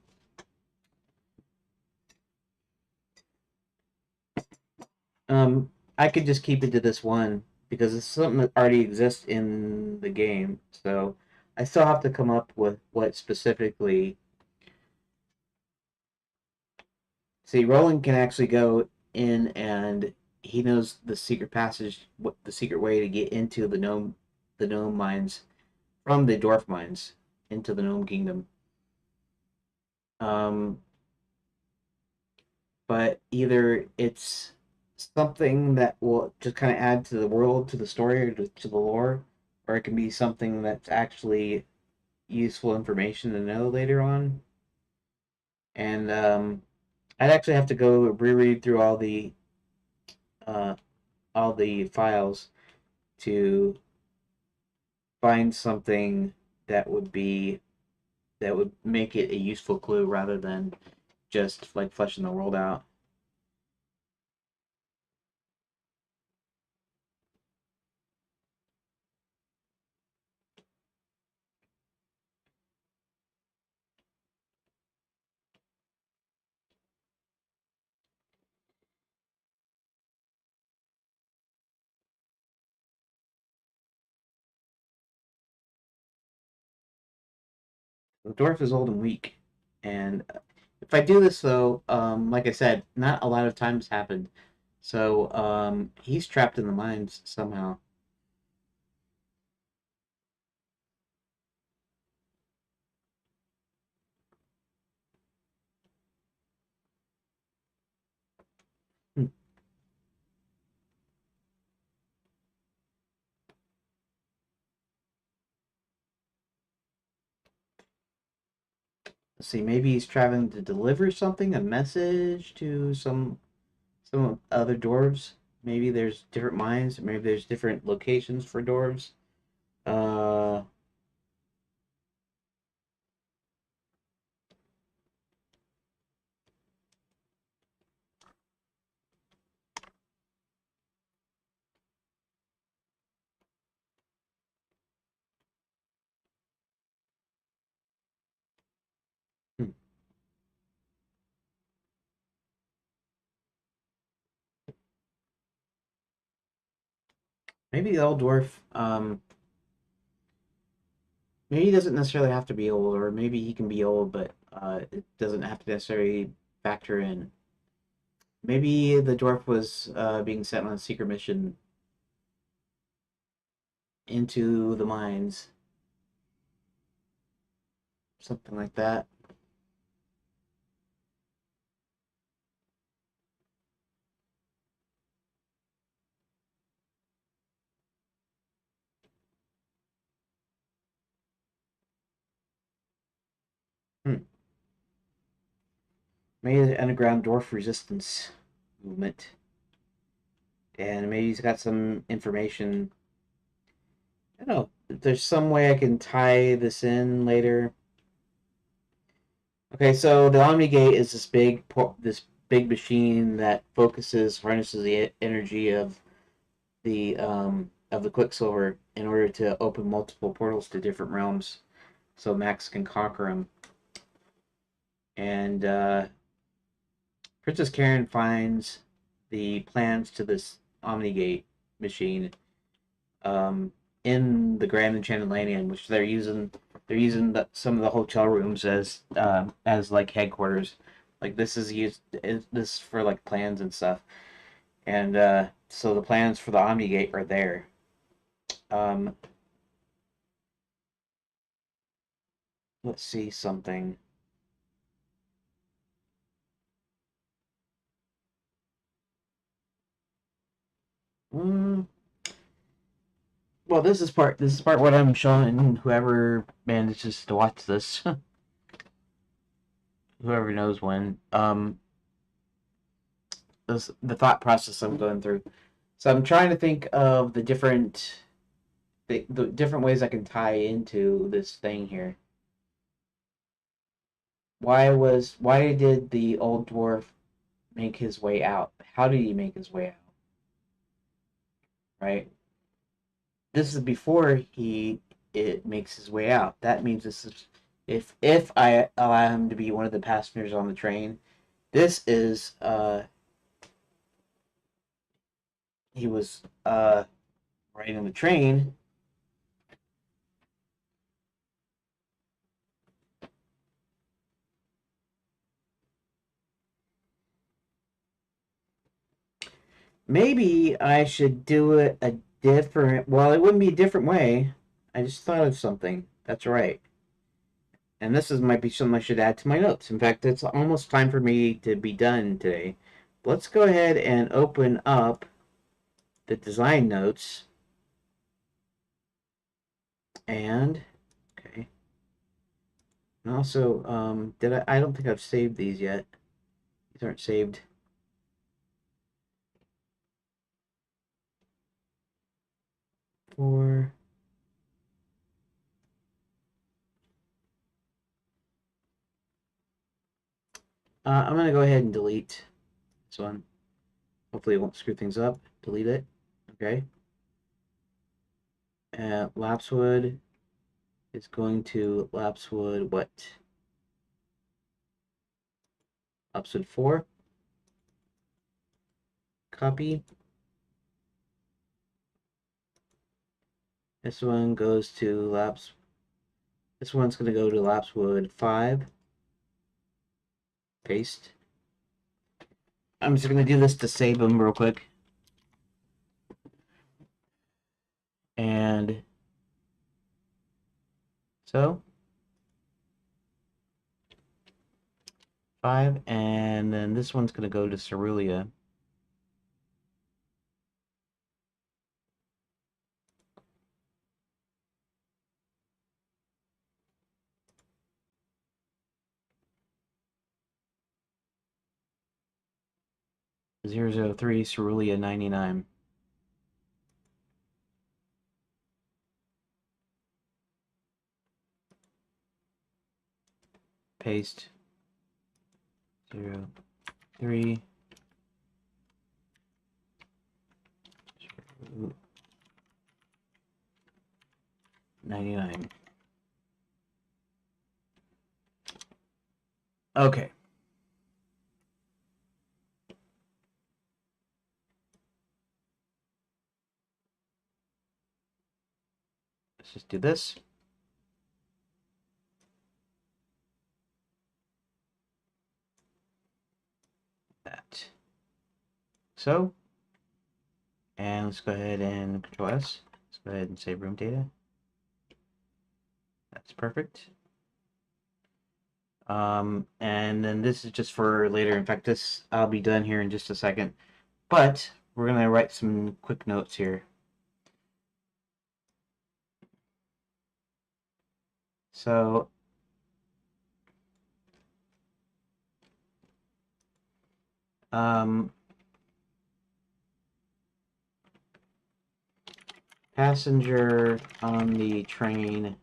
Speaker 1: I could just keep it to this one because it's something that already exists in the game. So I still have to come up with what specifically. See, Roland can actually go in and he knows the secret passage, what the secret way to get into the gnome mines from the dwarf mines into the gnome kingdom. Um, but either it's something that will just kind of add to the world, to the story, or to the lore, or it can be something that's actually useful information to know later on. And I'd actually have to go reread through uh, all the files to find something that would be that would make it a useful clue rather than just like fleshing the world out. The dwarf is old and weak, and if I do this though, like I said, not a lot of times happened. So he's trapped in the mines somehow. Hmm. Let's see, maybe he's traveling to deliver something, a message to some other dwarves. Maybe there's different mines. Maybe there's different locations for dwarves. Uh, hmm. Maybe the old dwarf. Maybe he doesn't necessarily have to be old, or maybe he can be old, but it doesn't have to necessarily factor in. Maybe the dwarf was being sent on a secret mission into the mines, something like that. Hmm. Maybe the underground dwarf resistance movement, and maybe he's got some information. I don't know. If there's some way I can tie this in later. Okay, so the Omni Gate is this big machine that harnesses the energy of the Quicksilver in order to open multiple portals to different realms, so Max can conquer them. And Princess Karen finds the plans to this Omnigate machine um, in the Grand Enchanted Land, which they're using. They're using some of the hotel rooms as like headquarters. Like this is used. This is for like plans and stuff. And so the plans for the Omnigate are there. Um, let's see something. Mm, well, this is part what I'm showing whoever manages to watch this, whoever knows when. The thought process I'm going through. So I'm trying to think of the different ways I can tie into this thing here. Why did the old dwarf make his way out? How did he make his way out? Right. This is before he it makes his way out. That means this is if I allow him to be one of the passengers on the train. This is he was riding the train. Maybe I should do it a different. Well, it wouldn't be a different way. I just thought of something. That's right. And this is might be something I should add to my notes. In fact, it's almost time for me to be done today. Let's go ahead and open up the design notes and okay. And also, did I don't think I've saved these yet. These aren't saved. For I'm gonna go ahead and delete this one. Hopefully, it won't screw things up. Delete it. Okay. Lapswood is going to Lapswood what? Lapswood 4. Copy. This one goes to Laps. This one's going to go to Lapswood 5. Paste. I'm just going to do this to save them real quick. And so 5, and then this one's going to go to Cerulean. .003 Cerulean 99. Paste 03 99. Okay. Let's just do this. That. So, and let's go ahead and Control S. Let's go ahead and save room data. That's perfect. And then this is just for later. In fact, this I'll be done here in just a second. But we're gonna write some quick notes here. So passenger on the train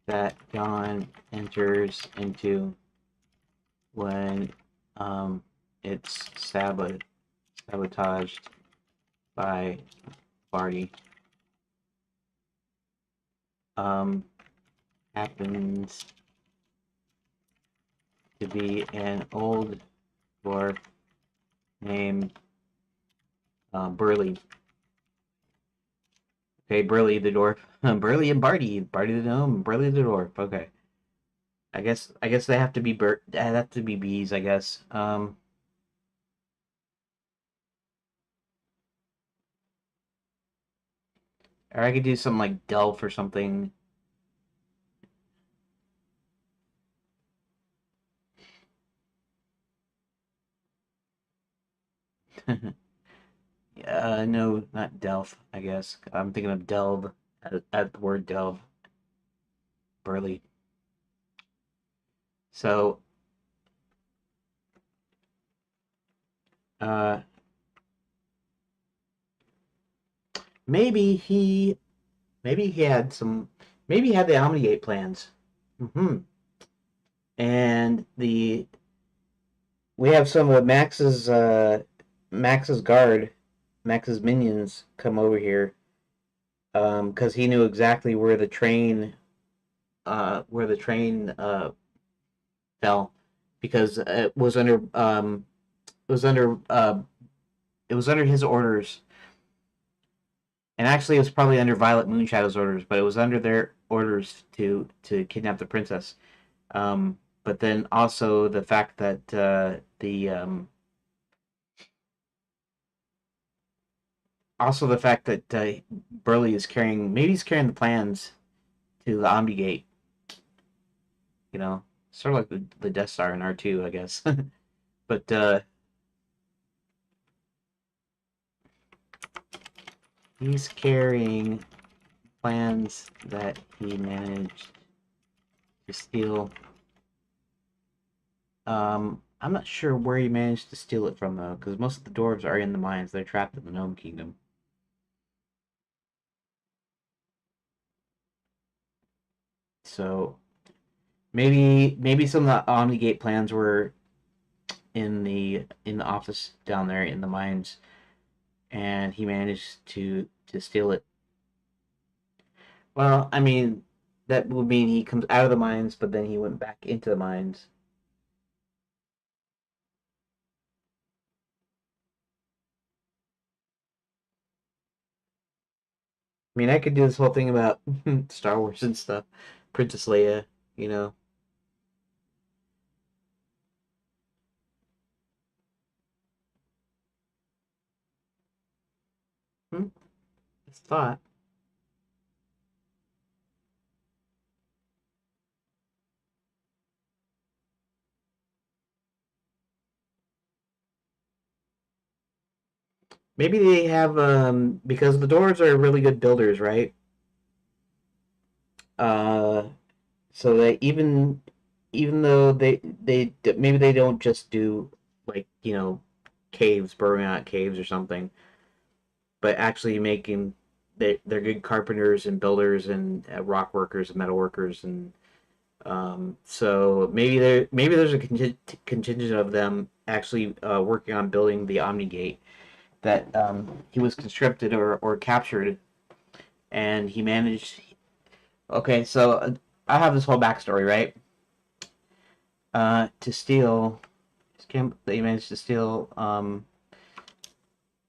Speaker 1: that John enters into when it's sabotaged by Barty happens to be an old dwarf named Burley. Okay, Burley the dwarf. Burley and Barty. Barty the gnome, Burley the dwarf. Okay. I guess they have to be they have to be bees, I guess. Or I could do something like Delph or something. No, not Delph, I guess. I'm thinking of Delve at the word Delve. Burly. So, uh, maybe he, maybe he had some, maybe he had the Omnigate plans. Hmm. And we have some of Max's guard, Max's minions come over here, because he knew exactly where the train fell, because it was under it was under his orders, and actually it was probably under Violet Moonshadow's orders, but it was under their orders to kidnap the princess. But then also the fact that the also the fact that Burley is carrying, maybe he's carrying the plans to the Omnigate. You know, sort of like the Death Star in R2, I guess. But he's carrying plans that he managed to steal. I'm not sure where he managed to steal it from though, because most of the dwarves are in the mines. They're trapped in the Gnome Kingdom. So maybe some of the Omnigate plans were in the office down there in the mines, and he managed to steal it. Well, I mean, that would mean he comes out of the mines, but then he went back into the mines. I mean, I could do this whole thing about Star Wars and stuff, Princess Leia, you know. Hmm, it's thought. Maybe they have because the dwarves are really good builders, right? Uh, so that even though they maybe they don't just do like caves, burrowing out caves or something, but actually making they're good carpenters and builders and rock workers and metal workers, and so maybe there's a contingent of them actually working on building the Omni Gate that he was conscripted or captured, and he managed. Okay, so I have this whole backstory, right? To steal, they managed to steal.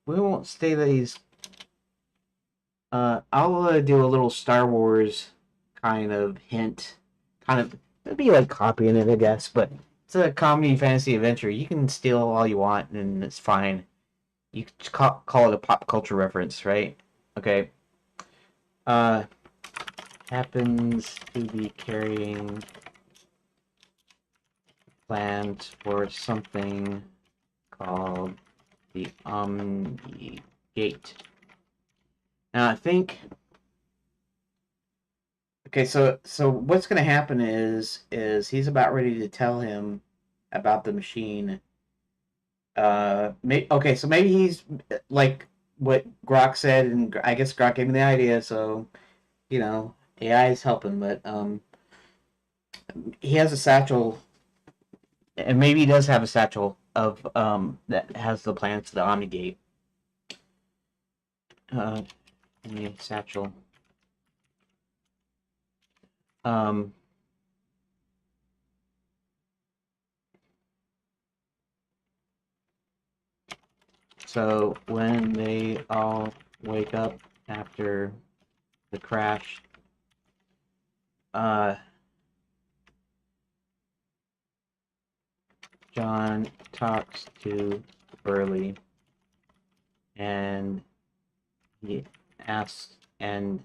Speaker 1: We won't say that he's. I'll do a little Star Wars kind of hint, kind of it'd be like copying it, I guess, but it's a comedy fantasy adventure. You can steal all you want, and it's fine. You can call it a pop culture reference, right? Okay. Uh, happens to be carrying plans for something called the Omni Gate. Now I think okay, so what's going to happen is he's about ready to tell him about the machine. Okay, so maybe he's like what Grok said, and I guess Grok gave me the idea. So AI is helping, but he has a satchel, and maybe he does have a satchel of that has the plans to the Omnigate. Uh, in the satchel. Um, so when they all wake up after the crash, uh, John talks to Burley and he asks and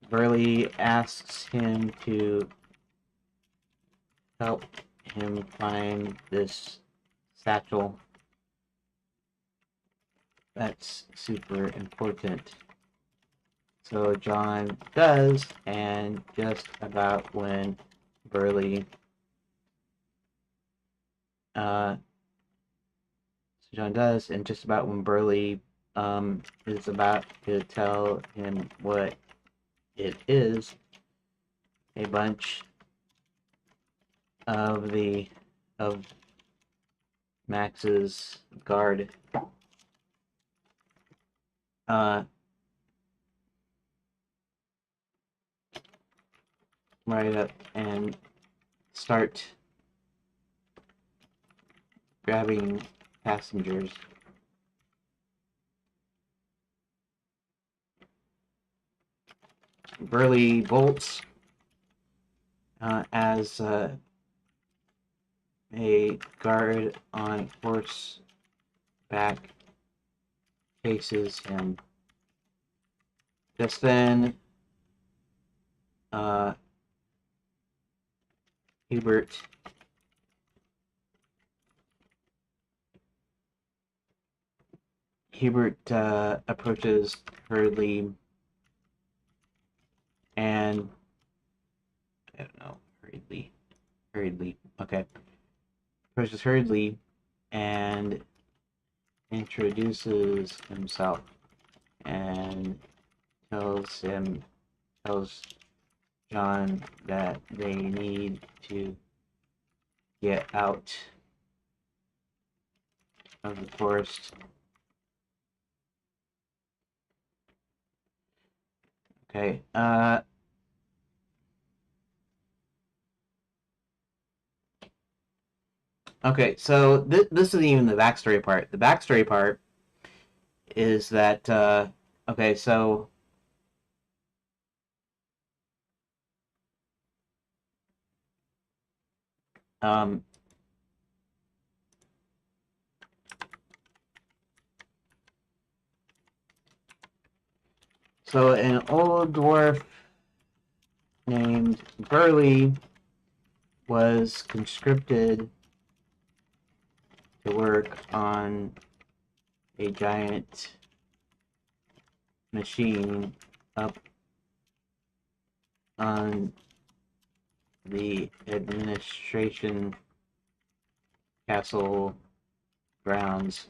Speaker 1: Burley asks him to help him find this satchel that's super important. So John does, and just about when Burley John does, and just about when Burley is about to tell him what it is, a bunch of Max's guard uh, ride up and start grabbing passengers. Burley bolts as a guard on horseback chases him. Just then, uh, Hubert approaches hurriedly, and I don't know, hurriedly, okay, approaches hurriedly and introduces himself and tells John that they need to get out of the forest. Okay. Okay. So this isn't even the backstory part. The backstory part is that okay. Um, so an old dwarf named Burley was conscripted to work on a giant machine up on the administration castle grounds.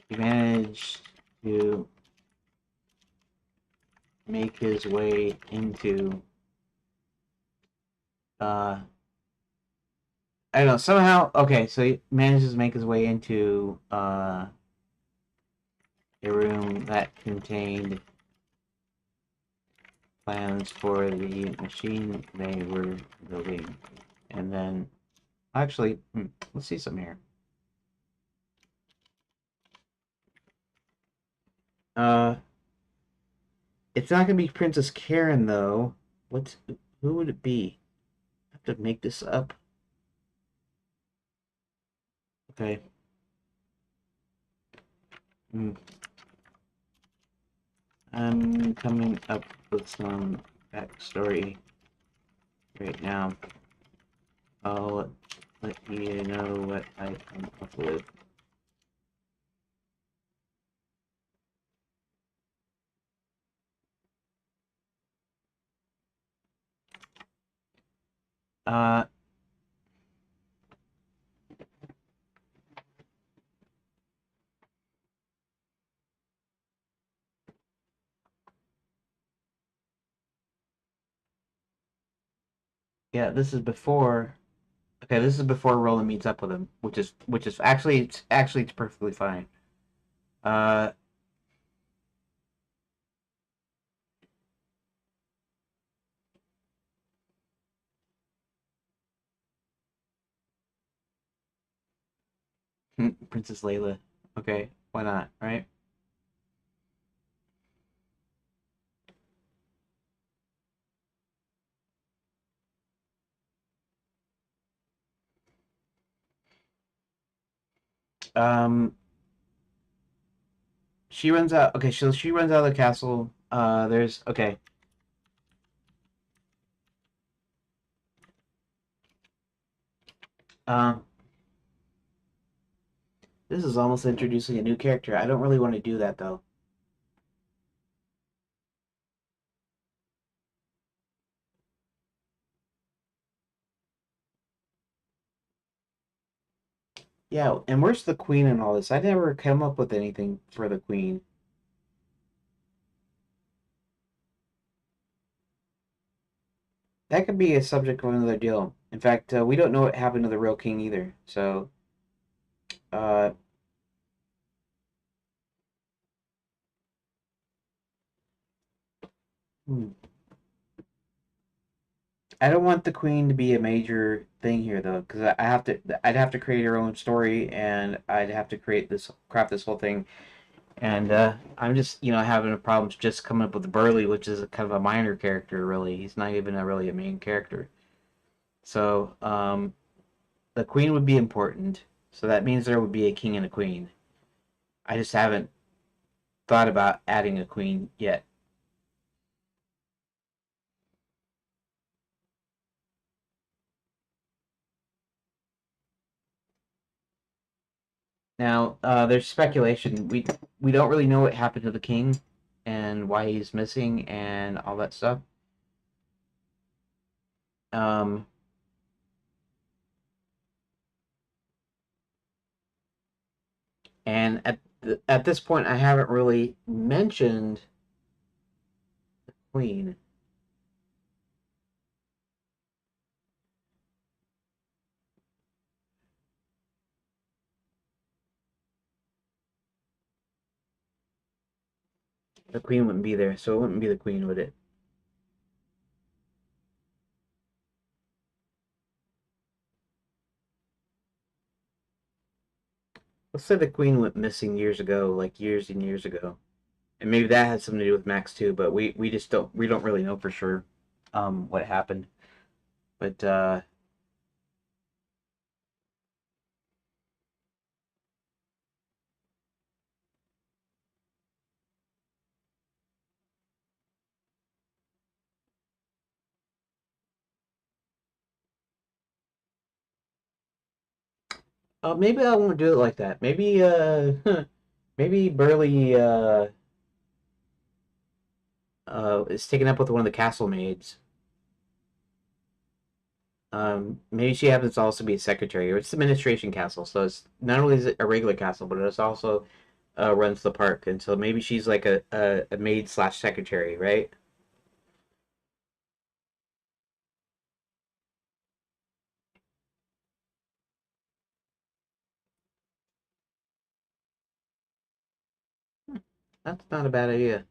Speaker 1: He managed to make his way into I don't know, somehow okay, so he manages to make his way into a room that contained plans for the machine they were building. And then actually, let's see some here. Uh it's not gonna be Princess Karen though. Who would it be? I have to make this up. Okay. Hmm. I'm coming up with some backstory right now. I'll let you know what I come up with. Uh, yeah, this is before. Okay, this is before Roland meets up with him, which is actually it's perfectly fine. Uh, Princess Layla. Okay, why not, right? Um, she runs out. Okay, so she runs out of the castle. There's okay. Um, this is almost introducing a new character. I don't really want to do that though. Yeah, and where's the queen in all this? I never come up with anything for the queen. That could be a subject of another deal. In fact, we don't know what happened to the real king either. So, uh, hmm. I don't want the queen to be a major thing here though, because I have to. I'd have to create her own story, and I'd have to create this craft this whole thing. And I'm just having a problem just coming up with Burley, which is a kind of a minor character. Really, he's not even really a main character. So the queen would be important. So that means there would be a king and a queen. I just haven't thought about adding a queen yet. Now, there's speculation. We don't really know what happened to the king and why he's missing and all that stuff. Um, and at this point, I haven't really mentioned the queen. The queen wouldn't be there, so it wouldn't be the queen, would it? Let's say the queen went missing years ago, like years and years ago, and maybe that had something to do with Max too. But we just don't really know for sure what happened. But maybe I won't do it like that. Maybe maybe Burley is taken up with one of the castle maids. Maybe she happens to also be a secretary, or it's the administration castle. So it's not only is it a regular castle, but it's also runs the park, and so maybe she's like a maid slash secretary, right? That's not a bad idea.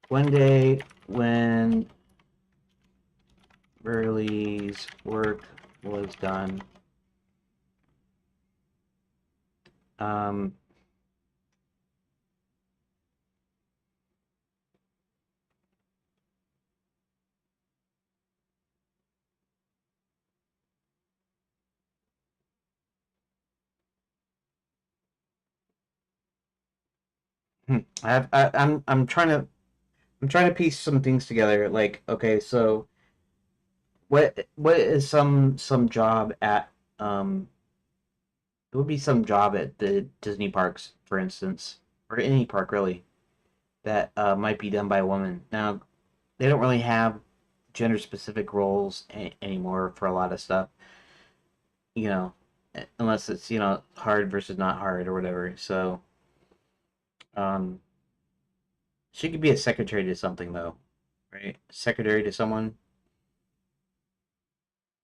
Speaker 1: One day when Burley's work was done, um, I'm trying to piece some things together. Like, okay, so what is some job at it would be some job at the Disney parks, for instance, or any park really, that might be done by a woman. Now, they don't really have gender specific roles anymore for a lot of stuff, you know, unless it's, hard versus not hard or whatever. So, um, she could be a secretary to something though, right? Secretary to someone,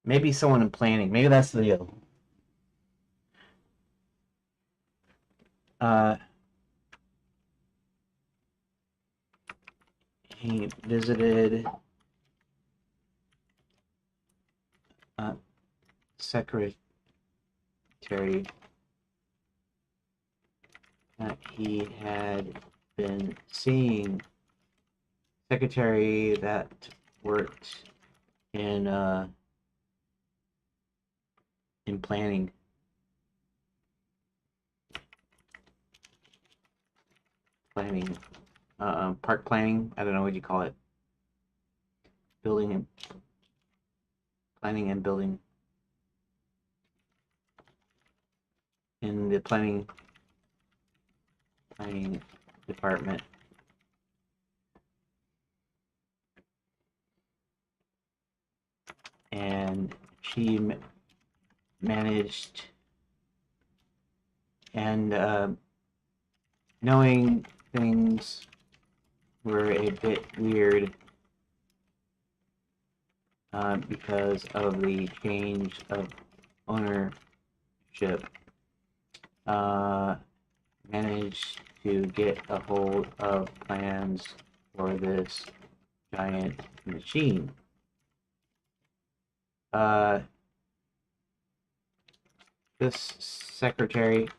Speaker 1: maybe someone in planning. Maybe that's the deal. Uh, he visited uh, secretary that he had been seeing secretary that worked in planning. Planning. Park planning. I don't know what you call it. Building and planning and building. In the planning department. And she managed, and knowing things were a bit weird because of the change of ownership, managed to get a hold of plans for this giant machine. This secretary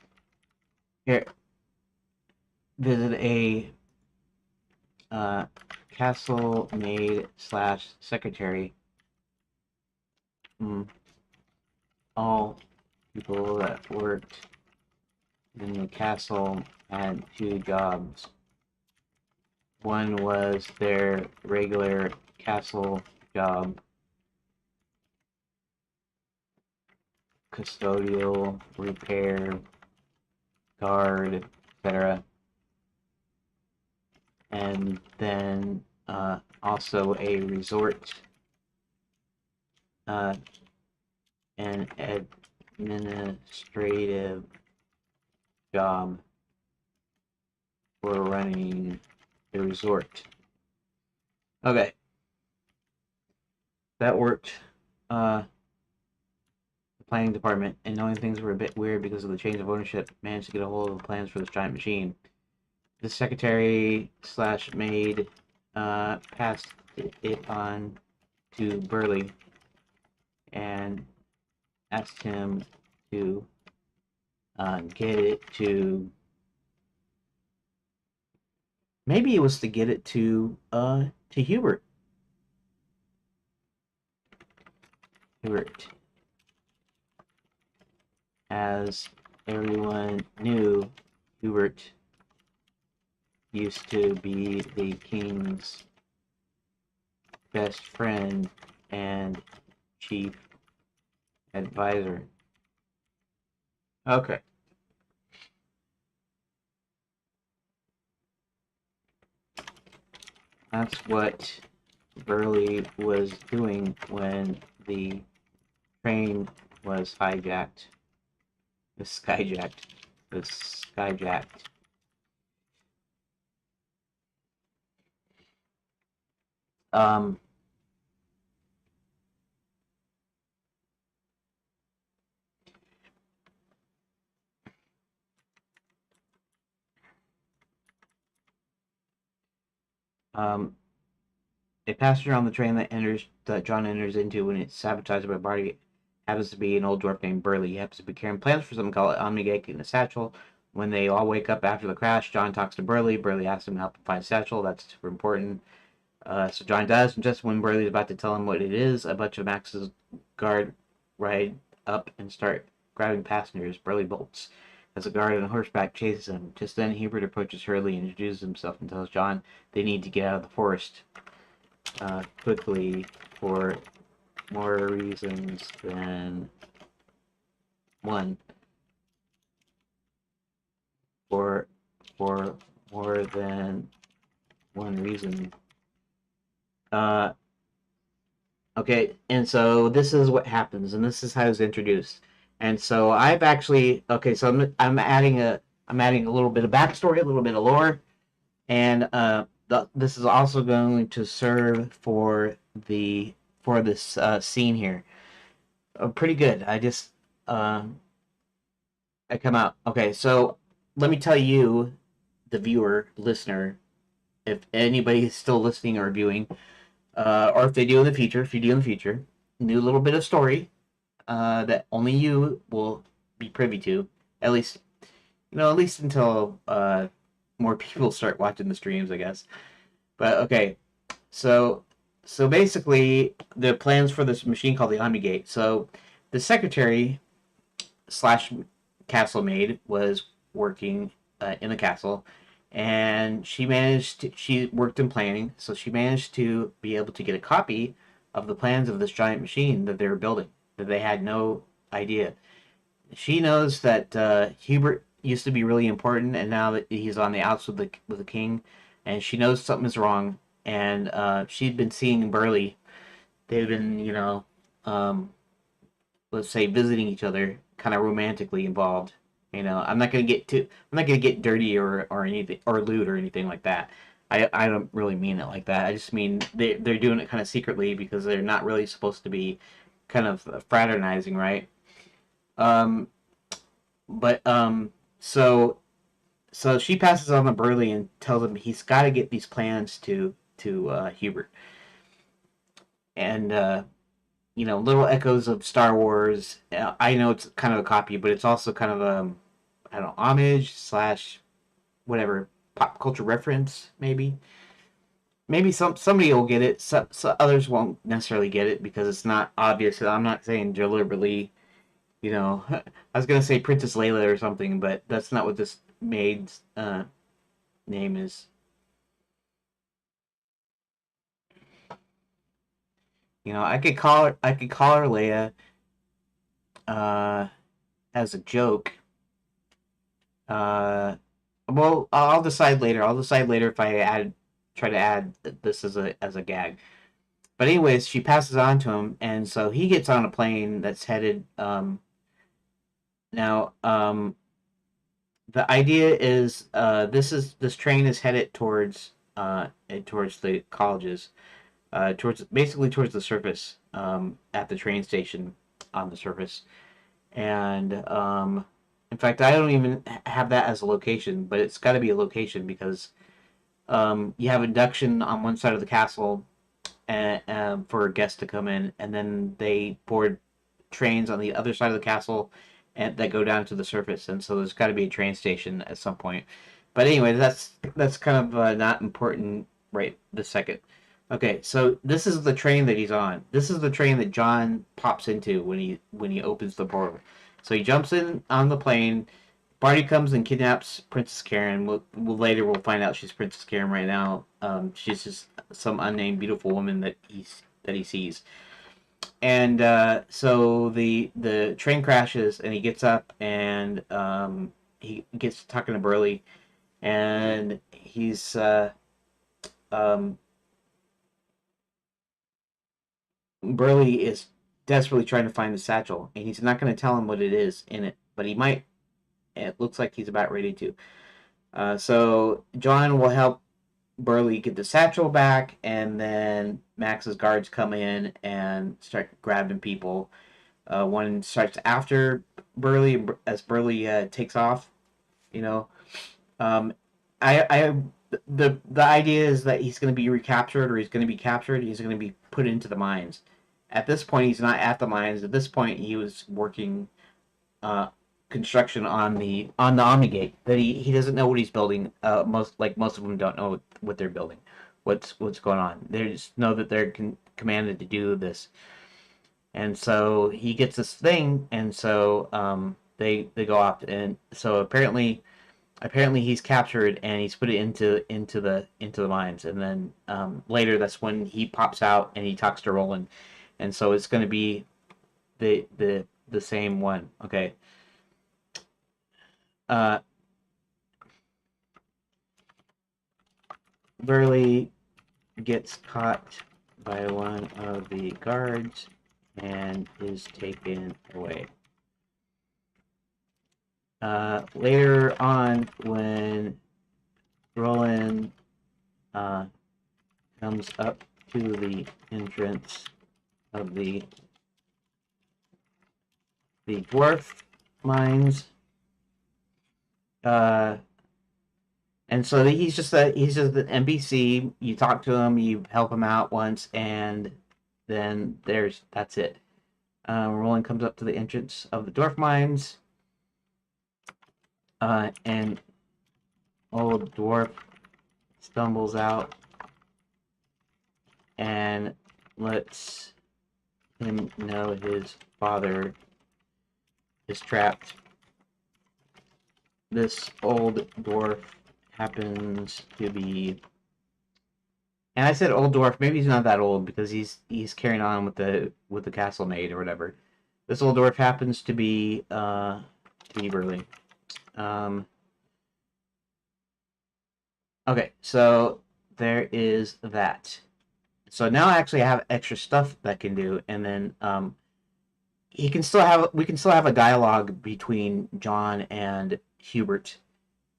Speaker 1: here visited a castle maid slash secretary. All people that worked in the castle had two jobs. One was their regular castle job, custodial, repair, guard, etc. And then also a resort an administrative job for running the resort. Okay. That worked. The planning department, and knowing things were a bit weird because of the change of ownership, managed to get a hold of the plans for this giant machine. The secretary slash maid passed it on to Burley and asked him to get it to. Maybe it was to get it to Hubert. Hubert, as everyone knew, Hubert used to be the king's best friend and chief advisor. Okay. That's what Burley was doing when the train was hijacked. The skyjacked. The skyjacked. Um, um, a passenger on the train that John enters into when it's sabotaged by Barty happens to be an old dwarf named Burley. He happens to be carrying plans for something called Omnigate in a satchel. When they all wake up after the crash, John talks to Burley. Burley asks him to help him find satchel. That's super important. So John does, and just when Burley's about to tell him what it is, a bunch of Max's guard ride up and start grabbing passengers. Burley bolts as a guard on horseback chases him. Just then, Hubert approaches Hurley and introduces himself and tells John they need to get out of the forest quickly for more reasons than one. For more than one reason. Okay, and so this is what happens, and this is how it's introduced. And so I've actually so I'm adding a little bit of backstory, a little bit of lore, and this is also going to serve for this scene here. Pretty good. I come out. Okay, so let me tell you, the viewer, listener, if anybody is still listening or viewing, or if they do in the future, if you do in the future, new little bit of story that only you will be privy to, at least, at least until more people start watching the streams, I guess. But okay, So basically, the plans for this machine called the Omnigate. So the secretary slash castle maid was working in the castle, and she worked in planning, so she managed to be able to get a copy of the plans of this giant machine that they were building that they had no idea. She knows that Hubert used to be really important, and now that he's on the outs with the king, and she knows something is wrong. And she'd been seeing Burley. They've been, um, let's say, visiting each other, kind of romantically involved. I'm not gonna get dirty or anything or lewd or anything like that. I don't really mean it like that. I just mean they're doing it kind of secretly because they're not really supposed to be kind of fraternizing, right? Um, but so she passes on to Burley and tells him he's got to get these plans to Hubert, and little echoes of Star Wars. I know it's kind of a copy, but it's also kind of a I don't know, homage slash whatever pop culture reference, maybe. Maybe somebody will get it. So others won't necessarily get it because it's not obvious. I'm not saying deliberately. I was gonna say Princess Leia or something, but that's not what this maid's name is. I could call her Leia uh, as a joke. Uh, well, I'll decide later. I'll decide later if try to add this as a gag. But anyways, she passes on to him, and so he gets on a plane that's headed. Now, the idea is this train is headed towards the colleges, towards basically towards the surface, at the train station on the surface. And in fact, I don't even have that as a location, but it's got to be a location because you have induction on one side of the castle for guests to come in, and then they board trains on the other side of the castle and that go down to the surface. And so there's got to be a train station at some point. But anyway, that's kind of not important right this second. Okay, so this is the train that he's on. This is the train that John pops into when he opens the portal. So he jumps in on the plane. Barney comes and kidnaps Princess Karen. Later we'll find out she's Princess Karen. Right now, she's just some unnamed beautiful woman that he sees. And so the train crashes, and he gets up, and he gets talking to Burley, and he's um, Burley is desperately trying to find the satchel, and he's not going to tell him what it is in it, but he might. It looks like he's about ready to. So John will help Burley get the satchel back, and then Max's guards come in and start grabbing people. One starts after Burley as Burley takes off. You know, um, I the idea is that he's going to be recaptured or he's going to be captured. He's going to be put into the mines. At this point, he's not at the mines. At this point, he was working uh, construction on the Omnigate. That he doesn't know what he's building. Most of them don't know what they're building. What's going on? They just know that they're commanded to do this, and so he gets this thing, and so they go off, and so apparently he's captured and he's put it into the mines, and then later that's when he pops out and he talks to Roland, and so it's going to be the same one. Okay. Uh, Burley gets caught by one of the guards and is taken away. Later on, when Roland uh, comes up to the entrance of the dwarf mines, uh, and so he's just an NPC. You talk to him, you help him out once, and then that's it. Roland comes up to the entrance of the dwarf mines, and old dwarf stumbles out and lets him know his father is trapped. This old dwarf happens to be, and I said old dwarf. Maybe he's not that old because he's carrying on with the castle maid or whatever. This old dwarf happens to be Burley. Okay, so there is that. So now I actually have extra stuff that I can do, and then we can still have a dialogue between John and Hubert,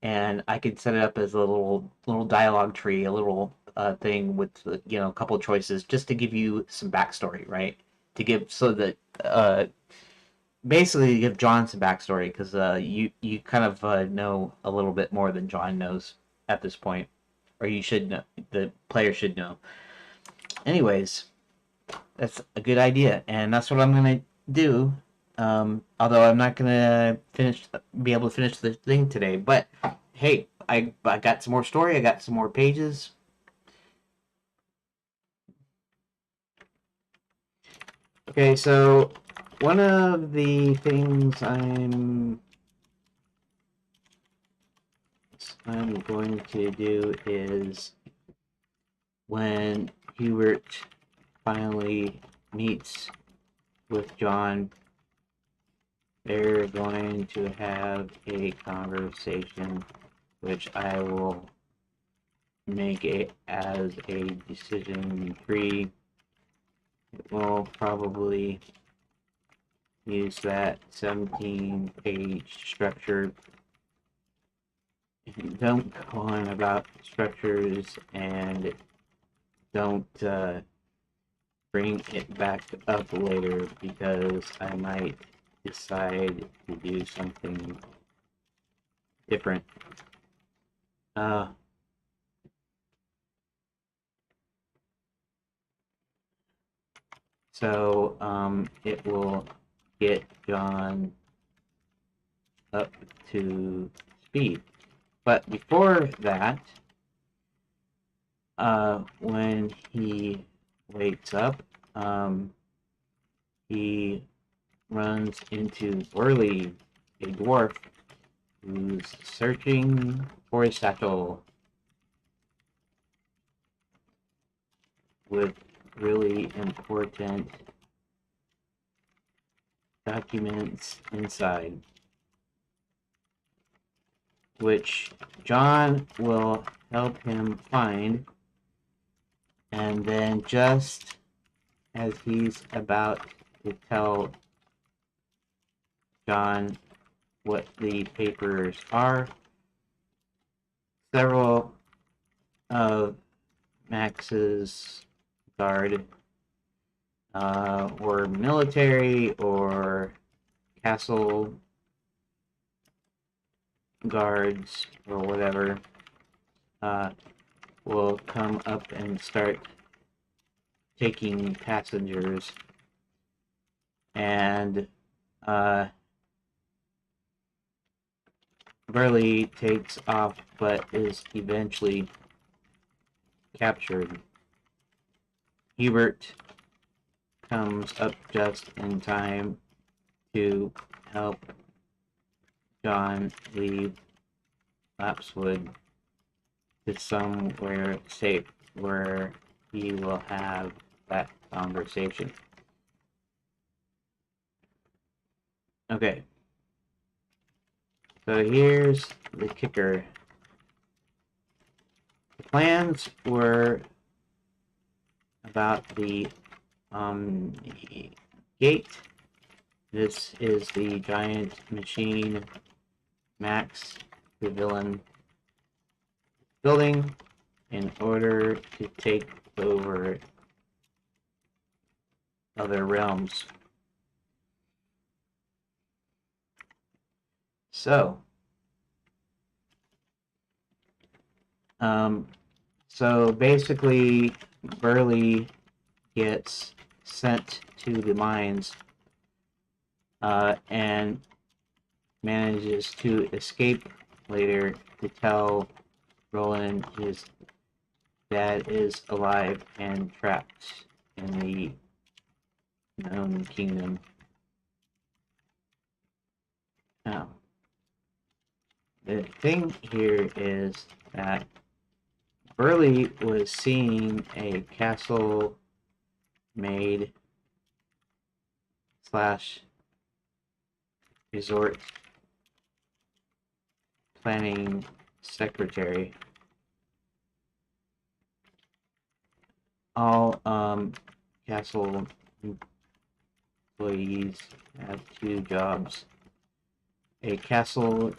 Speaker 1: and I could set it up as a little dialogue tree, a little thing with a couple of choices just to give you some backstory, right? To give so that basically give John some backstory because you kind of know a little bit more than John knows at this point, or you should know. The player should know. Anyways, that's a good idea, and that's what I'm gonna do. Although I'm not gonna be able to finish the thing today, but hey, I got some more story. I got some more pages. Okay, so one of the things I'm going to do is when Hubert finally meets with John, they're going to have a conversation, which I will make it as a decision tree. It will probably use that 17-page structure. Don't go on about structures and don't bring it back up later because I might decide to do something different. So it will get John up to speed. But before that, when he wakes up, he runs into Whirly, a dwarf, who's searching for a satchel with really important documents inside, which John will help him find, and then just as he's about to tell John what the papers are, several of Max's guard or military or castle guards or whatever will come up and start taking passengers, and Burley takes off but is eventually captured. Hubert comes up just in time to help John leave Lapswood to somewhere safe where he will have that conversation. Okay. So here's the kicker. The plans were about the gate. This is the giant machine Max, the villain, building in order to take over other realms. So, so basically, Burley gets sent to the mines and manages to escape later to tell Roland his Dad is alive and trapped in the known kingdom. Now, the thing here is that Burley was seeing a castle maid slash resort planning secretary. All castle employees have two jobs. A castle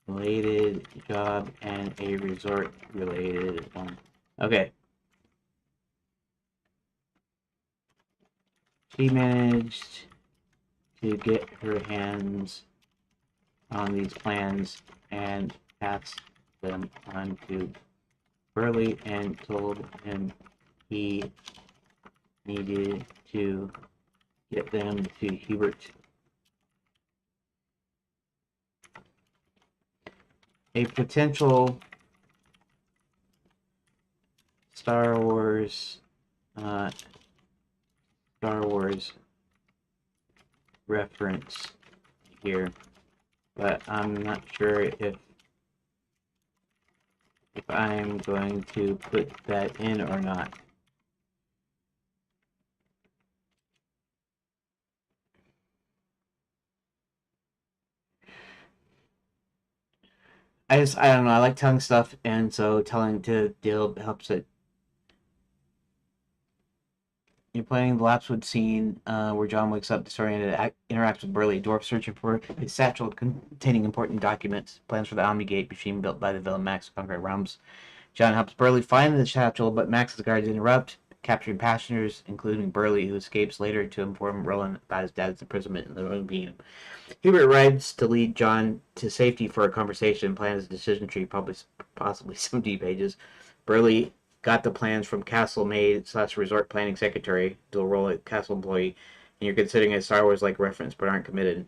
Speaker 1: related job and a resort related one. Okay. She managed to get her hands on these plans and passed them on to Burley and told him he needed to get them to Hubert. A potential Star Wars uh, Star Wars reference here, but I'm not sure if I'm going to put that in or not. I don't know, I like telling stuff, and so telling to deal helps it. You're playing the Lapswood scene where John wakes up disoriented, interacts with Burley, a dwarf searching for a satchel containing important documents, plans for the Omnigate machine built by the villain Max to conquer realms. John helps Burley find the satchel, but Max's guards interrupt, capturing passengers, including Burley, who escapes later to inform Roland about his dad's imprisonment in the Roman Kingdom. Hubert arrives to lead John to safety for a conversation and plans a decision tree, possibly 70 pages. Burley got the plans from castle maid slash resort planning secretary, dual role at castle employee, and you're considering a Star Wars like reference but aren't committed.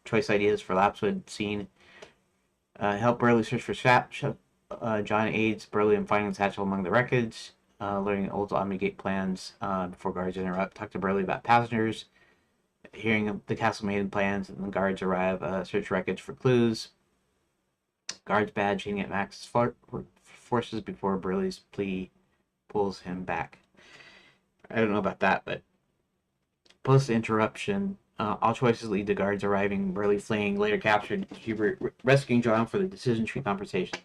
Speaker 1: Choice ideas for Lapswood scene. Help Burley search for John aids Burley in finding the satchel among the wreckage, learning old Omnigate plans before guards interrupt. Talk to Burley about passengers, hearing the castle maiden plans, and the guards arrive. Search wreckage for clues. Guards badge hitting at Max's forces before Burley's plea pulls him back. I don't know about that, but post interruption, all choices lead to guards arriving. Burley fleeing, later captured. Hubert rescuing John for the decision tree conversation.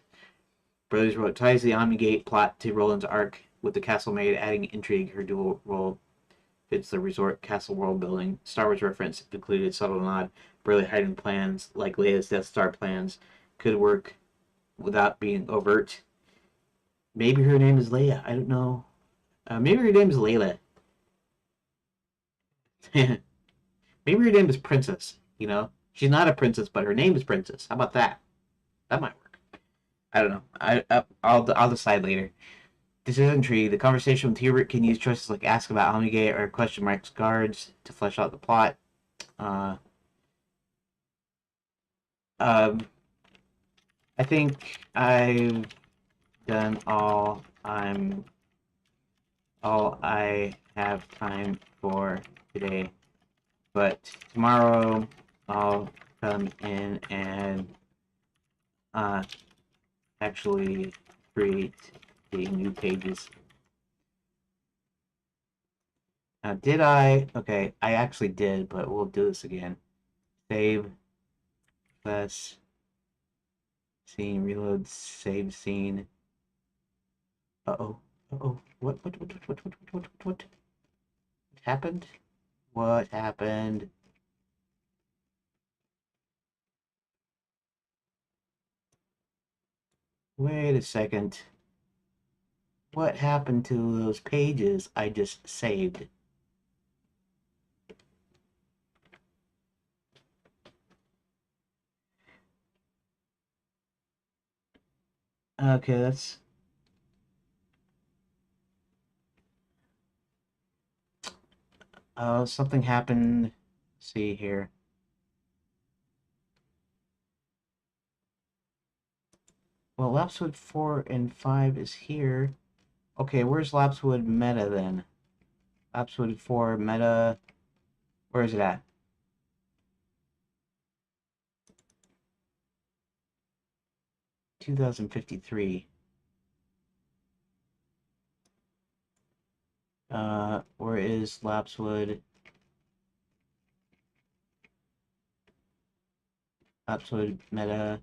Speaker 1: Burley's road ties the Omnigate plot to Roland's arc, with the castle maid adding intrigue. Her dual role fits the resort castle world building. Star Wars reference included subtle nod. Burley hiding plans like Leia's Death Star plans could work without being overt. Maybe her name is Leia. I don't know. Maybe her name is Layla. Maybe her name is Princess. You know, she's not a princess, but her name is Princess. How about that? That might work. I don't know. I'll decide later. Decision tree. The conversation with Hubert can use choices like ask about Omnigate or question marks guards to flesh out the plot. Uh, um, I think I've done all I have time for today. But tomorrow I'll come in and uh, actually create the new pages. Now, did I? Okay, I actually did, but we'll do this again. Save, plus, scene, reload, save scene. Uh-oh, uh-oh, what happened? What happened? Wait a second. What happened to those pages I just saved? Okay, that's... something happened. Let's see here. Well, Lapswood 4 and 5 is here. Okay, where's Lapswood Meta then? Lapswood 4 Meta. Where is it at? 2053. Where is Lapswood? Lapswood Meta.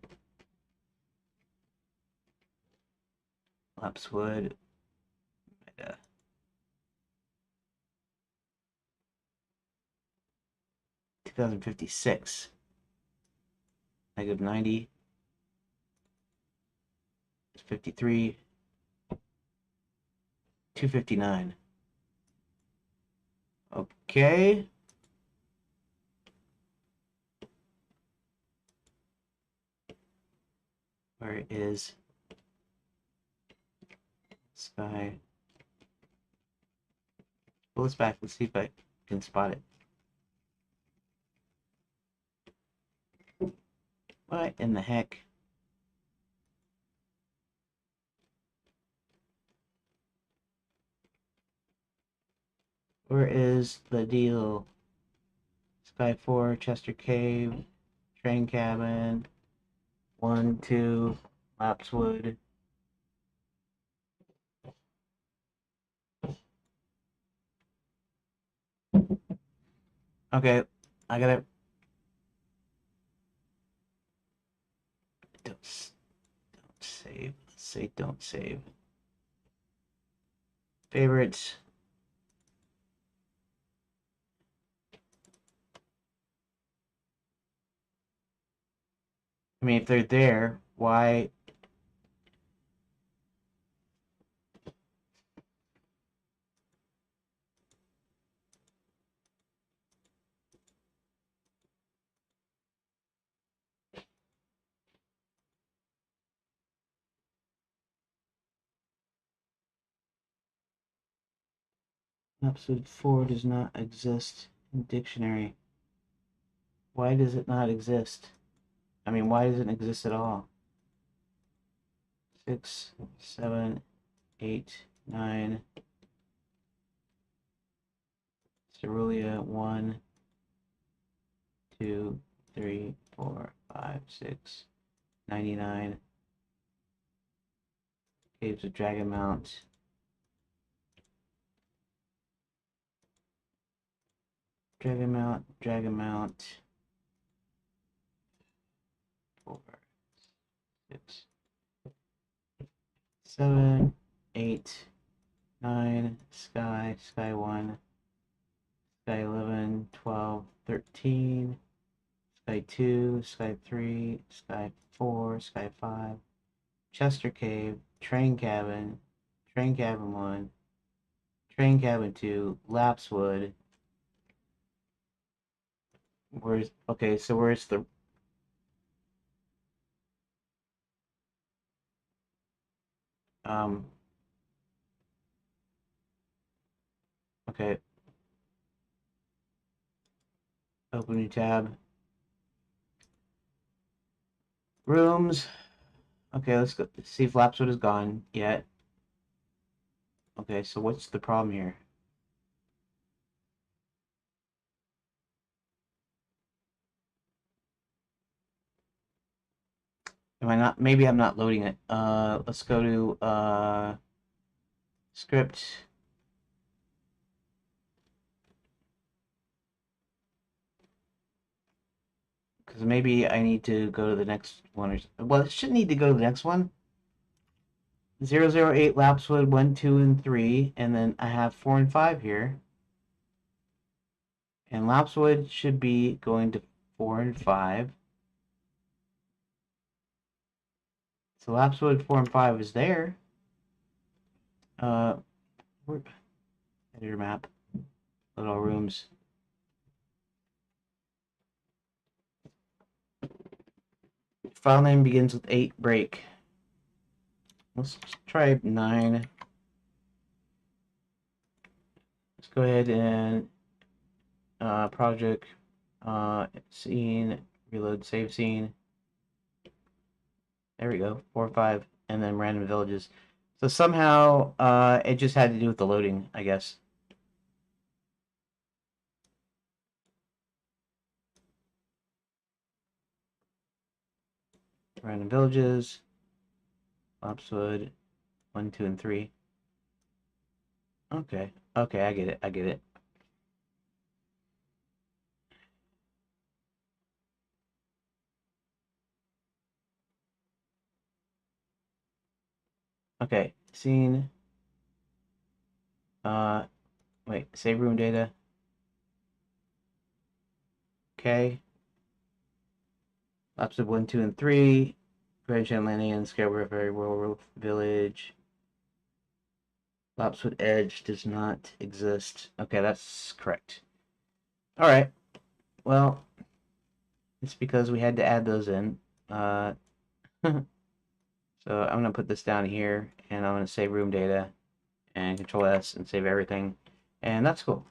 Speaker 1: Lapswood Meta. 2056. -90. 53. 259. Okay. Where is Sky? Pull this back. Let's see if I can spot it. What in the heck? Where is the deal? Sky 4, Chester Cave, Train Cabin, 1, 2, Lapswood. Okay, I gotta. Don't save. Let's say don't save. Favorites. I mean, if they're there, why? Lapswood 4 does not exist in dictionary. Why does it not exist? I mean, why doesn't it exist at all? 6, 7, 8, 9. Cerulean 1, 2, 3, 4, 5, 6, 99. Caves of Dragon Mount. Dragon Mount, Dragon Mount. 4, 6, 7, 8, 9. Sky, Sky 1, Sky 11, 12, 13. Sky 2, Sky 3, Sky 4, Sky 5. Chester Cave, Train Cabin, Train Cabin 1, Train Cabin 2, Lapswood. Where's okay? So where's the um? Okay, open new tab. Rooms. Okay, let's go see if Lapswood is gone yet. Okay, so what's the problem here? Am I not? Maybe I'm not loading it. Let's go to script. Because maybe I need to go to the next one. Well, it shouldn't need to go to the next one. 008 Lapswood 1, 2, and 3, and then I have 4 and 5 here. And Lapswood should be going to 4 and 5. So Lapswood 4 and 5 is there. Where, editor map, little rooms. File name begins with 8 break. Let's try 9. Let's go ahead and project scene, reload save scene. There we go. 4, 5, and then random villages. So somehow it just had to do with the loading, I guess. Random villages. Lopswood. 1, 2, and 3. Okay. Okay, I get it. I get it. Okay. Scene. Uh, wait. Save room data. Okay. Lopswood 1, 2, and 3. Grand Landing and Scarborough Ferry Rural Village. Lopswood Edge does not exist. Okay, that's correct. All right. Well, it's because we had to add those in. So I'm going to put this down here, and I'm going to save room data, and Control S, and save everything. And that's cool.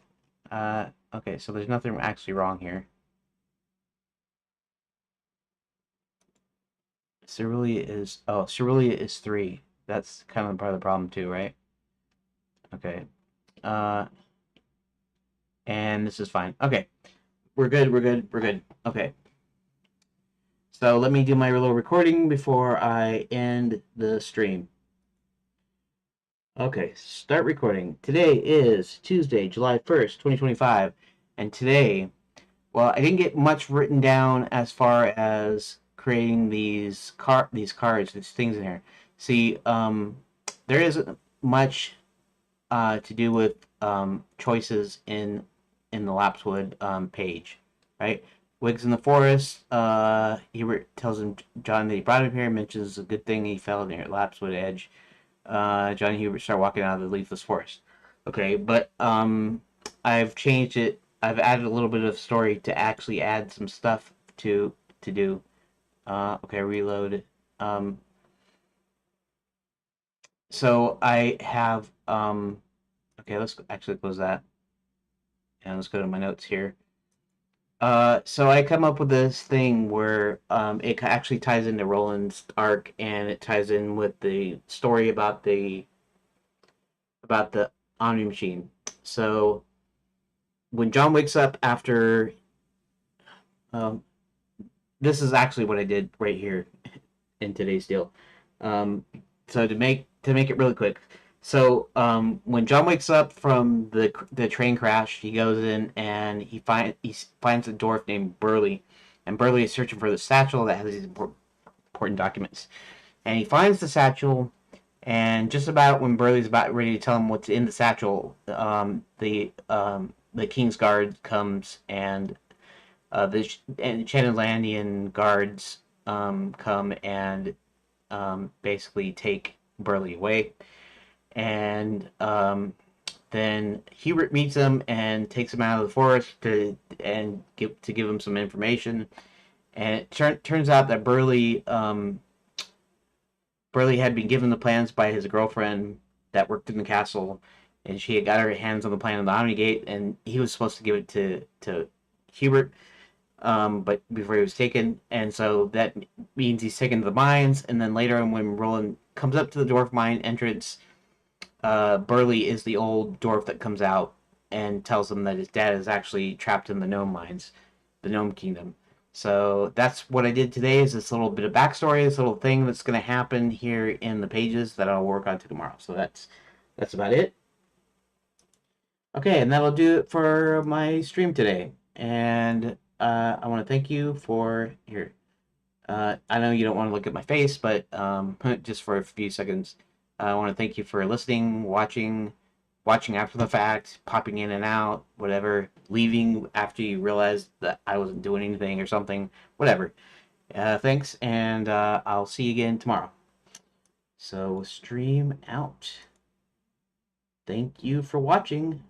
Speaker 1: Okay, so there's nothing actually wrong here. Cerulean is 3. That's kind of part of the problem too, right? Okay. Uh, and this is fine. Okay. We're good, we're good, we're good. Okay. So let me do my little recording before I end the stream. Okay, start recording. Today is Tuesday, July 1st, 2025. And today, well, I didn't get much written down as far as creating these cards, these things in here. See, there isn't much to do with choices in the Lapswood page, right? Wigs in the forest. Hubert tells him John that he brought him here. Mentions a good thing he fell near Lapswood Edge. John and Hubert start walking out of the leafless forest. Okay, but I've changed it. I've added a little bit of story to actually add some stuff to do. Okay, reload. So I have okay, let's actually close that. And let's go to my notes here. So I come up with this thing where it actually ties into Roland's arc, and it ties in with the story about the Omni Machine. So when John wakes up after, um, this is actually what I did right here in today's deal. Um, so to make it really quick, so when John wakes up from the train crash, he goes in and he finds a dwarf named Burley, and Burley is searching for the satchel that has these important documents, and he finds the satchel. And just about when Burley's about ready to tell him what's in the satchel, the King's Guard comes, and the Enchanted guards come and basically take Burley away. And then Hubert meets him and takes him out of the forest to give him some information. And it turns out that Burley had been given the plans by his girlfriend that worked in the castle, and she had got her hands on the plan of the Omni Gate, and he was supposed to give it to Hubert, but before he was taken, and so that means he's taken to the mines. And then later on, when Roland comes up to the dwarf mine entrance, Burley is the old dwarf that comes out and tells him that his dad is actually trapped in the gnome mines, the gnome kingdom. So that's what I did today, is this little bit of backstory, this little thing that's going to happen here in the pages that I'll work on tomorrow. So that's about it. Okay, and that'll do it for my stream today. And I want to thank you for here. I know you don't want to look at my face, but just for a few seconds, I want to thank you for listening, watching after the fact, popping in and out, whatever, leaving after you realized that I wasn't doing anything or something, whatever. Thanks, and I'll see you again tomorrow. So, stream out. Thank you for watching.